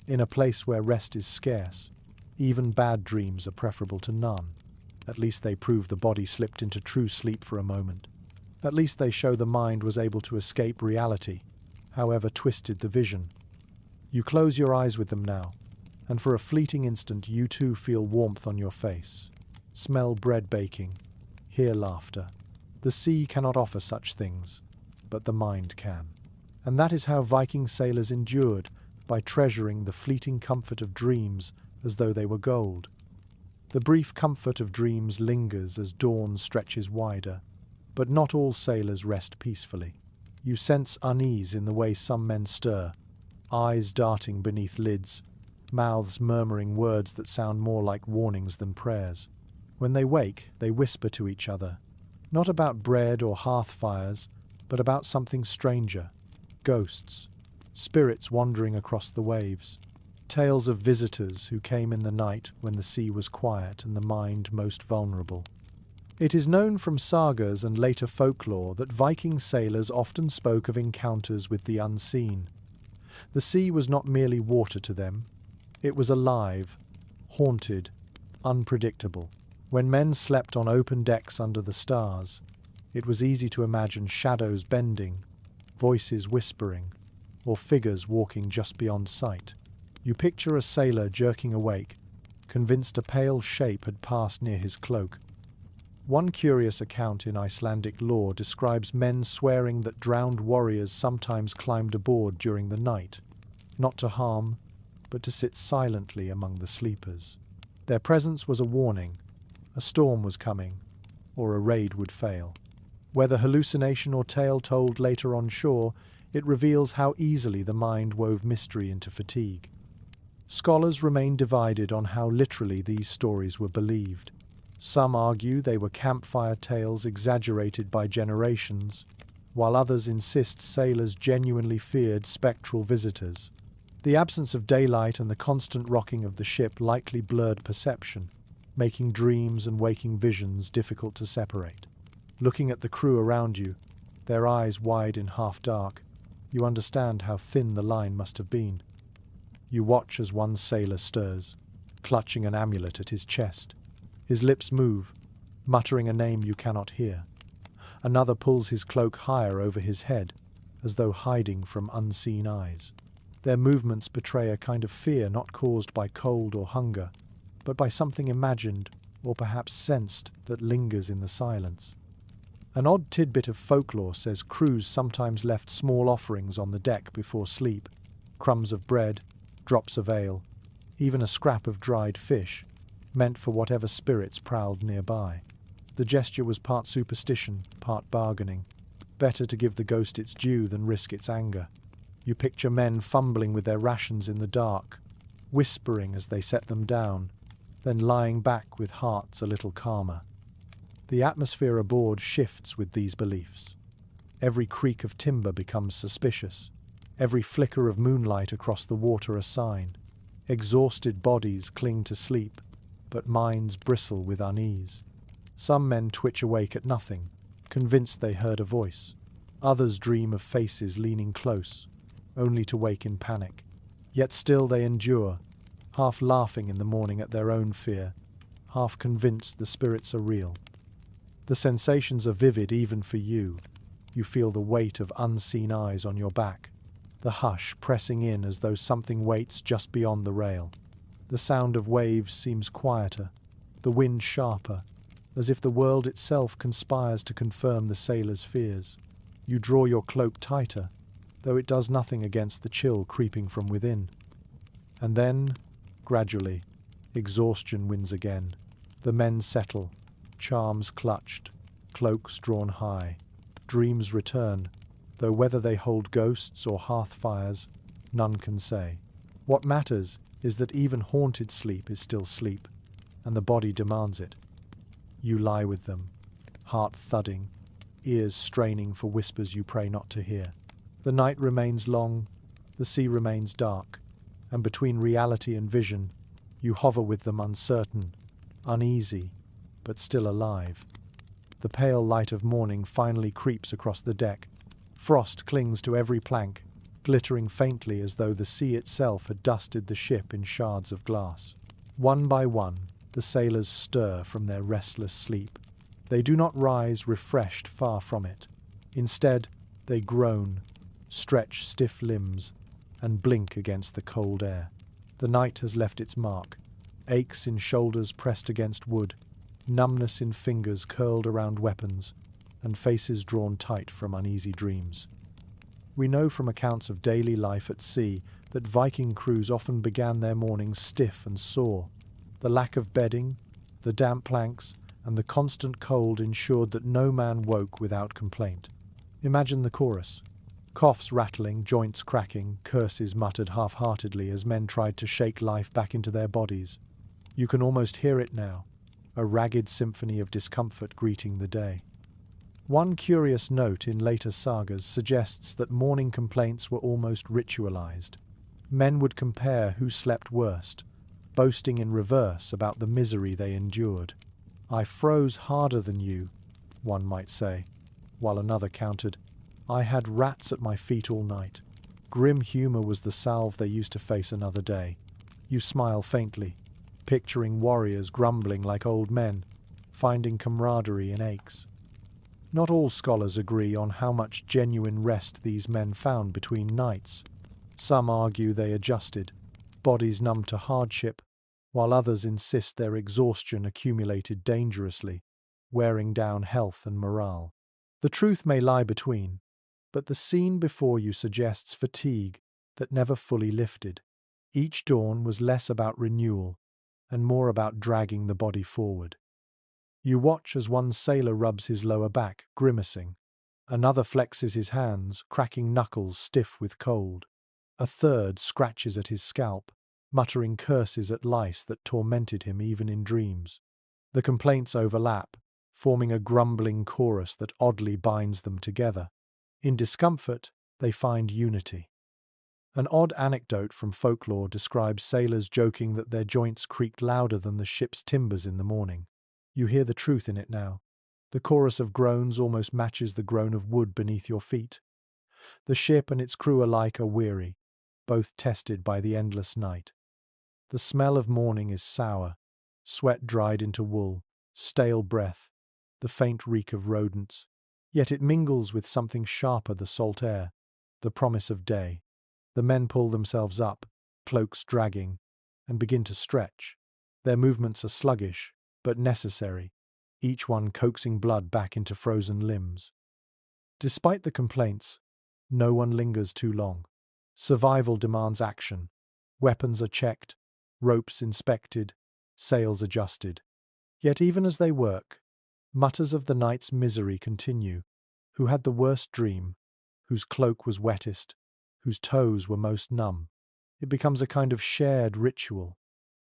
In a place where rest is scarce, even bad dreams are preferable to none. At least they prove the body slipped into true sleep for a moment. At least they show the mind was able to escape reality, however twisted the vision. You close your eyes with them now, and for a fleeting instant you too feel warmth on your face. Smell bread baking, hear laughter. The sea cannot offer such things, but the mind can. And that is how Viking sailors endured, by treasuring the fleeting comfort of dreams as though they were gold. The brief comfort of dreams lingers as dawn stretches wider, but not all sailors rest peacefully. You sense unease in the way some men stir, eyes darting beneath lids, mouths murmuring words that sound more like warnings than prayers. When they wake, they whisper to each other, not about bread or hearth fires, but about something stranger, ghosts, spirits wandering across the waves, tales of visitors who came in the night when the sea was quiet and the mind most vulnerable. It is known from sagas and later folklore that Viking sailors often spoke of encounters with the unseen. The sea was not merely water to them, it was alive, haunted, unpredictable. When men slept on open decks under the stars, it was easy to imagine shadows bending, voices whispering, or figures walking just beyond sight. You picture a sailor jerking awake, convinced a pale shape had passed near his cloak. One curious account in Icelandic lore describes men swearing that drowned warriors sometimes climbed aboard during the night, not to harm, but to sit silently among the sleepers. Their presence was a warning, a storm was coming, or a raid would fail. Whether hallucination or tale told later on shore, it reveals how easily the mind wove mystery into fatigue. Scholars remain divided on how literally these stories were believed. Some argue they were campfire tales exaggerated by generations, while others insist sailors genuinely feared spectral visitors. The absence of daylight and the constant rocking of the ship likely blurred perception, making dreams and waking visions difficult to separate. Looking at the crew around you, their eyes wide in half-dark, you understand how thin the line must have been. You watch as one sailor stirs, clutching an amulet at his chest. His lips move, muttering a name you cannot hear. Another pulls his cloak higher over his head, as though hiding from unseen eyes. Their movements betray a kind of fear not caused by cold or hunger, but by something imagined or perhaps sensed that lingers in the silence. An odd tidbit of folklore says crews sometimes left small offerings on the deck before sleep: crumbs of bread, drops of ale, even a scrap of dried fish, meant for whatever spirits prowled nearby. The gesture was part superstition, part bargaining. Better to give the ghost its due than risk its anger. You picture men fumbling with their rations in the dark, whispering as they set them down, then lying back with hearts a little calmer. The atmosphere aboard shifts with these beliefs. Every creak of timber becomes suspicious, every flicker of moonlight across the water a sign. Exhausted bodies cling to sleep, but minds bristle with unease. Some men twitch awake at nothing, convinced they heard a voice. Others dream of faces leaning close, only to wake in panic. Yet still they endure, half laughing in the morning at their own fear, half convinced the spirits are real. The sensations are vivid even for you. You feel the weight of unseen eyes on your back, the hush pressing in as though something waits just beyond the rail. The sound of waves seems quieter, the wind sharper, as if the world itself conspires to confirm the sailor's fears. You draw your cloak tighter, though it does nothing against the chill creeping from within. And then, gradually, exhaustion wins again. The men settle, charms clutched, cloaks drawn high. Dreams return, though whether they hold ghosts or hearth fires, none can say. What matters is that even haunted sleep is still sleep, and the body demands it. You lie with them, heart thudding, ears straining for whispers you pray not to hear. The night remains long, the sea remains dark, and between reality and vision, you hover with them uncertain, uneasy, but still alive. The pale light of morning finally creeps across the deck. Frost clings to every plank, glittering faintly as though the sea itself had dusted the ship in shards of glass. One by one, the sailors stir from their restless sleep. They do not rise refreshed, far from it. Instead, they groan, stretch stiff limbs, and blink against the cold air. The night has left its mark. Aches in shoulders pressed against wood, numbness in fingers curled around weapons, and faces drawn tight from uneasy dreams. We know from accounts of daily life at sea that Viking crews often began their mornings stiff and sore. The lack of bedding, the damp planks, and the constant cold ensured that no man woke without complaint. Imagine the chorus. Coughs rattling, joints cracking, curses muttered half-heartedly as men tried to shake life back into their bodies. You can almost hear it now, a ragged symphony of discomfort greeting the day. One curious note in later sagas suggests that morning complaints were almost ritualized. Men would compare who slept worst, boasting in reverse about the misery they endured. "I froze harder than you," one might say, while another countered, "I had rats at my feet all night." Grim humor was the salve they used to face another day. You smile faintly, picturing warriors grumbling like old men, finding camaraderie in aches. Not all scholars agree on how much genuine rest these men found between nights. Some argue they adjusted, bodies numb to hardship, while others insist their exhaustion accumulated dangerously, wearing down health and morale. The truth may lie between, but the scene before you suggests fatigue that never fully lifted. Each dawn was less about renewal and more about dragging the body forward. You watch as one sailor rubs his lower back, grimacing. Another flexes his hands, cracking knuckles stiff with cold. A third scratches at his scalp, muttering curses at lice that tormented him even in dreams. The complaints overlap, forming a grumbling chorus that oddly binds them together. In discomfort, they find unity. An odd anecdote from folklore describes sailors joking that their joints creaked louder than the ship's timbers in the morning. You hear the truth in it now. The chorus of groans almost matches the groan of wood beneath your feet. The ship and its crew alike are weary, both tested by the endless night. The smell of morning is sour, sweat dried into wool, stale breath, the faint reek of rodents. Yet it mingles with something sharper, the salt air, the promise of day. The men pull themselves up, cloaks dragging, and begin to stretch. Their movements are sluggish, but necessary, each one coaxing blood back into frozen limbs. Despite the complaints, no one lingers too long. Survival demands action. Weapons are checked, ropes inspected, sails adjusted. Yet even as they work, mutters of the night's misery continue. Who had the worst dream? Whose cloak was wettest? Whose toes were most numb? It becomes a kind of shared ritual,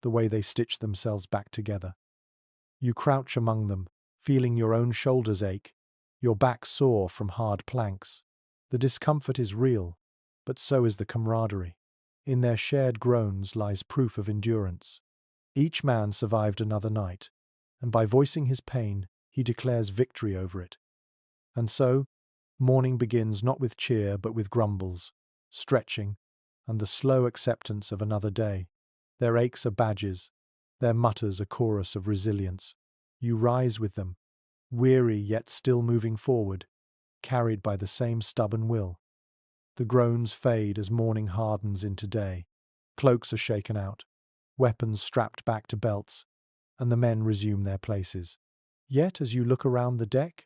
the way they stitch themselves back together. You crouch among them, feeling your own shoulders ache, your back sore from hard planks. The discomfort is real, but so is the camaraderie. In their shared groans lies proof of endurance. Each man survived another night, and by voicing his pain, he declares victory over it. And so, morning begins not with cheer but with grumbles, stretching, and the slow acceptance of another day. Their aches are badges, their mutters a chorus of resilience. You rise with them, weary yet still moving forward, carried by the same stubborn will. The groans fade as morning hardens into day. Cloaks are shaken out, weapons strapped back to belts, and the men resume their places. Yet as you look around the deck,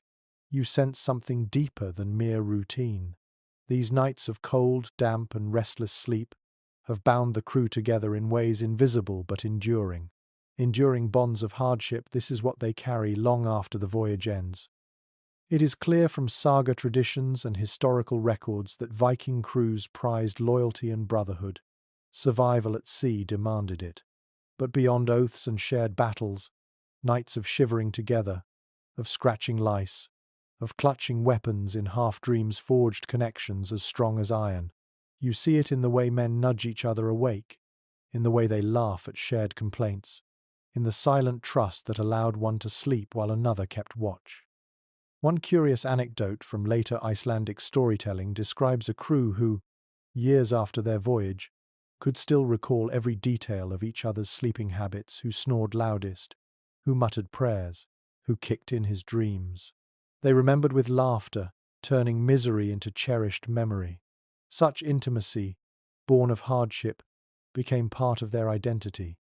you sense something deeper than mere routine. These nights of cold, damp, and restless sleep have bound the crew together in ways invisible but enduring. Enduring bonds of hardship, this is what they carry long after the voyage ends. It is clear from saga traditions and historical records that Viking crews prized loyalty and brotherhood. Survival at sea demanded it. But beyond oaths and shared battles, nights of shivering together, of scratching lice, of clutching weapons in half-dreams forged connections as strong as iron. You see it in the way men nudge each other awake, in the way they laugh at shared complaints, in the silent trust that allowed one to sleep while another kept watch. One curious anecdote from later Icelandic storytelling describes a crew who, years after their voyage, could still recall every detail of each other's sleeping habits, who snored loudest, who muttered prayers, who kicked in his dreams. They remembered with laughter, turning misery into cherished memory. Such intimacy, born of hardship, became part of their identity.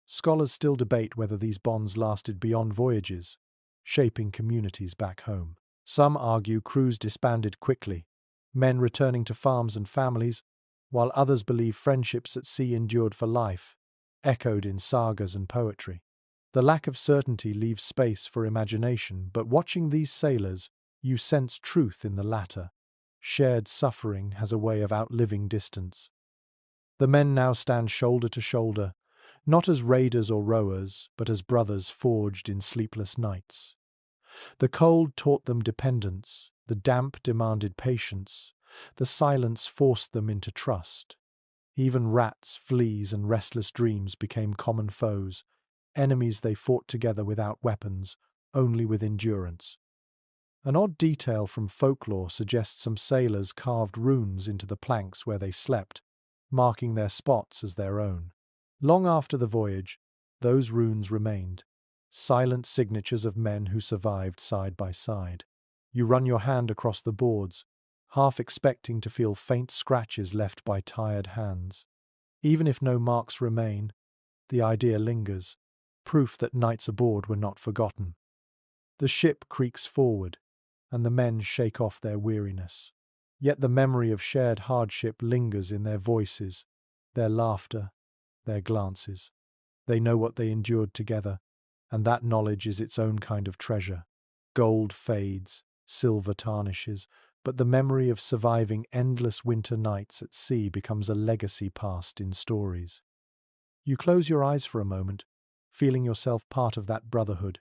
Scholars still debate whether these bonds lasted beyond voyages, shaping communities back home. Some argue crews disbanded quickly, men returning to farms and families, while others believe friendships at sea endured for life, echoed in sagas and poetry. The lack of certainty leaves space for imagination, but watching these sailors, you sense truth in the latter. Shared suffering has a way of outliving distance. The men now stand shoulder to shoulder, not as raiders or rowers, but as brothers forged in sleepless nights. The cold taught them dependence, the damp demanded patience, the silence forced them into trust. Even rats, fleas, and restless dreams became common foes, enemies they fought together without weapons, only with endurance. An odd detail from folklore suggests some sailors carved runes into the planks where they slept, marking their spots as their own. Long after the voyage, those runes remained, silent signatures of men who survived side by side. You run your hand across the boards, half expecting to feel faint scratches left by tired hands. Even if no marks remain, the idea lingers, proof that nights aboard were not forgotten. The ship creaks forward, and the men shake off their weariness. Yet the memory of shared hardship lingers in their voices, their laughter, their glances. They know what they endured together, and that knowledge is its own kind of treasure. Gold fades, silver tarnishes, but the memory of surviving endless winter nights at sea becomes a legacy passed in stories. You close your eyes for a moment, feeling yourself part of that brotherhood.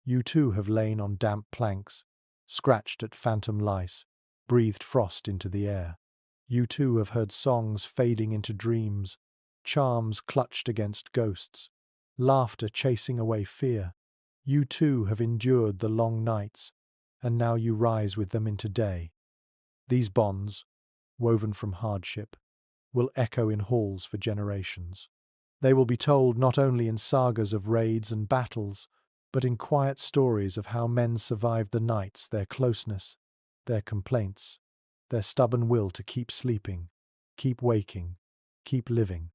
You too have lain on damp planks, scratched at phantom lice, breathed frost into the air. You too have heard songs fading into dreams, charms clutched against ghosts, laughter chasing away fear. You too have endured the long nights, and now you rise with them into day. These bonds, woven from hardship, will echo in halls for generations. They will be told not only in sagas of raids and battles, but in quiet stories of how men survived the nights, their closeness, their complaints, their stubborn will to keep sleeping, keep waking, keep living.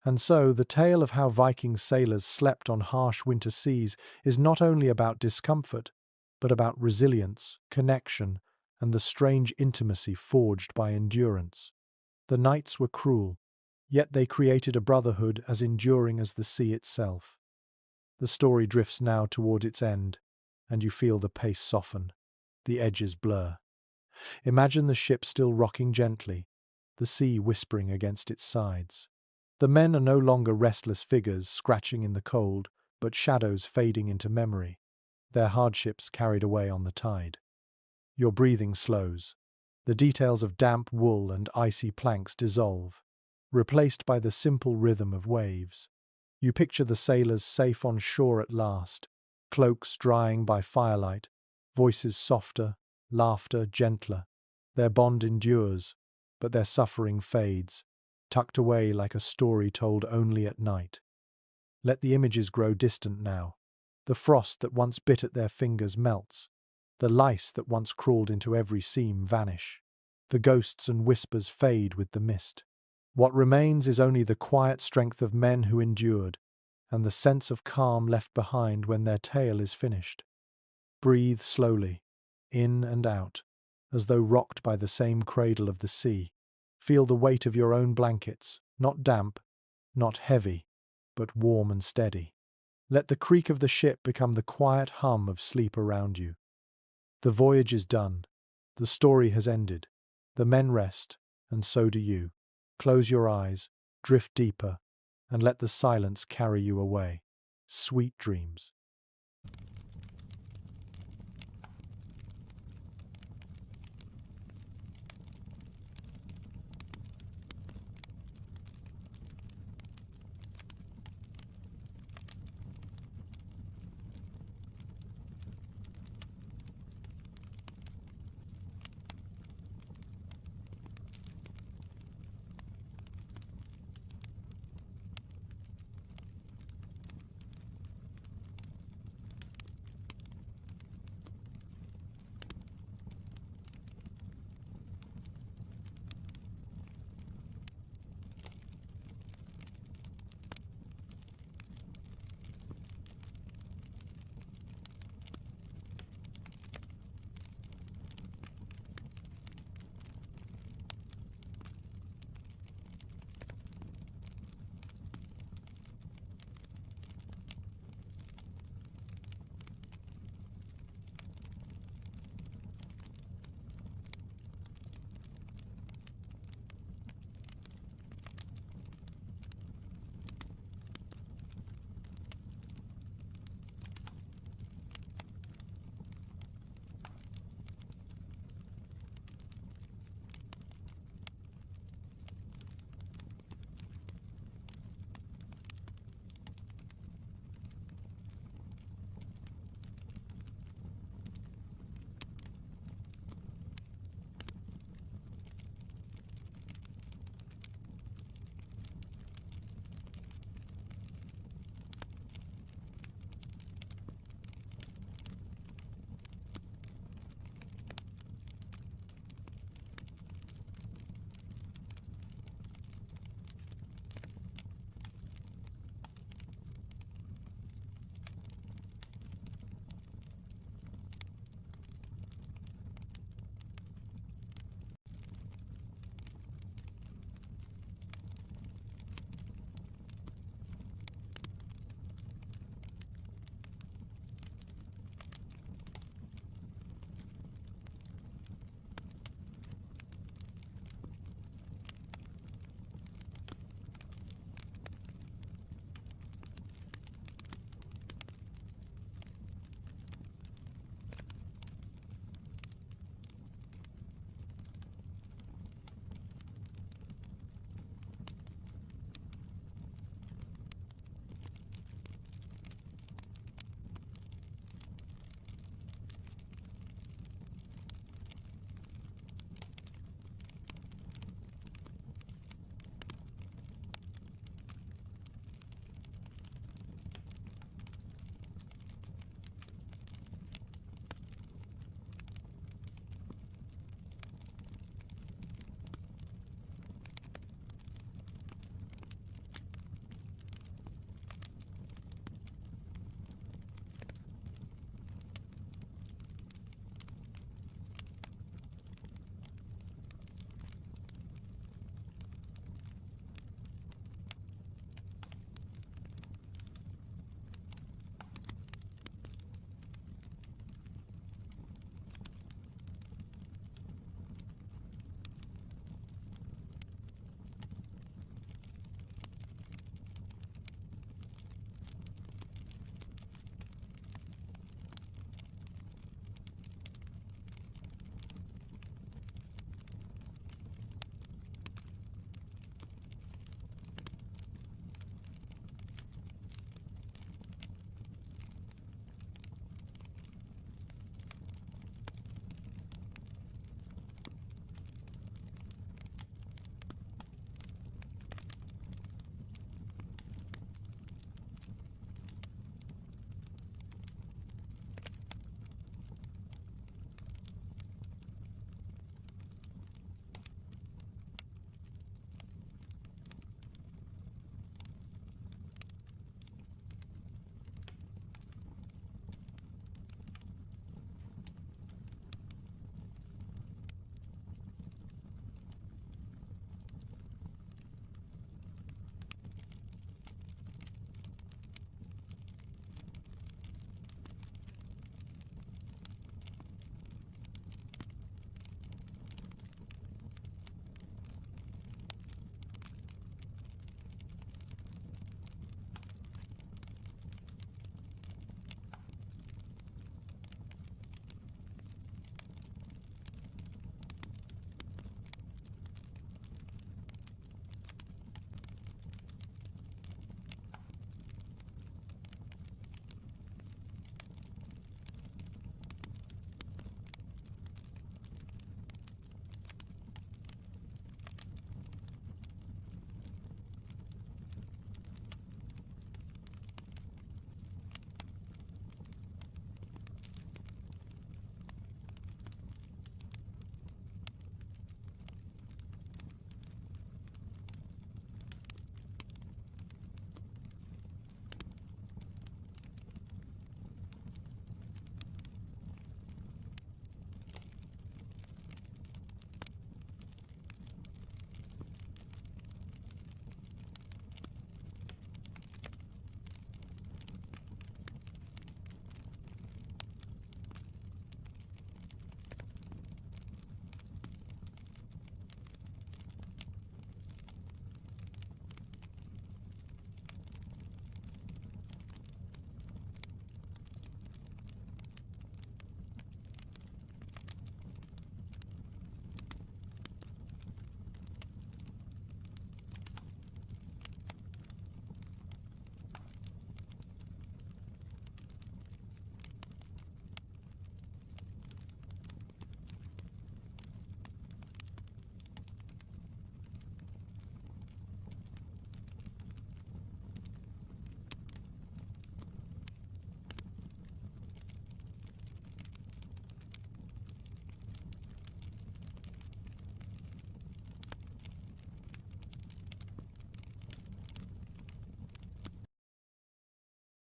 And so, the tale of how Viking sailors slept on harsh winter seas is not only about discomfort, but about resilience, connection, and the strange intimacy forged by endurance. The nights were cruel, yet they created a brotherhood as enduring as the sea itself. The story drifts now toward its end, and you feel the pace soften, the edges blur. Imagine the ship still rocking gently, the sea whispering against its sides. The men are no longer restless figures scratching in the cold, but shadows fading into memory, their hardships carried away on the tide. Your breathing slows. The details of damp wool and icy planks dissolve, replaced by the simple rhythm of waves. You picture the sailors safe on shore at last, cloaks drying by firelight, voices softer, laughter gentler. Their bond endures, but their suffering fades, tucked away like a story told only at night. Let the images grow distant now. The frost that once bit at their fingers melts. The lice that once crawled into every seam vanish. The ghosts and whispers fade with the mist. What remains is only the quiet strength of men who endured, and the sense of calm left behind when their tale is finished. Breathe slowly, in and out, as though rocked by the same cradle of the sea. Feel the weight of your own blankets, not damp, not heavy, but warm and steady. Let the creak of the ship become the quiet hum of sleep around you. The voyage is done. The story has ended. The men rest, and so do you. Close your eyes, drift deeper, and let the silence carry you away. Sweet dreams.